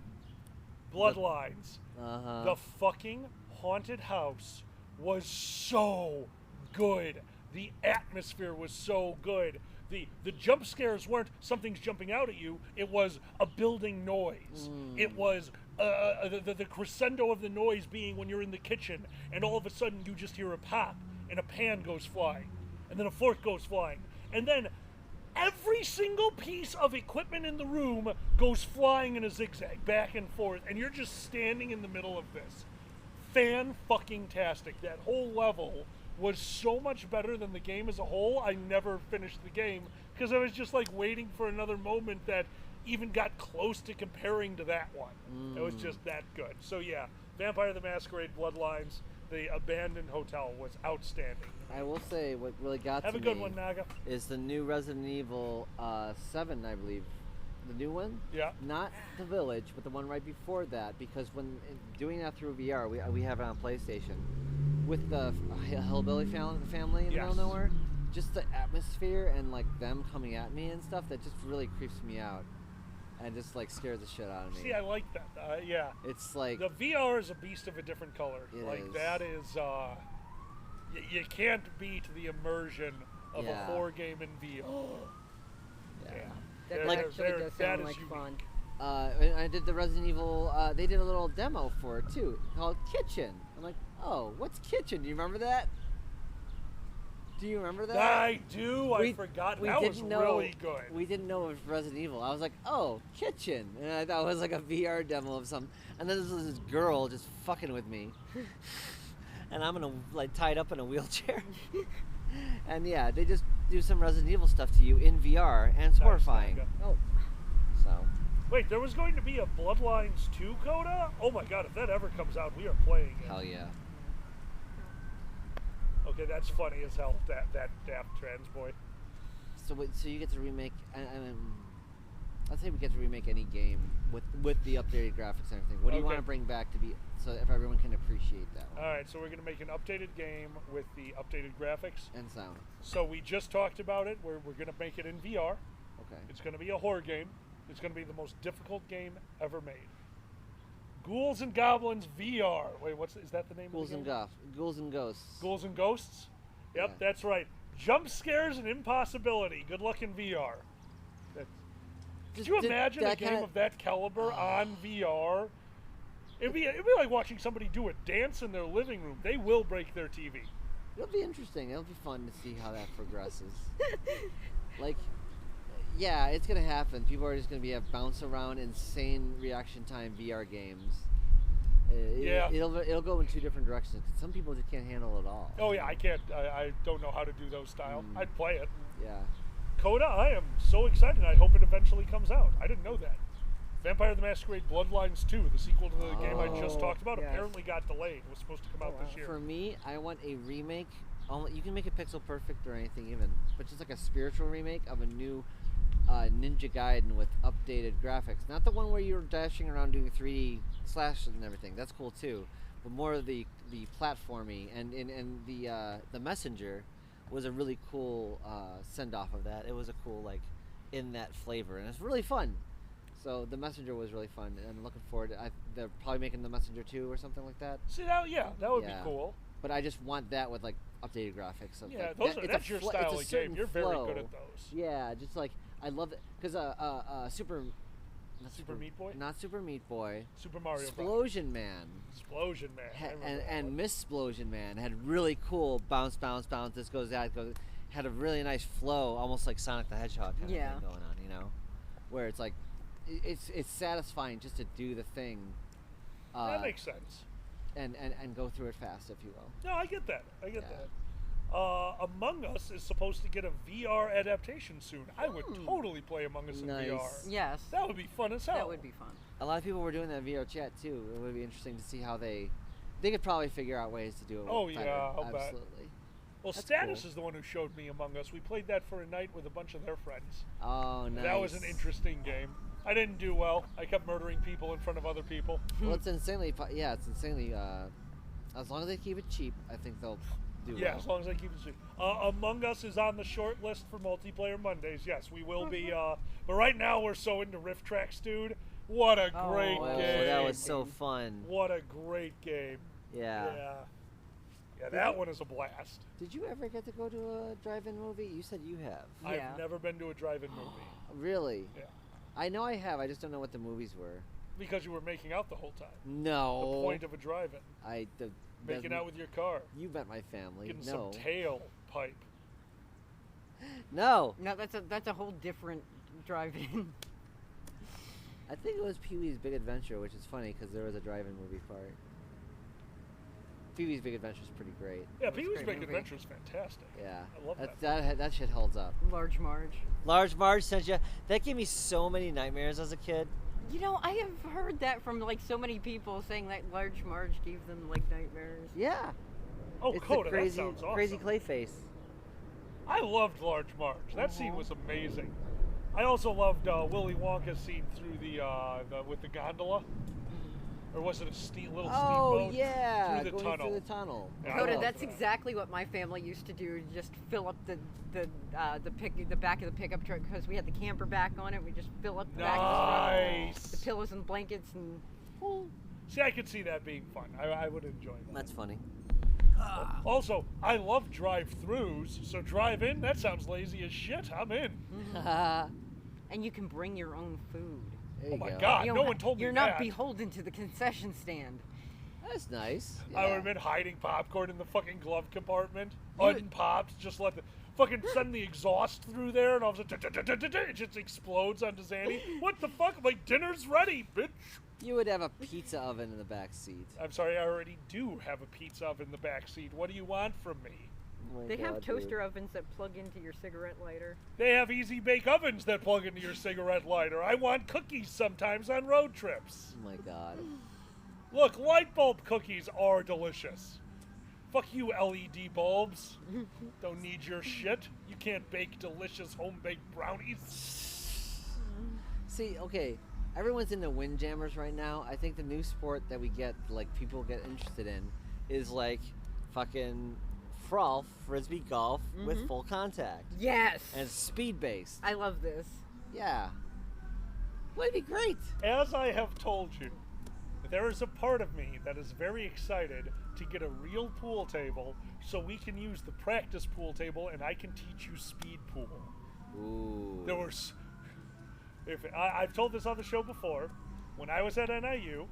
Bloodlines. The fucking haunted house was so good. The atmosphere was so good. The jump scares weren't something's jumping out at you. It was a building noise. It was the crescendo of the noise being when you're in the kitchen and all of a sudden you just hear a pop and a pan goes flying and then a fork goes flying and then every single piece of equipment in the room goes flying in a zigzag back and forth, and you're just standing in the middle of this. Fan-fucking-tastic. That whole level was so much better than the game as a whole. I never finished the game because I was just like waiting for another moment that even got close to comparing to that one. It was just that good. So yeah, Vampire the Masquerade Bloodlines, the abandoned hotel was outstanding. I will say what really got Have to a good me one, Naga. is the new Resident Evil 7, I believe. The new one? Yeah. Not the Village, but the one right before that, because when doing that through VR, we have it on PlayStation, with the Hillbilly family in the middle of nowhere, just the atmosphere and like them coming at me and stuff, that just really creeps me out. And just like scares the shit out of me. See, I like that. Yeah. It's like the VR is a beast of a different color. That is, you can't beat the immersion of a horror game in VR. That actually does sound like fun. I did the Resident Evil. They did a little demo for it too, called Kitchen. I'm like, oh, what's Kitchen? Do you remember that? Do you remember that? I do. I forgot. That was really good. We didn't know it was Resident Evil. I was like, oh, Kitchen. And I thought it was like a VR demo of something. And then there was this girl just fucking with me. And I'm like tied up in a wheelchair. And yeah, they just do some Resident Evil stuff to you in VR, and it's horrifying. Oh. So. Wait, there was going to be a Bloodlines 2 coda? Oh my god, if that ever comes out, we are playing it. Hell yeah. Okay, that's funny as hell, that daft trans boy. So you get to remake, I'd say we get to remake any game with the updated graphics and everything. What do you want to bring back to be, so if everyone can appreciate that one? Alright, so we're going to make an updated game with the updated graphics. And sound. So we just talked about it, we're going to make it in VR. Okay. It's going to be a horror game. It's going to be the most difficult game ever made. Ghouls and Goblins VR. Wait, is that the name of the game? Ghouls and Ghosts. Ghouls and Ghosts? Yep, that's right. Jump scares and impossibility. Good luck in VR. Could you imagine a game of that caliber on VR? It'd be like watching somebody do a dance in their living room. They will break their TV. It'll be interesting. It'll be fun to see how that progresses. Like, yeah, it's gonna happen. People are just gonna be bounce around insane reaction time VR games. It'll go in two different directions. Some people just can't handle it all. Oh yeah, I can't. I don't know how to do those style. I'd play it. Yeah. Coda, I am so excited. I hope it eventually comes out. I didn't know that. Vampire the Masquerade Bloodlines 2, the sequel to the game I just talked about, apparently got delayed. It was supposed to come out this year. For me, I want a remake. You can make it pixel perfect or anything even, but just like a spiritual remake of a new Ninja Gaiden with updated graphics. Not the one where you're dashing around doing 3D slashes and everything. That's cool too. but more of the platformy, and the Messenger was a really cool send off of that. It was a cool like in that flavor, and it's really fun. So the Messenger was really fun, and I'm looking forward to they're probably making the Messenger 2 or something like that. See, that would be cool. But I just want that with like updated graphics. Of, Yeah, like, that's your style of game. You're very good at those. Yeah, just like I love it because Super Meat Boy, not Super Meat Boy, Super Mario Explosion Man, and Miss Explosion Man had really cool bounce. This goes out, goes. Had a really nice flow, almost like Sonic the Hedgehog kind of thing going on. You know, where it's like it's satisfying just to do the thing. That makes sense. And go through it fast, if you will. No, I get that. That. Among Us is supposed to get a VR adaptation soon. I would totally play Among Us in VR. Yes. That would be fun as hell. That would be fun. A lot of people were doing that VR chat too. It would be interesting to see how they could probably figure out ways to do it. Oh better. yeah, I'll absolutely. bet. Well, That's Status cool. is the one who showed me Among Us. We played that for a night with a bunch of their friends. Oh, nice. That was an interesting game. I didn't do well. I kept murdering people in front of other people. Well, it's insanely. Yeah, it's insanely. As long as they keep it cheap, I think they'll do well. Yeah, as long as they keep it cheap. Among Us is on the short list for Multiplayer Mondays. Yes, we will be. But right now we're so into Rift Tracks, dude. What a great game. That was so fun. What a great game. Yeah. Yeah, that one is a blast. Did you ever get to go to a drive-in movie? You said you have. I've never been to a drive-in movie. Really? Yeah. I know I have. I just don't know what the movies were. Because you were making out the whole time. No. The point of a drive-in. Making out with your car. You met my family. Getting some tail pipe. No. No, that's a whole different drive-in. I think it was Pee-wee's Big Adventure, which is funny because there was a drive-in movie part. Pee-wee's Big Adventure is pretty great. Yeah, Pee-wee's Big Adventure is fantastic. Yeah. I love that. That shit holds up. Large Marge. Large Marge sent you. That gave me so many nightmares as a kid. You know, I have heard that from like so many people saying that Large Marge gave them like nightmares. Yeah. Oh, it's Coda, crazy, that sounds awesome. Crazy Clayface. I loved Large Marge. That scene was amazing. I also loved Willy Wonka's scene through the with the gondola. Or was it a little steamboat? Oh, yeah. Through the going tunnel. Through the tunnel. Yeah, Coda, that's exactly what my family used to do. Just fill up the back of the pickup truck because we had the camper back on it. We just fill up the back of the truck, the pillows and blankets, and. See, I could see that being fun. I would enjoy that. That's funny. Also, I love drive-throughs, so drive-in. That sounds lazy as shit. I'm in. And you can bring your own food. Oh my God! No one told me that. You're not beholden to the concession stand. That's nice. I would have been hiding popcorn in the fucking glove compartment, unpopped, just let the fucking send the exhaust through there, and all of a sudden it just explodes onto Zanny. What the fuck? I'm like, dinner's ready, bitch. You would have a pizza oven in the back seat. I'm sorry, I already do have a pizza oven in the back seat. What do you want from me? They have toaster ovens that plug into your cigarette lighter. They have easy bake ovens that plug into your cigarette lighter. I want cookies sometimes on road trips. Oh my God. Look, light bulb cookies are delicious. Fuck you, LED bulbs. Don't need your shit. You can't bake delicious home-baked brownies. See, okay, everyone's into windjammers right now. I think the new sport that we get, like, people get interested in is, like, fucking frolf, frisbee golf with full contact. Yes! And it's speed-based. I love this. Yeah. Would be great. As I have told you, there is a part of me that is very excited to get a real pool table so we can use the practice pool table and I can teach you speed pool. Ooh. There was... I've told this on the show before. When I was at NIU,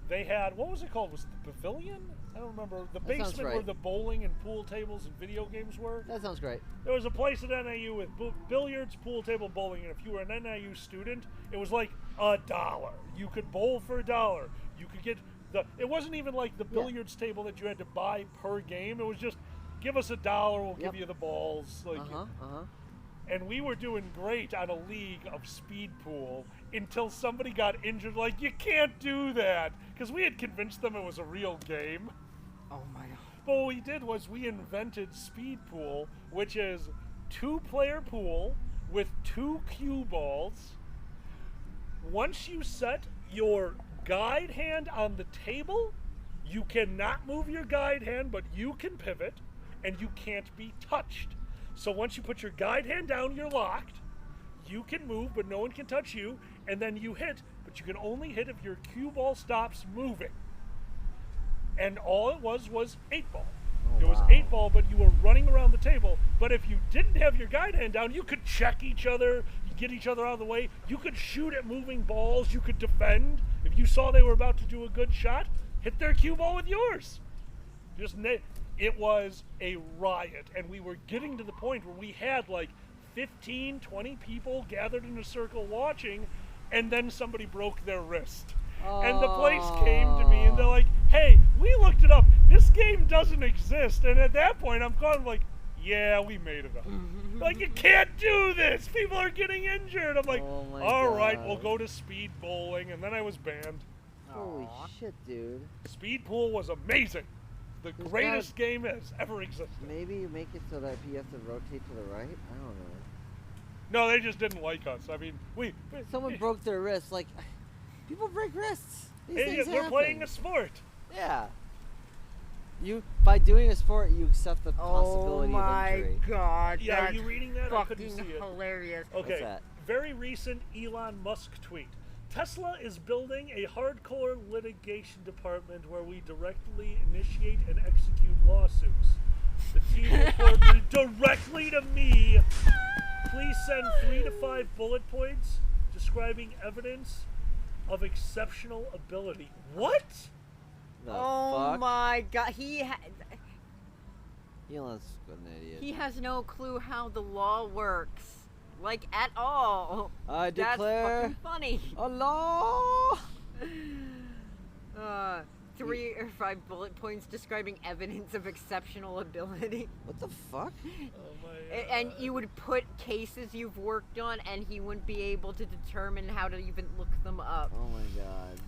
they had... What was it called? Was it the pavilion? I don't remember. The basement where the bowling and pool tables and video games were? That sounds great. There was a place at NIU with billiards, pool table, bowling, and if you were an NIU student, it was like $1. You could bowl for $1. You could get it wasn't even like the billiards table that you had to buy per game. It was just, give us $1, we'll give you the balls. Like, and we were doing great on a league of speed pool until somebody got injured. Like, you can't do that, because we had convinced them it was a real game. Oh my God. But what we did was we invented speed pool, which is 2-player pool with 2 cue balls. Once you set your guide hand on the table, You cannot move your guide hand, but you can pivot, and you can't be touched. So once you put your guide hand down, you're locked. You can move, but no one can touch you, and then you hit, but you can only hit if your cue ball stops moving. And all it was 8-ball. It was 8-ball, but you were running around the table. But if you didn't have your guide hand down, you could check each other, you get each other out of the way. You could shoot at moving balls. You could defend. If you saw they were about to do a good shot, hit their cue ball with yours. It was a riot. And we were getting to the point where we had like 15, 20 people gathered in a circle watching, and then somebody broke their wrist. And the place came to me, and they're like, hey, we looked it up. This game doesn't exist. And at that point, I'm kind of like, yeah, we made it up. Like, you can't do this. People are getting injured. I'm like, all right, we'll go to speed bowling. And then I was banned. Holy shit, dude. Speed pool was amazing. The greatest game has ever existed. Maybe you make it so that you have to rotate to the right? I don't know. No, they just didn't like us. I mean, someone broke their wrist. Like, people break wrists. These hey, things we're happen. playing a sport. Yeah. By doing a sport, you accept the possibility of injury. God. Yeah, are you reading that? I couldn't see it. Hilarious. Okay. What's that? Very recent Elon Musk tweet. Tesla is building a hardcore litigation department where we directly initiate and execute lawsuits. The team reported directly to me. Please send 3 to 5 bullet points describing evidence of exceptional ability. What? The Oh fuck? my god, Elon's an idiot. he has no clue how the law works. Like, at all. I That's declare fucking funny. a law. 3 or 5 bullet points describing evidence of exceptional ability. What the fuck? And you would put cases you've worked on, and he wouldn't be able to determine how to even look them up. Oh my god.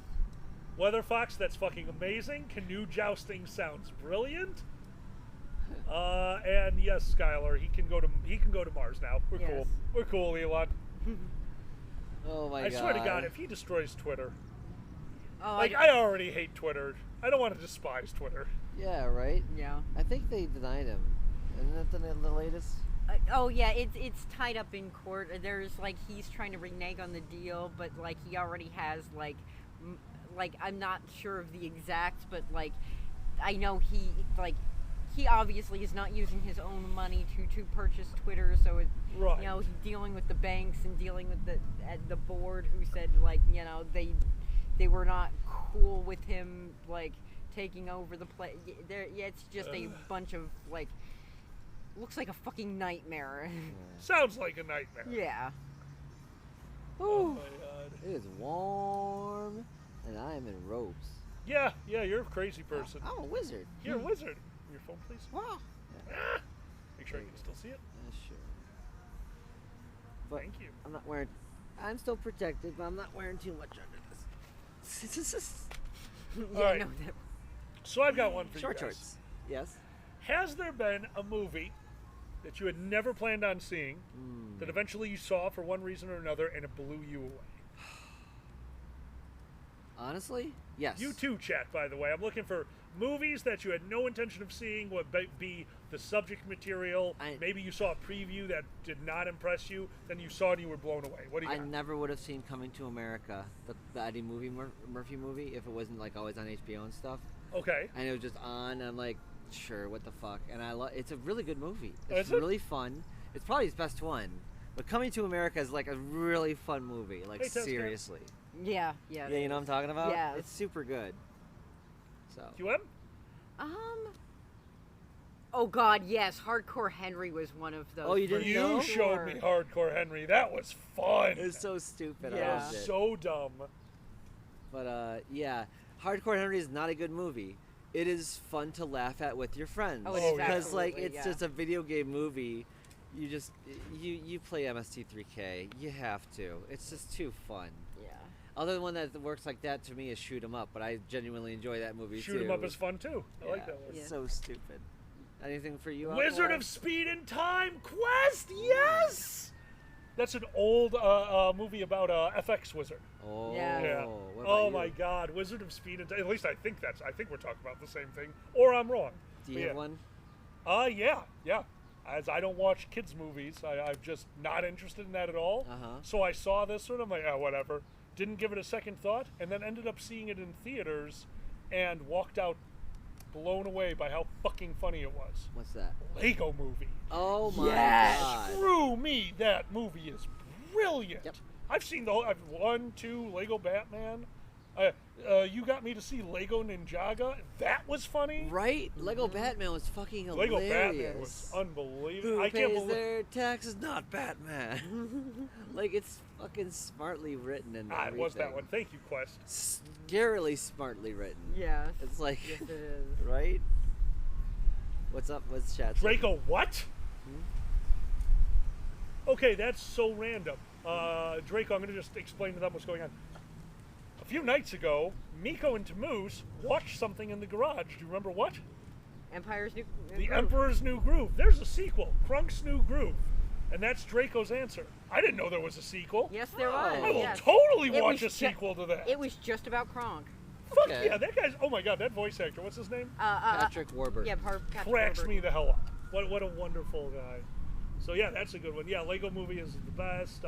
Weather Fox, that's fucking amazing. Canoe jousting sounds brilliant. And yes, Skylar, he can go to Mars now. We're cool. We're cool, Elon. Oh my god. I swear to God, if he destroys Twitter, Oh, I already hate Twitter. I don't want to despise Twitter. Yeah, right? Yeah. I think they denied him. Isn't that the latest? Oh yeah, it's tied up in court. There's like he's trying to renege on the deal, but like he already has like I'm not sure of the exacts, but like I know he obviously is not using his own money to purchase Twitter, so it, right. you know, he's dealing with the banks and dealing with the board who said like, you know, they were not cool with him like taking over the play. Yeah, it's just a bunch of like. Looks like a fucking nightmare. Sounds like a nightmare. Yeah. Oh my god. It is warm, and I am in robes. Yeah, you're a crazy person. I'm a wizard. You're a wizard. Your phone, please. Wow. Ah. Make sure you can still see it. Sure. But Thank you. I'm not wearing. I'm still protected, but I'm not wearing too much under this. All right. So I've got one for Short you guys. shorts. Yes. Has there been a movie that you had never planned on seeing that eventually you saw for one reason or another and it blew you away? Honestly, yes. You too, chat, by the way. I'm looking for movies that you had no intention of seeing, would be the subject material. Maybe you saw a preview that did not impress you, then you saw it and you were blown away. What do you got? I never would have seen Coming to America, the Eddie Murphy movie, if it wasn't like always on HBO and stuff. Okay. And it was just on, and I'm like, sure, what the fuck? And it's a really good movie. Is It's it? really fun. It's probably his best one. But Coming to America is like a really fun movie. Like, Hey, Tess, seriously. Yeah. Yeah, you know what I'm talking about? Yeah. It's super good. So. QM? Oh god, yes. Hardcore Henry was one of those. Oh, you didn't know? You showed me Hardcore Henry. That was fun. It was so stupid. Yeah. I loved it. So dumb. But, yeah. Hardcore Henry is not a good movie. It is fun to laugh at with your friends. Oh, it is because like absolutely, it's just a video game movie. You just you play MST3K. You have to. It's just too fun. Yeah. Other one that works like that to me is Shoot 'Em Up, but I genuinely enjoy that movie too. Shoot 'em up is fun too. I like that one. It's so stupid. Anything for you? Wizard Outlaw? of Speed and Time Quest. Yes. That's an old movie about FX Wizard. Oh. Yeah. What about Oh you? my God, Wizard of Speed and Time. At least I think we're talking about the same thing, or I'm wrong. Do you have one? Yeah. As I don't watch kids movies, I'm just not interested in that at all. Uh-huh. So I saw this one, I'm like, oh, whatever. Didn't give it a second thought, and then ended up seeing it in theaters, and walked out blown away by how fucking funny it was. What's that? Lego Movie. Oh my God. Screw me, that movie is brilliant. Yep. I've seen the whole 1, 2, Lego Batman. You got me to see Lego Ninjaga. That was funny. Right? Lego Batman was fucking hilarious. Lego Batman was unbelievable. Who I can't pays believe their taxes? Not Batman. Like, it's fucking smartly written and it was that one. Thank you, Quest. Scarily smartly written. Yes. It's like, Yes, it is. right? What's up? What's chat? Draco, what? Okay, that's so random. Draco, I'm going to just explain to them what's going on. A few nights ago, Miko and Tammuz watched something in the garage. Do you remember what? Empire's New The Groove. Emperor's New Groove. There's a sequel, Krunk's New Groove. And that's Draco's answer. I didn't know there was a sequel. Yes, there was. I will yes. totally It watch was a sequel to that. It was just about Kronk. Fuck yeah, that guy's, oh my God, that voice actor, what's his name? Patrick Warburton. Yeah, Patrick Cracks Warburton. me the hell up. What a wonderful guy. So yeah, that's a good one. Yeah, Lego Movie is the best.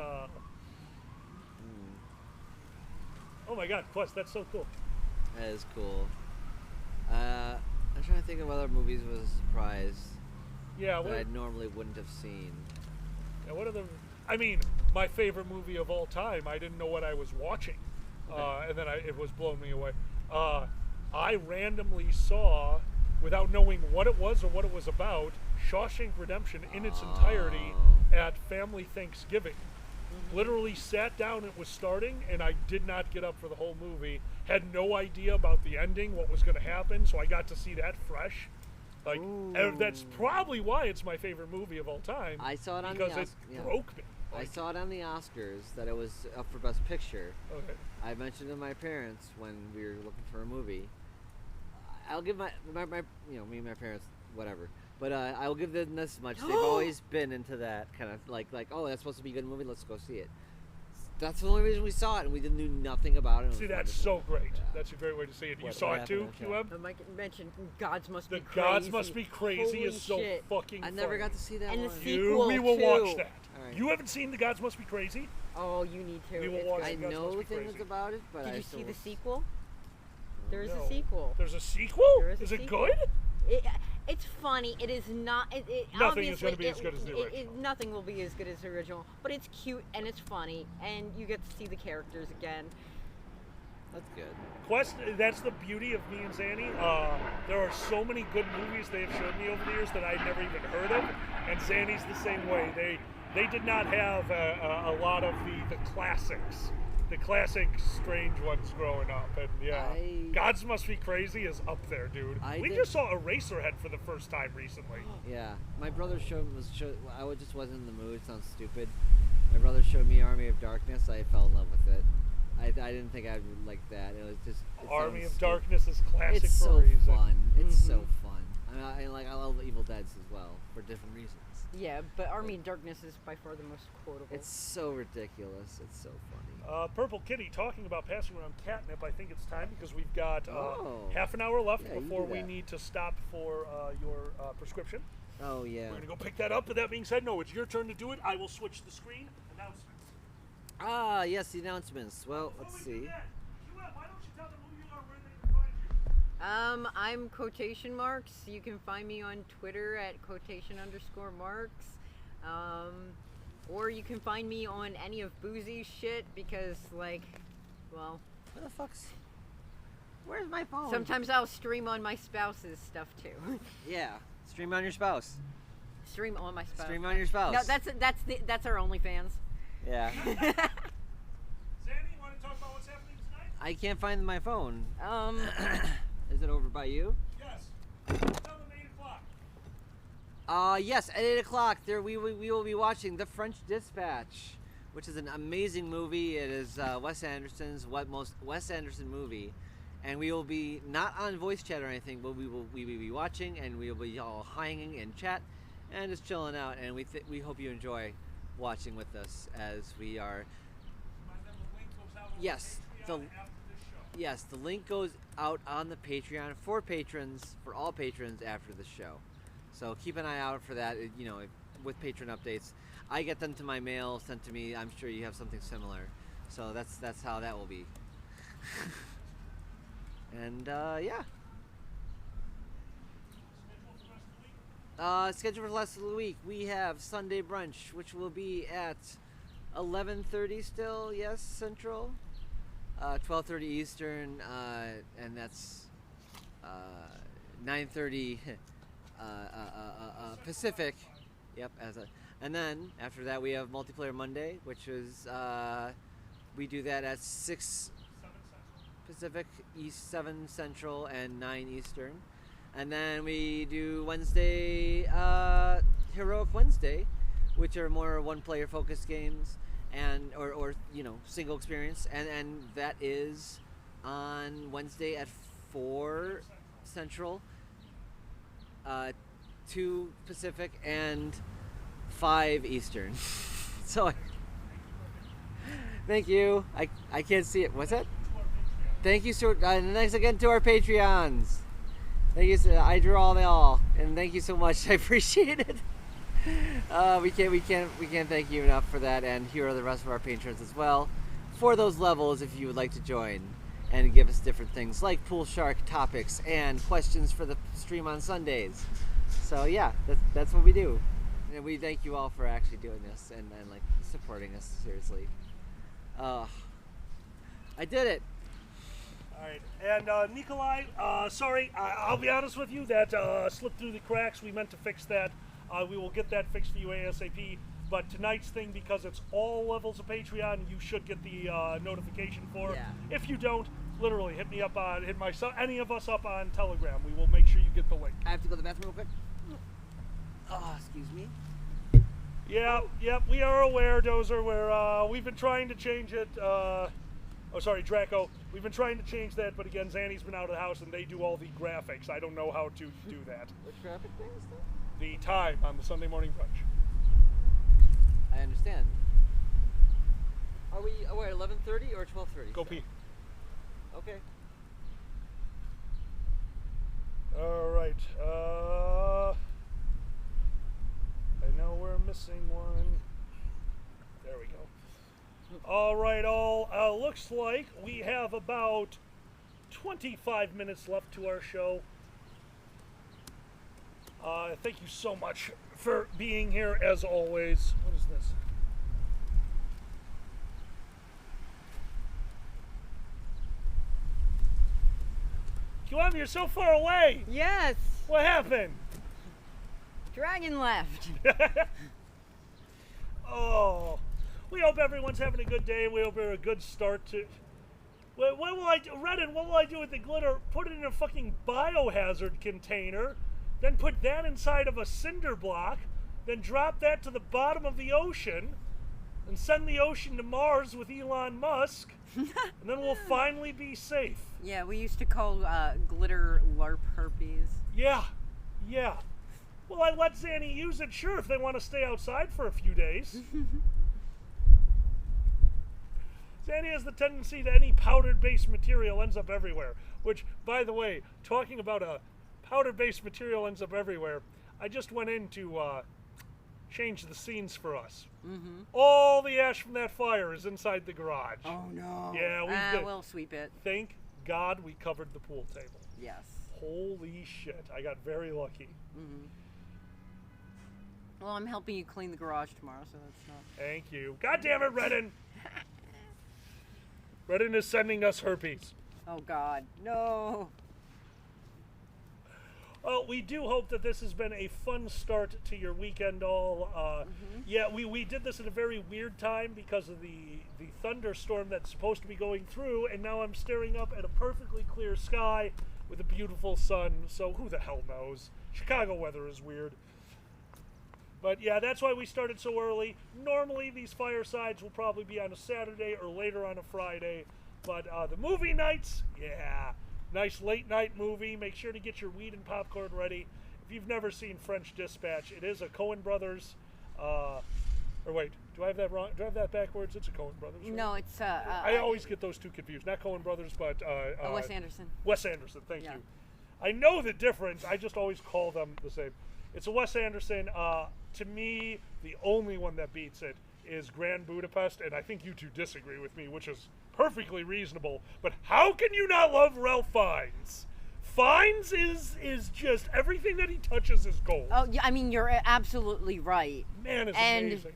Oh my God, Quest, that's so cool. That is cool. I'm trying to think of other movies was a surprise Yeah, that what, I normally wouldn't have seen. yeah, what are the? I mean, my favorite movie of all time. I didn't know what I was watching, and then it was blowing me away. I randomly saw, without knowing what it was or what it was about, Shawshank Redemption in its entirety at Family Thanksgiving. Literally sat down, it was starting, and I did not get up for the whole movie. Had no idea about the ending, what was going to happen, so I got to see that fresh. Like, and that's probably why it's my favorite movie of all time. I saw it on because the it Oscars. broke me. I saw it on the Oscars that it was up for Best Picture. Okay. I mentioned to my parents when we were looking for a movie. I'll give my you know, me and my parents, whatever. But I will give them this much. They've always been into that kind of like, oh, that's supposed to be a good movie. Let's go see it. That's the only reason we saw it, and we knew nothing about it. See, that's so great. Yeah. That's a great way to see it. You saw it too, QM? Mike mentioned Gods Must Be The Crazy. Gods Must Be Crazy Holy is so shit. fucking I never got to see that and one. The sequel, we will too. watch that. Right. You haven't seen The Gods Must Be Crazy? Oh, you need to. We will It's watch good. I The Gods know Must Be things Crazy. about it, but Did I you still see the sequel? There is a No. sequel. There's a sequel? There is a Is it sequel. good? It's funny. It is not. Nothing is obviously, gonna be as good as the original. Nothing will be as good as the original, but it's cute and it's funny, and you get to see the characters again. That's good. Quest, that's the beauty of me and Zanny. There are so many good movies they have shown me over the years that I'd never even heard of, and Zanny's the same way. They did not have a lot of the classics, the classic strange ones growing up, and yeah, Gods Must Be Crazy is up there, dude. We just saw Eraserhead for the first time recently. Yeah, my brother I just wasn't in the mood. Sounds stupid. My brother showed me Army of Darkness. I fell in love with it. I didn't think I would like that. It was just Army of Darkness is classic it's for so a reason. fun. It's so fun. I love Evil Dead as well for different reasons. Yeah, but Army of Darkness is by far the most quotable. It's so ridiculous. It's so funny. Purple Kitty, talking about passing around catnip, I think it's time because we've got half an hour left before we need to stop for your prescription. Oh, yeah. We're going to go pick that up. With that being said, no, it's your turn to do it. I will switch the screen. Announcements. Yes, the announcements. Well, let's see. I'm quotation marks. You can find me on Twitter at quotation_marks. Or you can find me on any of Boozy's shit because, like, well... Where the fuck's... Where's my phone? Sometimes I'll stream on my spouse's stuff, too. Yeah. Stream on your spouse. Stream on my spouse. Stream on your spouse. No, that's our OnlyFans. Yeah. Sandy, you want to talk about what's happening tonight? I can't find my phone. Is it over by you? Yes. Tell them 8 o'clock. Yes, at 8 o'clock there we will be watching The French Dispatch, which is an amazing movie. It is Wes Anderson's Wes Anderson movie, and we will be not on voice chat or anything, but we will be watching, and we will be all hanging in chat and just chilling out, and we hope you enjoy. watching with us as we are. Yes, the link goes out on the Patreon for patrons, for all patrons after the show. So keep an eye out for that. You know, with patron updates, I get them to my mail sent to me. I'm sure you have something similar. So that's how that will be. And yeah. Schedule for the rest of the week. We have Sunday brunch, which will be at 11:30 still, yes, Central. 12:30 Eastern, and that's 9:30 Pacific. Yep, and then after that we have Multiplayer Monday, which is we do that at 6 Pacific, 7 Central, and 9 Eastern. And then we do Wednesday, Heroic Wednesday, which are more one-player focused games, and or you know, single experience, and that is on Wednesday at 4 Central, 2 Pacific, and 5 Eastern. So, thank you. I can't see it. What's that? Thank you so. Thanks again to our Patreons. Thank you. I drew all, and thank you so much. I appreciate it. We can't thank you enough for that. And here are the rest of our patrons as well, for those levels if you would like to join and give us different things like Pool Shark topics and questions for the stream on Sundays. So yeah, that's what we do, and we thank you all for actually doing this and like supporting us seriously. I did it. All right, and Nikolai, sorry, I'll be honest with you, that slipped through the cracks. We meant to fix that. We will get that fixed for you ASAP. But tonight's thing, because it's all levels of Patreon, you should get the notification for. Yeah. If you don't, literally hit me up on, any of us up on Telegram. We will make sure you get the link. I have to go to the bathroom real quick. Oh, excuse me. Yep, we are aware, Dozer. We've been trying to change it. Draco. We've been trying to change that, but again, Zanny's been out of the house and they do all the graphics. I don't know how to do that. Which graphic things? The time on the Sunday morning brunch. I understand. Are we 11:30 or 12:30? Go pee. Okay. All right. I know we're missing one. There we go. All right, looks like we have about 25 minutes left to our show. Thank you so much for being here, as always. What is this? Kiwami, you're so far away! Yes! What happened? Dragon left. Oh, we hope everyone's having a good day. We hope we're a good start to... What will I do? Reddit, what will I do with the glitter? Put it in a fucking biohazard container, then put that inside of a cinder block, then drop that to the bottom of the ocean, and send the ocean to Mars with Elon Musk, and then we'll finally be safe. Yeah, we used to call glitter LARP herpes. Yeah. Well, I let Zanny use it, sure, if they want to stay outside for a few days. Zanny has the tendency that any powdered-based material ends up everywhere. Which, by the way, talking about a powder-based material ends up everywhere, I just went in to change the scenes for us. Mm-hmm. All the ash from that fire is inside the garage. Oh, no. Yeah, we'll sweep it. Thank God we covered the pool table. Yes. Holy shit, I got very lucky. Mm-hmm. Well, I'm helping you clean the garage tomorrow, so that's not... Thank you. God damn it, Redden! Redden is sending us herpes. Oh, God. No! Well, we do hope that this has been a fun start to your weekend all. Yeah, we did this at a very weird time because of the thunderstorm that's supposed to be going through, and now I'm staring up at a perfectly clear sky with a beautiful sun, so who the hell knows? Chicago weather is weird. But yeah, that's why we started so early. Normally these firesides will probably be on a Saturday or later on a Friday, but the movie nights, yeah. Nice late night movie. Make sure to get your weed and popcorn ready. If you've never seen French Dispatch, it is a Coen Brothers, or wait, do I have that wrong? Do I have that backwards? It's a Coen Brothers. Right? No, it's I always get those two confused. Not Coen Brothers, but Wes Anderson. Wes Anderson. Thank Yeah. you. I know the difference. I just always call them the same. It's a Wes Anderson. To me, the only one that beats it is Grand Budapest, and I think you two disagree with me, which is perfectly reasonable. But how can you not love Ralph Fiennes? Fiennes is just everything that he touches is gold. Oh, yeah, I mean, you're absolutely right. Man, it's and amazing.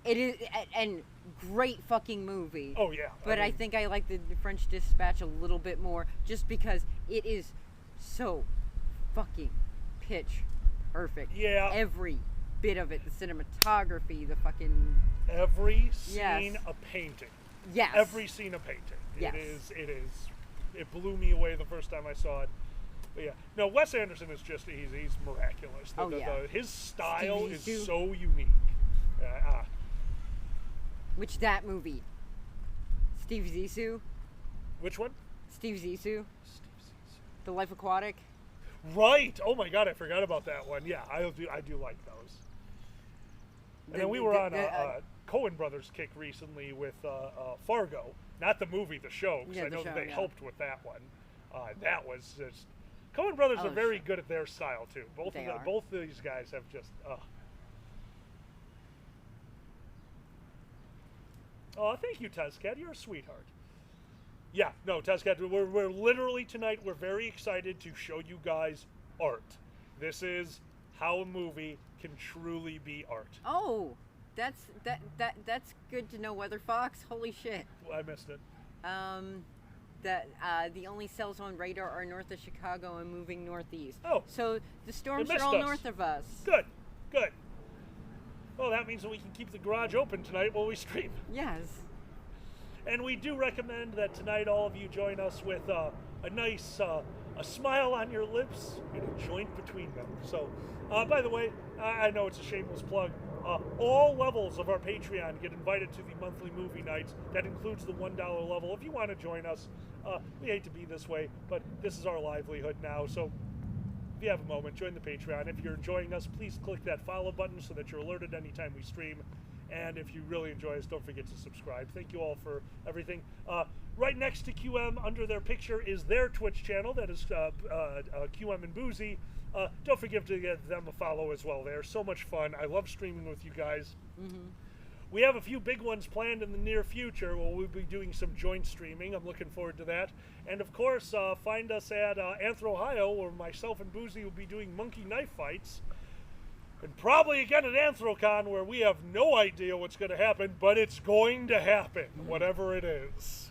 It is, and great fucking movie. Oh yeah. But I think I like the French Dispatch a little bit more, just because it is so fucking pitch perfect. Yeah. Every bit of it, the cinematography, the fucking every scene a painting. Yes. Every scene a painting. Yes. It is. It blew me away the first time I saw it. But yeah. No, Wes Anderson is just he's miraculous. His style is so unique. Which that movie? Steve Zissou? Which one? Steve Zissou. The Life Aquatic. Right. Oh my God, I forgot about that one. Yeah, I do like those. And then we were on a Coen Brothers kick recently with Fargo, not the movie, the show, because I know that they helped with that one. That was just Coen Brothers are very good at their style too. Both of these guys have just. Oh, thank you, Tezcat. You're a sweetheart. Yeah, no, Tezcat, we're literally tonight, we're very excited to show you guys art. This is how a movie can truly be art. Oh, that's good to know, Weather Fox. Holy shit. I missed it. That the only cells on radar are north of Chicago and moving northeast. Oh. So the storms are all north of us. Good. Well, that means that we can keep the garage open tonight while we stream. Yes. And we do recommend that tonight all of you join us with a nice a smile on your lips and a joint between them. So, by the way, I know it's a shameless plug. All levels of our Patreon get invited to the monthly movie nights. That includes the $1 level. If you want to join us, we hate to be this way, but this is our livelihood now. So if you have a moment, join the Patreon. If you're enjoying us, please click that follow button so that you're alerted anytime we stream. And if you really enjoy us, don't forget to subscribe. Thank you all for everything. Right next to QM, under their picture, is their Twitch channel. That is QM and Boozy. Don't forget to give them a follow as well. They're so much fun. I love streaming with you guys. Mm-hmm. We have a few big ones planned in the near future. We'll be doing some joint streaming. I'm looking forward to that. And of course, find us at Anthro, Ohio, where myself and Boozy will be doing monkey knife fights. And probably again at Anthrocon, where we have no idea what's going to happen, but it's going to happen, whatever it is.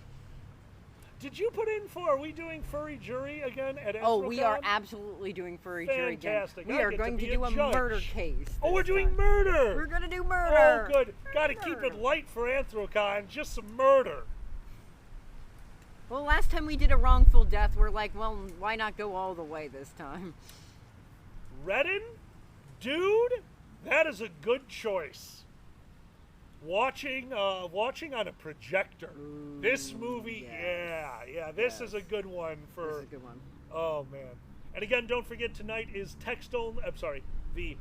Did you put in for, are we doing Furry Jury again at Anthrocon? Oh, we are absolutely doing Furry Jury again. Fantastic. We are going to do a murder case. Oh, we're doing murder! We're going to do murder! Oh, good. Got to keep it light for Anthrocon, just some murder. Well, last time we did a wrongful death, we're like, well, why not go all the way this time? Redden? Dude, that is a good choice. Watching on a projector. Ooh, this movie, yes. this is a good one for. This is a good one. Oh man! And again, don't forget tonight is text only. I'm sorry, the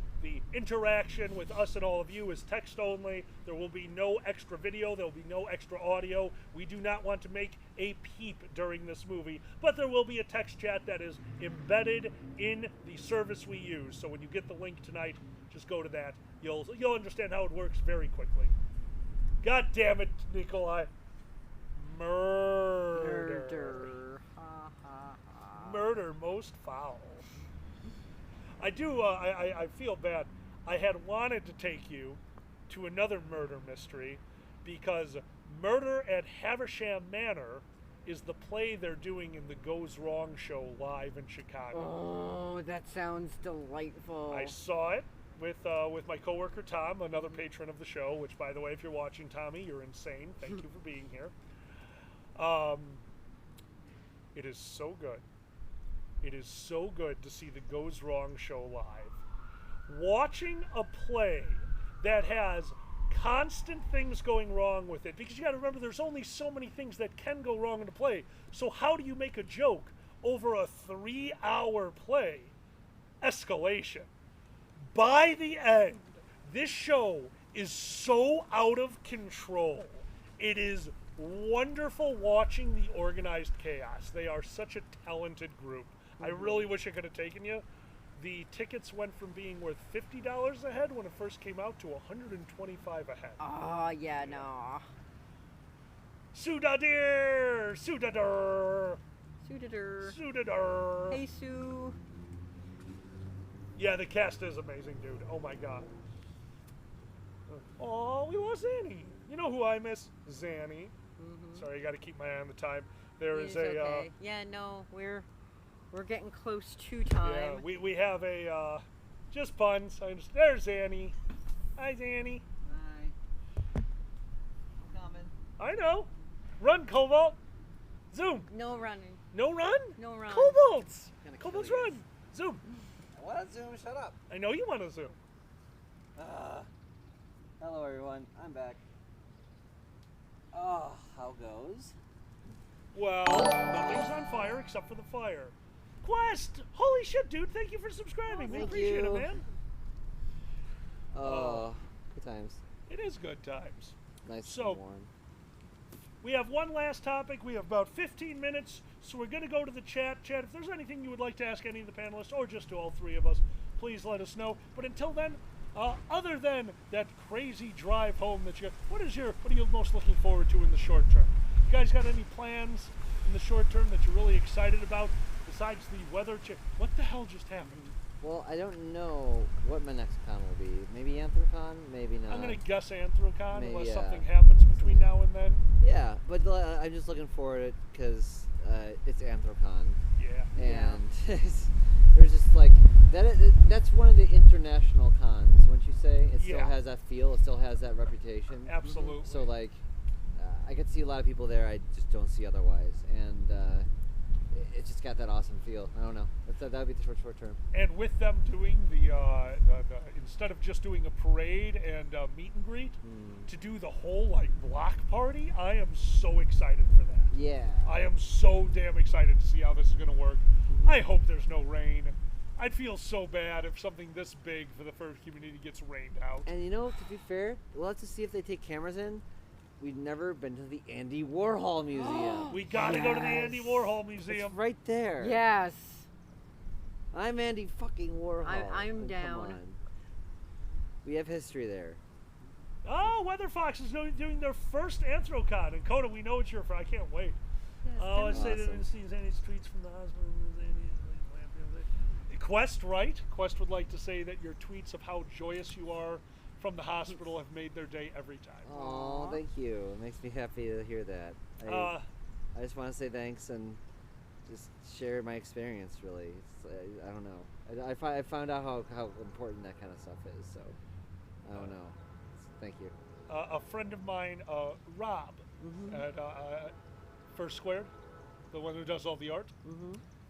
interaction with us and all of you is text only. There will be no extra video. There will be no extra audio. We do not want to make a peep during this movie, but there will be a text chat that is embedded in the service we use. So when you get the link tonight, just go to that. You'll understand how it works very quickly. God damn it, Nikolai. Murder. Murder most foul. I do, I feel bad. I had wanted to take you to another murder mystery because Murder at Havisham Manor is the play they're doing in the Goes Wrong show live in Chicago. Oh, that sounds delightful. I saw it with my coworker Tom, another patron of the show, which, by the way, if you're watching, Tommy, you're insane. Thank you for being here. It is so good. It is so good to see the Goes Wrong show live. Watching a play that has constant things going wrong with it, because you got to remember there's only so many things that can go wrong in a play. So how do you make a joke over a 3-hour play? Escalation. By the end, this show is so out of control. It is wonderful watching the organized chaos. They are such a talented group. I really wish I could have taken you. The tickets went from being worth $50 a head when it first came out to $125 a head. Oh, yeah, no. Sudadir! Sudadir! Sudadir. Sudadir! Hey, Sue. Yeah, the cast is amazing, dude. Oh my god. Oh, we lost Zanny. You know who I miss? Zanny. Sorry, I got to keep my eye on the time. There is It's a. okay. Yeah, no, we're getting close to time. Yeah, we have a. Just puns. There's Zanny. Hi, Zanny. Hi. I'm coming. I know. Run, Cobalt. Zoom. No running. No run? No run. Cobalts. Gonna Cobalts kill you. run. Zoom. I want to zoom. Shut up. I know you want to zoom. Hello, everyone. I'm back. Oh, how goes? Well, nothing's on fire except for the fire. Quest! Holy shit, dude. Thank you for subscribing. We thank appreciate you. it, man. Oh, good times. It is good times. Nice So- and warm. We have one last topic. We have about 15 minutes, so we're going to go to the chat. Chat, if there's anything you would like to ask any of the panelists, or just to all three of us, please let us know. But until then, other than that crazy drive home that you got, what are you most looking forward to in the short term? You guys got any plans in the short term that you're really excited about, besides the weather? What the hell just happened? Well, I don't know what my next con will be. Maybe Anthrocon, maybe not. I'm going to guess Anthrocon, Maybe, unless yeah. something happens between now and then. Yeah, but I'm just looking forward to it because it's Anthrocon. Yeah. And there's just like that's one of the international cons. Wouldn't you say? It still Yeah. has that feel. It still has that reputation. Absolutely. So like, I get to see a lot of people there I just don't see otherwise, and it's just got that awesome feel. I don't know. That would be the short term. And with them doing the instead of just doing a parade and meet and greet, to do the whole like block party, I am so excited for that. Yeah. I am so damn excited to see how this is going to work. I hope there's no rain. I'd feel so bad if something this big for the fur community gets rained out. And you know, to be fair, we'll have to see if they take cameras in. We've never been to the Andy Warhol Museum. We gotta go to the Andy Warhol Museum. It's right there. Yes. I'm Andy fucking Warhol. I'm Come down. on. We have history there. Oh, Weather Fox is doing their first Anthrocon. And Coda, we know it's your friend. I can't wait. Oh, I say that Awesome. it sees any tweets from the hospital. Quest, right? Quest would like to say that your tweets of how joyous you are from the hospital have made their day every time. Oh, thank you. It makes me happy to hear that. I just want to say thanks and just share my experience, really. It's, I don't know. I found out how important that kind of stuff is, so I don't know. Thank you. A friend of mine, Rob, at First Squared, the one who does all the art,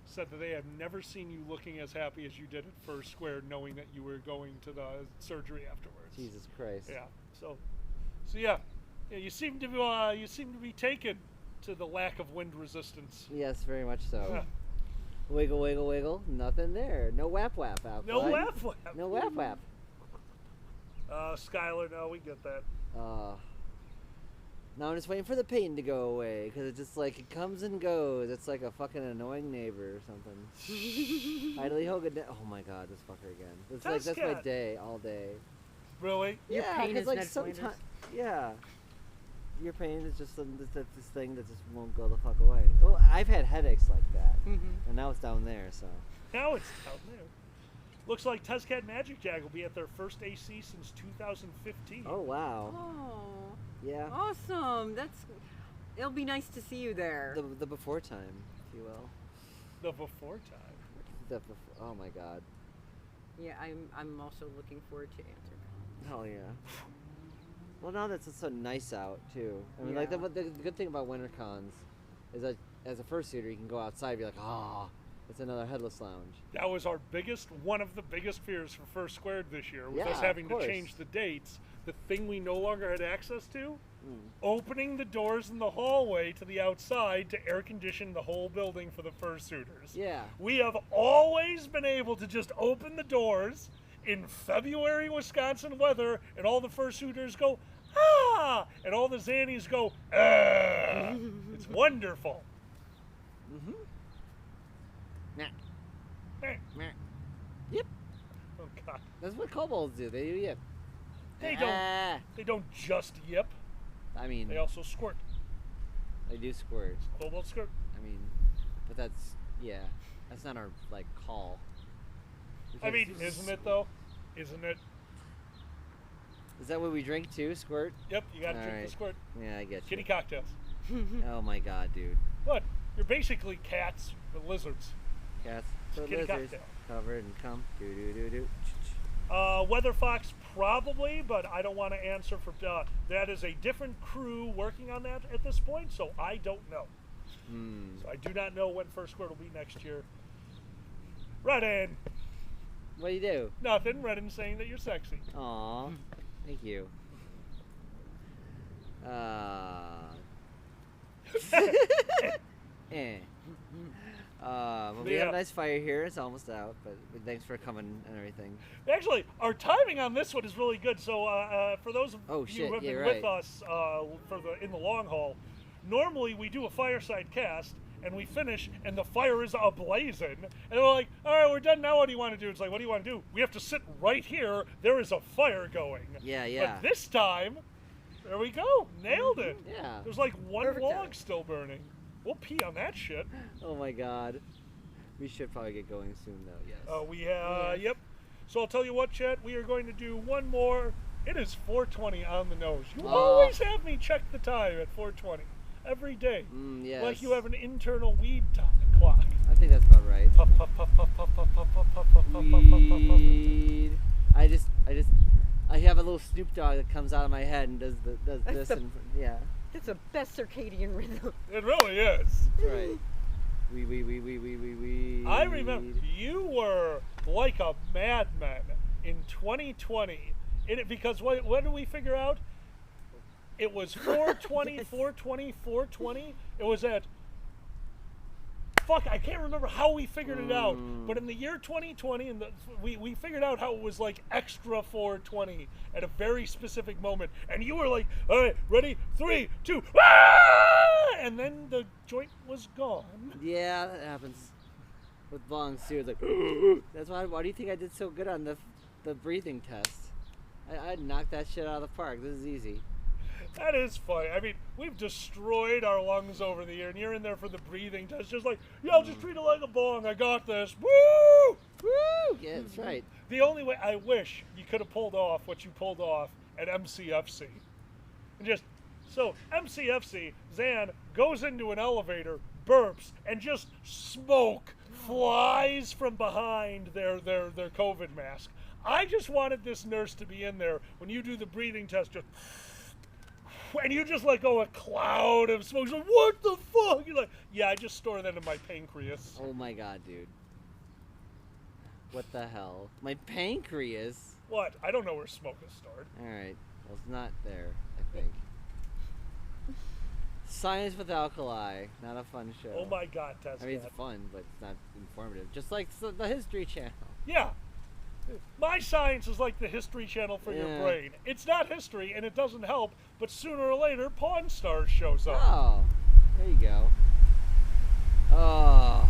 said that they have never seen you looking as happy as you did at First Squared, knowing that you were going to the surgery afterwards. Jesus Christ. Yeah. So yeah, you seem to be taken to the lack of wind resistance. Yes, very much so. Yeah. Wiggle, wiggle, wiggle. Nothing there. No whap whap out. No whap whap. No whap whap. Skylar, no, we get that. Now I'm just waiting for the pain to go away because it's just like it comes and goes. It's like a fucking annoying neighbor or something. Idly Hogan. Oh my god, this fucker again. It's like that's my Cat. day all day. Really? Your Yeah, pain 'cause, is like Ned sometimes. Flanders. Yeah. Your pain is just this thing that just won't go the fuck away. Well, I've had headaches like that, and now it's down there. So. Now it's down there. Looks like Tezcat Magic Jag will be at their first AC since 2015. Oh wow. Oh. Yeah. Awesome. It'll be nice to see you there. The before time, if you will. The before time. Oh my god. Yeah, I'm also looking forward to Anthrocon. Hell yeah. Well, now that it's so nice out too. I mean, Yeah. like the good thing about winter cons is that as a fursuiter, you can go outside and be like, oh, it's another headless lounge. That was one of the biggest fears for First Squared this year, with Yeah, us having of to course. change the dates. The thing we no longer had access to, opening the doors in the hallway to the outside to air condition the whole building for the fursuiters. Yeah. We have always been able to just open the doors in February Wisconsin weather, and all the fursuiters go, ah, and all the Zannies go, ah. It's wonderful. Mm-hmm. Nah. Hey. Meh. Yep. Oh God. That's what kobolds do. They do yip. They don't just yip. I mean, they also squirt. They do squirt. Kobold squirt. I mean, but that's not our like call. I mean, isn't it though? Isn't it? Is that what we drink too? Squirt? Yep, you gotta drink right. the squirt. Yeah, I get you. Kitty cocktails. Oh my God, dude. What? You're basically cats with lizards. Cats with Kitty lizards cocktail. covered in cum. Do do do do. Weather Fox probably, but I don't want to answer for that. Is a different crew working on that at this point, so I don't know. So I do not know when First Squirt will be next year. Redden. What do you do? Nothing. Redden saying that you're sexy. Aw, thank you. Well, we have a nice fire here. It's almost out, but thanks for coming and everything. Actually, our timing on this one is really good. So for those of you who have been with us in the long haul, normally we do a fireside cast and we finish and the fire is ablazing, and we're like, all right, we're done now. What do you want to do? It's like, what do you want to do? We have to sit right here. There is a fire going. Yeah. But this time, there we go. Nailed it. Yeah. There's like one log still burning. We'll pee on that shit. Oh my God. We should probably get going soon, though. Yes. We have. Yep. So I'll tell you what, Chet. We are going to do one more. It is 4:20 on the nose. You always have me check the time at 4:20 every day. Yes. Like you have an internal weed clock. I think that's about right. Puff, puff, puff, puff, puff, puff, puff, puff, puff, puff, puff, puff, puff, puff. Weed. I have a little Snoop Dogg that comes out of my head and does this and yeah. That's the best circadian rhythm. It really is. That's right. We. I remember you were like a madman in 2020. Because what did we figure out? It was 420, 420, 420. It was at... Fuck, I can't remember how we figured it out. But in the year 2020, we figured out how it was like extra 420 at a very specific moment. And you were like, all right, ready? 3, 2, ah! And then the joint was gone. Yeah, that happens with bongs too. It's like, that's why do you think I did so good on the breathing test? I knocked that shit out of the park. This is easy. That is funny. I mean, we've destroyed our lungs over the year, and you're in there for the breathing test, just like, yeah, I'll just treat it like a bong. I got this. Woo! Woo! Yeah, that's right. The only way, I wish you could have pulled off what you pulled off at MCFC. And just, so MCFC, Zan goes into an elevator, burps, and just smoke flies from behind their COVID mask. I just wanted this nurse to be in there when you do the breathing test, just... And you just let go a cloud of smoke. You're like, what the fuck? You're like, yeah, I just store that in my pancreas. Oh my God, dude. What the hell? My pancreas? What? I don't know where smoke is stored. Alright. Well, it's not there, I think. Science with Alkali. Not a fun show. Oh my God, Tess. I mean, it's fun, but it's not informative. Just like the History Channel. Yeah. My science is like the History Channel for your brain. It's not history, and it doesn't help, but sooner or later, Pawn Stars shows up. Oh, there you go. Oh.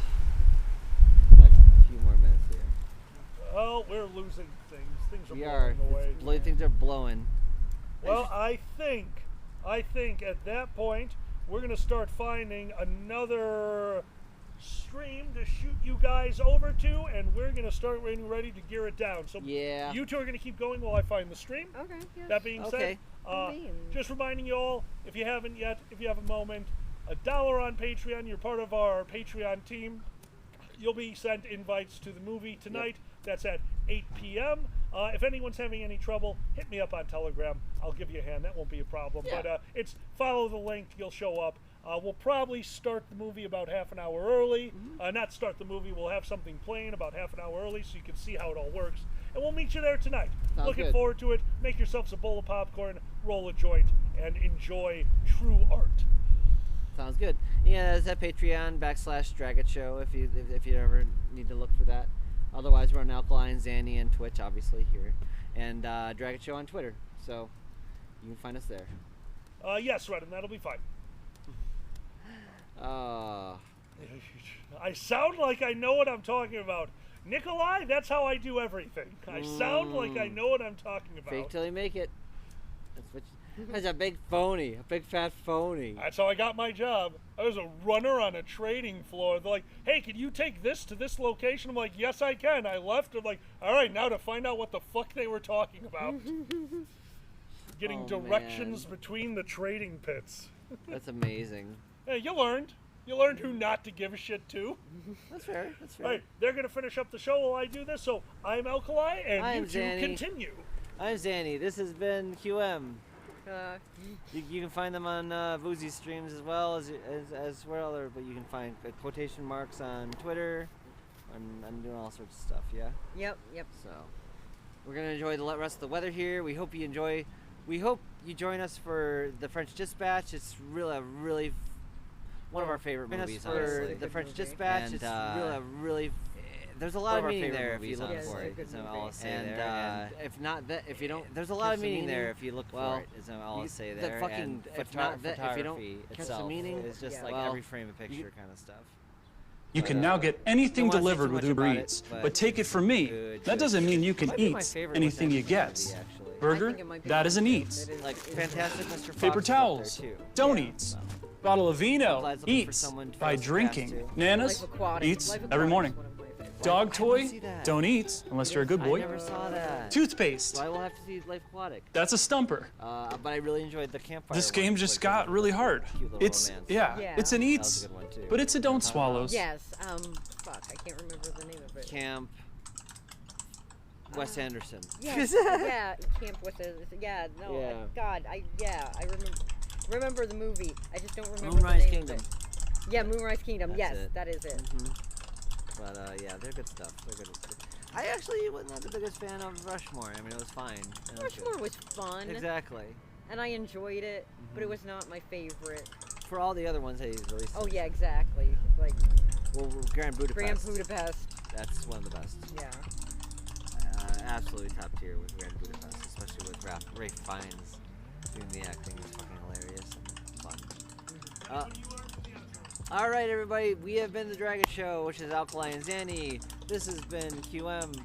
A few more minutes here. Well, we're losing things. Things are blowing away. Things are blowing. Well, I think at that point, we're going to start finding another stream to shoot you guys over to, and we're going to start getting ready to gear it down. So you two are going to keep going while I find the stream. Okay. Yeah. That being said, just reminding you all, if you haven't yet, if you have a moment, $1 on Patreon, you're part of our Patreon team. You'll be sent invites to the movie tonight. That's at 8 p.m. If anyone's having any trouble, hit me up on Telegram. I'll give you a hand. That won't be a problem. Yeah. But it's follow the link. You'll show up. We'll probably start the movie about half an hour early. Not start the movie. We'll have something playing about half an hour early so you can see how it all works. And we'll meet you there tonight. Looking forward to it. Make yourselves a bowl of popcorn, roll a joint, and enjoy true art. Sounds good. Yeah, it's at Patreon /Dragon Show if you ever need to look for that. Otherwise, we're on Alkaline Zanny and Twitch, obviously here, and Dragon Show on Twitter. So you can find us there. Yes, Redden, that'll be fine. Uh, I sound like I know what I'm talking about. Nikolai, that's how I do everything. I sound like I know what I'm talking about. Fake till you make it. That's a big phony, a big fat phony. That's how I got my job. I was a runner on a trading floor. They're like, hey, can you take this to this location? I'm like, yes, I can. I left. I'm like, all right, now to find out what the fuck they were talking about. Getting directions between the trading pits. That's amazing. Hey, you learned. You learned who not to give a shit to. That's fair. That's fair. All right, they're going to finish up the show while I do this. So I'm Alkali, and I'm you two Zanny. continue. I'm Zanny. This has been QM. You can find them on Voozy streams as well as well, but you can find quotation marks on Twitter. I'm doing all sorts of stuff. Yeah. Yep. So we're gonna enjoy the rest of the weather here. We hope you enjoy. We hope you join us for the French Dispatch. It's really one of our favorite movies. Honestly, the French Dispatch. And, it's really. There's a lot of meaning there if you look for it. Is all I'll say there. If not that, if you don't, there's a lot of meaning there if you look for it. Is all I'll say there. The fucking if not that, if you don't catch the meaning, it's just like every frame of picture kind of stuff. You can now get anything delivered with Uber Eats, but take it from me. That doesn't mean you can eat anything you get. Burger, that is an eats. Like Fantastic Mr. Fox. Paper towels, don't eats. Bottle of vino, eats by drinking. Nanas, eats every morning. Dog toy, don't eat unless you're a good boy. I never saw that. Toothpaste. So I will have to see Life Aquatic. That's a stumper. But I really enjoyed the campfire. This game just got really hard. It's it's an eats, but it's a don't swallows. Yes. Fuck, I can't remember the name of it. Camp Wes Anderson. Yes. Yeah. Camp Wes Anderson. Yeah. No. Yeah. God. I remember the movie. I just don't remember Moonrise the name Kingdom. of it. Yeah, Moonrise Kingdom. That's yes, it. that is it. But yeah, they're good stuff. They're good. I actually wasn't not the biggest fan of Rushmore. I mean, it was fine. Rushmore was fun. Exactly. And I enjoyed it, but it was not my favorite. For all the other ones that he's released. Oh yeah, exactly. Like. Well, Grand Budapest. Grand Budapest. That's one of the best. Yeah. Absolutely top tier with Grand Budapest, especially with Ralph Fiennes doing the acting. It's fucking hilarious and fun. All right, everybody. We have been the Dragon Show, which is Alkali and Zanny. This has been QM,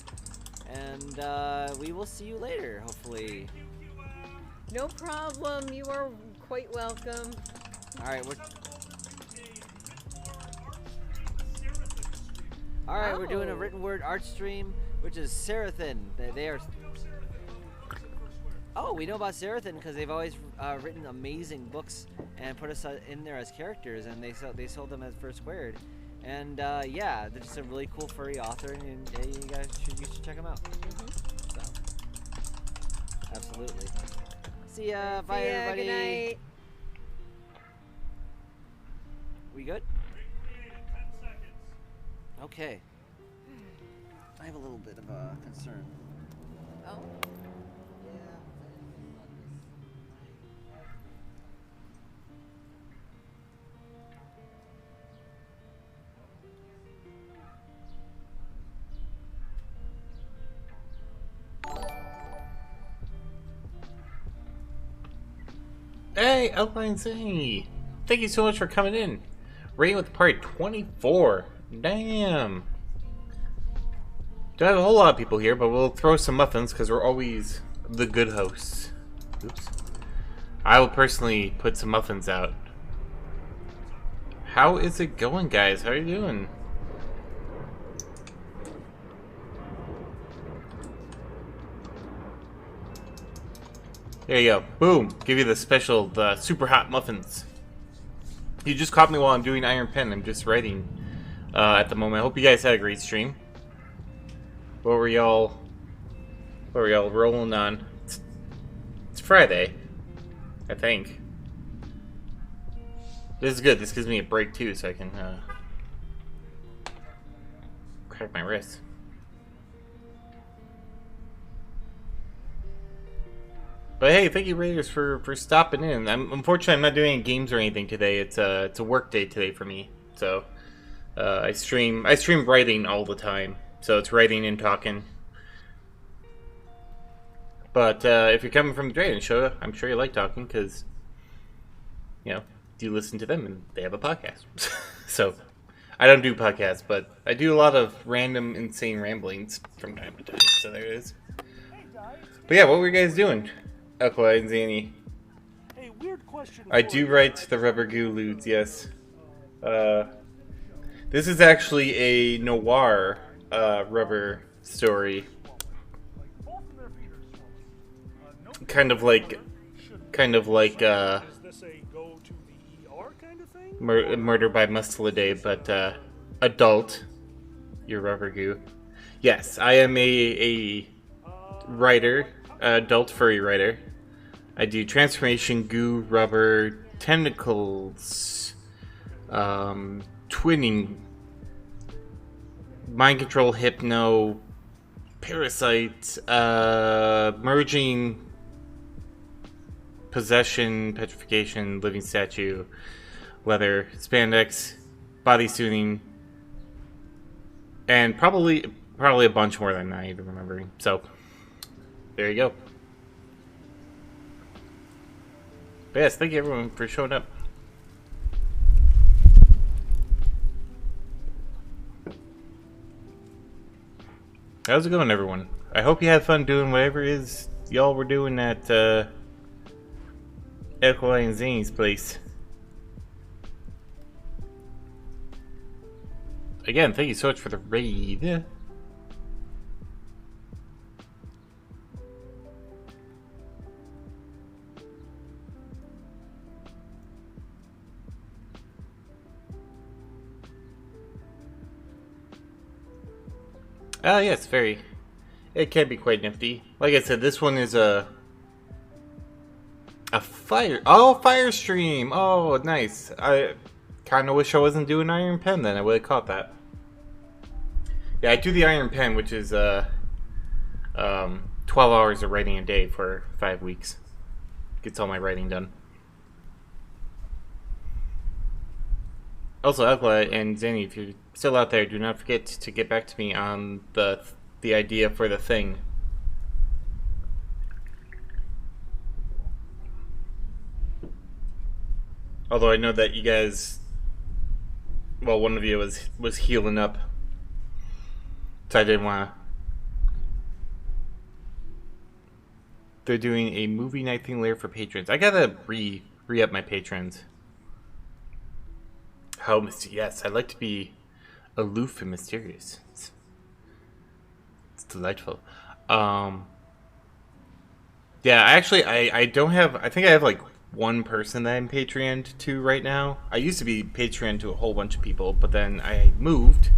and we will see you later, hopefully. No problem. You are quite welcome. All right, we're doing a written word art stream, which is Serathin. They are. Oh, we know about Serathin because they've always written amazing books and put us in there as characters, and they sold them as First Squared. And yeah, they're just a really cool furry author, and yeah, you should check them out. So, absolutely. See ya. Bye, everybody. Good night. We good? Okay. I have a little bit of a concern. Oh. Hey, Alpine Zanny! Thank you so much for coming in. Rating with part 24. Damn. Don't have a whole lot of people here, but we'll throw some muffins because we're always the good hosts. Oops. I will personally put some muffins out. How is it going, guys? How are you doing? There you go. Boom. Give you the special, the super hot muffins. You just caught me while I'm doing Iron Pen. I'm just writing at the moment. I hope you guys had a great stream. What were y'all rolling on? It's Friday, I think. This is good. This gives me a break too, so I can crack my wrist. But hey, thank you, Raiders, for stopping in. Unfortunately, I'm not doing any games or anything today. It's a work day today for me. So I stream writing all the time. so it's writing and talking. But if you're coming from the Drayden show, I'm sure you like talking because, you know, you listen to them and they have a podcast. So, I don't do podcasts, but I do a lot of random, insane ramblings from time to time. So there it is. But yeah, what were you guys doing? Aqua and Zanny. Hey, weird question. I do write the Rubber Goo Ludes, yes. This is actually a noir rubber story. Kind of like Murder by Musteladay, but adult. Your Rubber Goo. Yes, I am a writer, adult furry writer. I do transformation, goo, rubber, tentacles, twinning, mind control, hypno, parasite, merging, possession, petrification, living statue, leather, spandex, bodysuiting, and probably a bunch more than I even remembering. So there you go. But yes, thank you everyone for showing up. How's it going, everyone? I hope you had fun doing whatever it is y'all were doing at Echo and Zane's place. Again, thank you so much for the raid. Yes, very. It can be quite nifty. Like I said, this one is a fire. Oh, fire stream. Oh, nice. I kind of wish I wasn't doing Iron Pen then. I would have caught that. Yeah, I do the Iron Pen, which is 12 hours of writing a day for 5 weeks. Gets all my writing done. Also, Agla and Zanny, if you're still out there, do not forget to get back to me on the idea for the thing. Although I know that you guys, well, one of you was healing up, so I didn't want to. They're doing a movie night thing later for patrons. I gotta re-up my patrons. How yes, I like to be aloof and mysterious. It's delightful. Yeah, actually, I don't have. I think I have like one person that I'm Patreon to right now. I used to be Patreon to a whole bunch of people, but then I moved,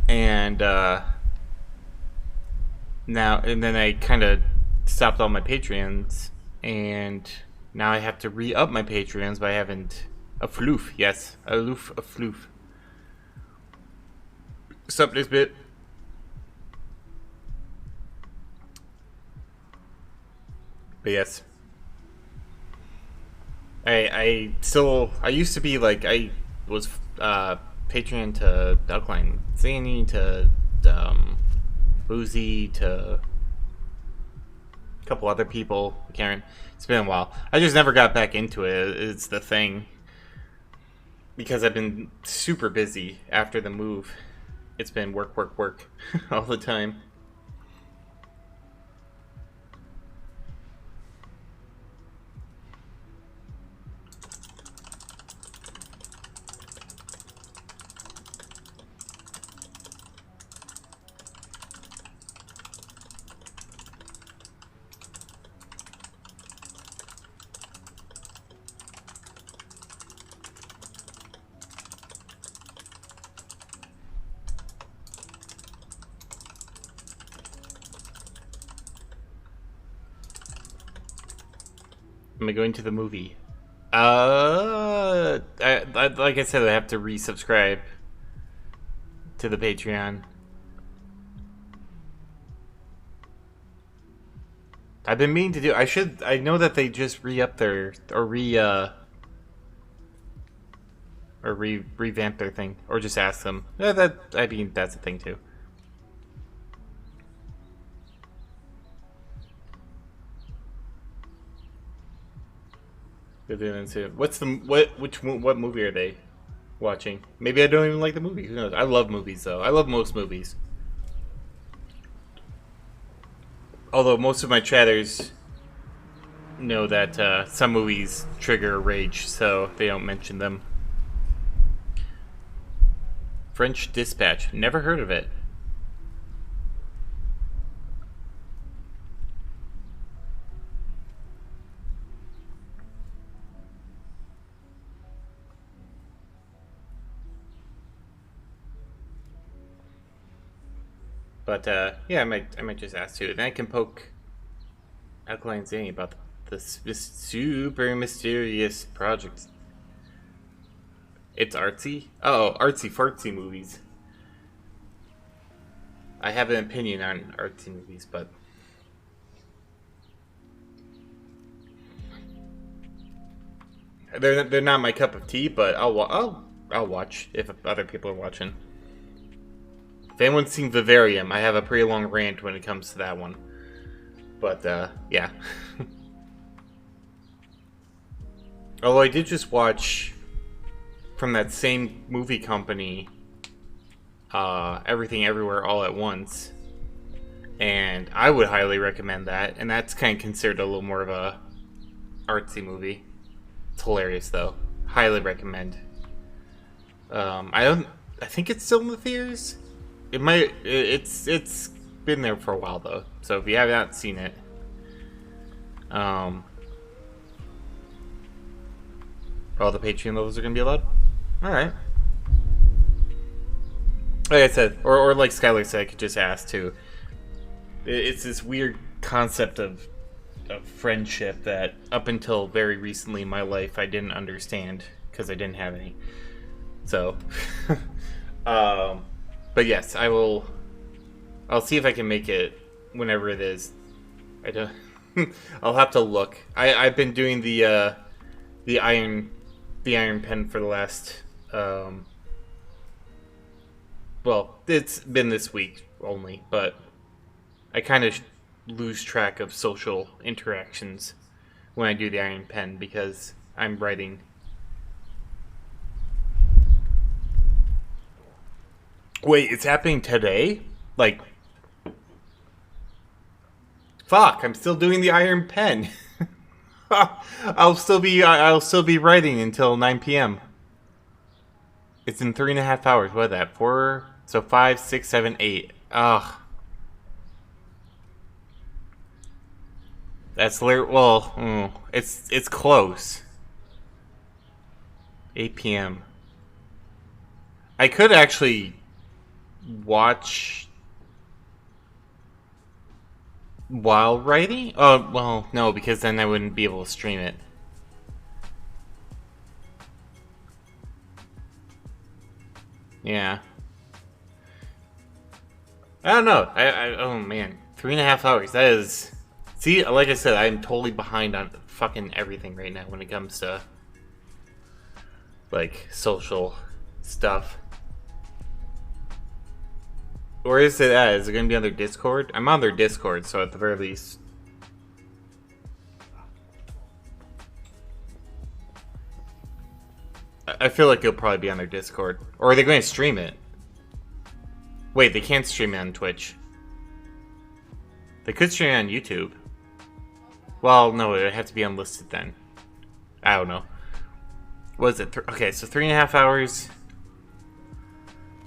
and then I kind of stopped all my Patreons, and now I have to re-up my Patreons, but I haven't. A floof, yes. A floof. Sup, this bit. But yes. I used to be like, I was Patreon to Duckline Zanny, to Boozy, to a couple other people. Karen. It's been a while. I just never got back into it. It's the thing. Because I've been super busy after the move. It's been work all the time. Am I going to the movie? Like I said, I have to resubscribe to the Patreon. I've been meaning to do. I know that they just re-up their revamp their thing, or just ask them. Yeah, that's a thing too. What movie are they watching? Maybe I don't even like the movie. Who knows? I love movies though. I love most movies. Although most of my chatters know that some movies trigger rage, so they don't mention them. French Dispatch. Never heard of it. But yeah, I might just ask too. Then I can poke Alkaline Zany about this super mysterious project. It's artsy? Oh, artsy fartsy movies. I have an opinion on artsy movies, but they're not my cup of tea. But I'll watch if other people are watching. If anyone's seen Vivarium, I have a pretty long rant when it comes to that one. But yeah. Although I did just watch from that same movie company, Everything Everywhere All at Once, and I would highly recommend that. And that's kind of considered a little more of a artsy movie. It's hilarious though. Highly recommend. I think it's still in the theaters. It might. It's been there for a while though. So if you have not seen it, all the Patreon levels are gonna be allowed. All right. Like I said, or like Skylar said, I could just ask too. It's this weird concept of friendship that up until very recently in my life I didn't understand because I didn't have any. So, but yes, I will. I'll see if I can make it whenever it is. I don't. I'll have to look. I've been doing the iron pen for the last. Well, it's been this week only, but I kind of lose track of social interactions when I do the iron pen because I'm writing. Wait, it's happening today? Like, fuck! I'm still doing the iron pen. I'll still be writing until 9 p.m. It's in 3.5 hours. What is that? 4. So 5, 6, 7, 8. Ugh. That's well. It's close. 8 p.m. I could actually watch while writing. Oh well, no, because then I wouldn't be able to stream it. Yeah. I don't know. Oh man, 3.5 hours. That is. See, like I said, I'm totally behind on fucking everything right now when it comes to like social stuff. Where is it at? Is it going to be on their Discord? I'm on their Discord, so at the very least. I feel like it'll probably be on their Discord. Or are they going to stream it? Wait, they can't stream it on Twitch. They could stream it on YouTube. Well, no, it would have to be unlisted then. I don't know. What is it? Okay, so 3.5 hours.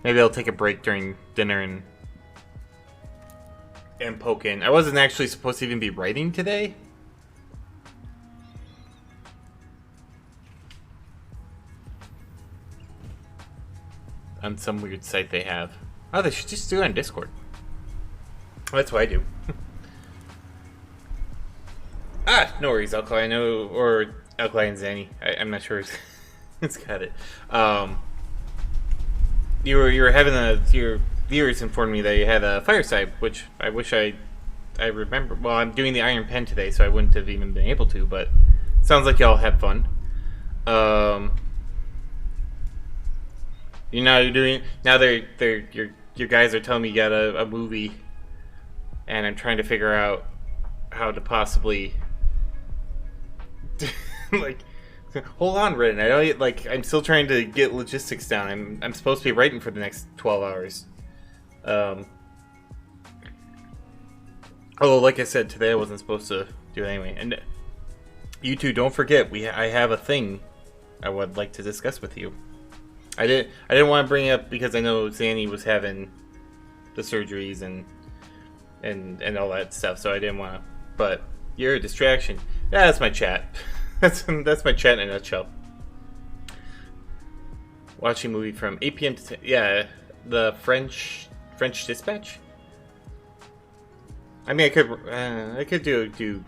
Maybe I'll take a break during dinner and poke in. I wasn't actually supposed to even be writing today. On some weird site they have. Oh, they should just do it on Discord. That's what I do. No worries, Alkaline. I know, or Alkaline Zanny. I'm not sure. It's got it. You were having your viewers informed me that you had a Fireside, which I wish I remember. Well, I'm doing the Iron Pen today, so I wouldn't have even been able to. But sounds like y'all had fun. You know, you're doing now. Your guys are telling me you got a movie, and I'm trying to figure out how to possibly like Hold on, Ren. I don't like. I'm still trying to get logistics down. I'm supposed to be writing for the next 12 hours. Although, like I said, today I wasn't supposed to do it anyway. And you two, don't forget, I have a thing I would like to discuss with you. I didn't want to bring it up because I know Zanny was having the surgeries and all that stuff, so I didn't want to. But you're a distraction. That's my chat. That's my chat in a nutshell. Watching a movie from 8 p.m. to 10. Yeah, the French Dispatch. I mean, I could do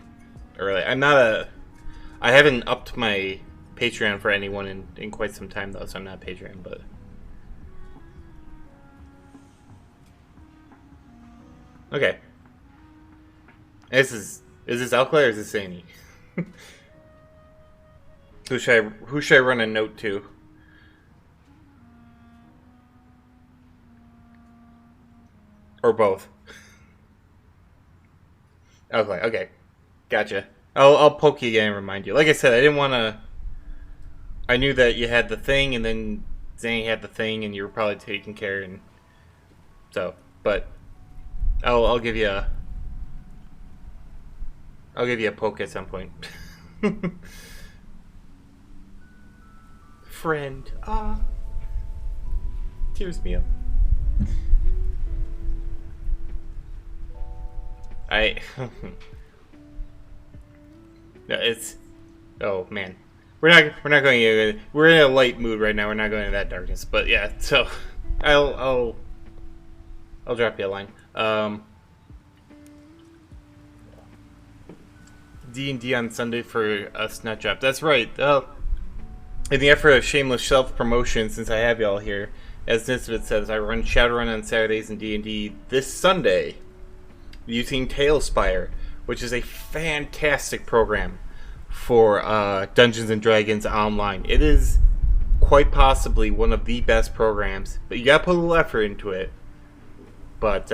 early. I haven't upped my Patreon for anyone in quite some time though, so I'm not Patreon, but. Okay. Is this Alcla or is this Zanny? Who should I run a note to? Or both? Okay. Gotcha. I'll poke you again and remind you. Like I said, I didn't want to. I knew that you had the thing, and then Zanny had the thing, and you were probably taking care, and so. But I'll give you a. I'll give you a poke at some point. Friend, tears me up. No, it's. Oh man, we're not going to. We're in a light mood right now. We're not going into that darkness. But yeah, so I'll drop you a line. D&D on Sunday for us nut job. That's right. In the effort of shameless self-promotion, since I have y'all here, as Nisbet says, I run Shadowrun on Saturdays in D&D this Sunday using Tailspire, which is a fantastic program for Dungeons & Dragons Online. It is quite possibly one of the best programs, but you gotta put a little effort into it. But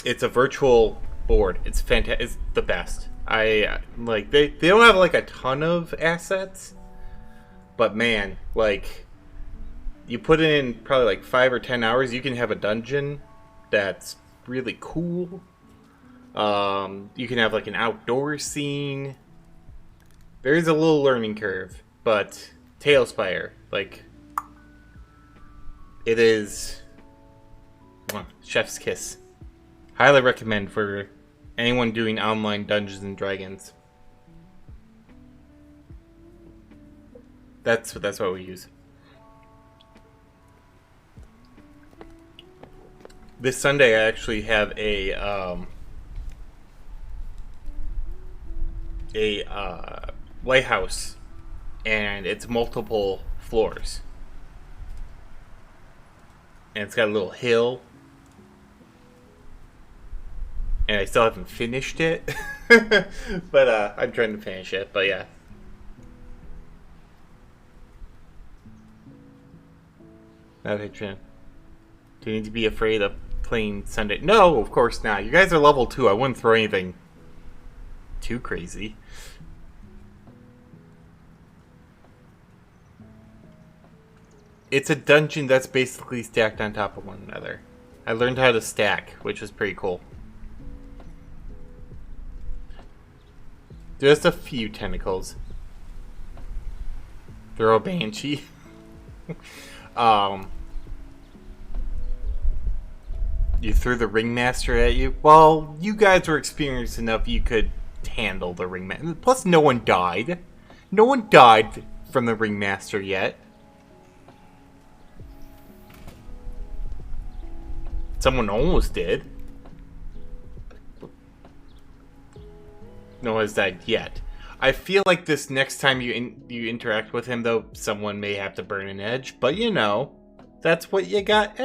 it's a virtual board. It's fantastic. It's the best. I like they don't have like a ton of assets, but man, like you put in probably like 5 or 10 hours, you can have a dungeon that's really cool. You can have like an outdoor scene. There is a little learning curve, but Tailspire, like it is chef's kiss. Highly recommend for anyone doing online Dungeons and Dragons. That's what we use. This Sunday I actually have a lighthouse, and it's multiple floors, and it's got a little hill. And I still haven't finished it. But I'm trying to finish it, but yeah. Okay, Trin. Do you need to be afraid of playing Sunday? No, of course not. You guys are level 2. I wouldn't throw anything too crazy. It's a dungeon that's basically stacked on top of one another. I learned how to stack, which was pretty cool. Just a few tentacles. Throw a banshee. You threw the ringmaster at you. Well, you guys were experienced enough you could handle the ringmaster. Plus, no one died. No one died from the ringmaster yet. Someone almost did. No one has died yet. I feel like this next time you interact with him, though, someone may have to burn an edge. But, you know, that's what you got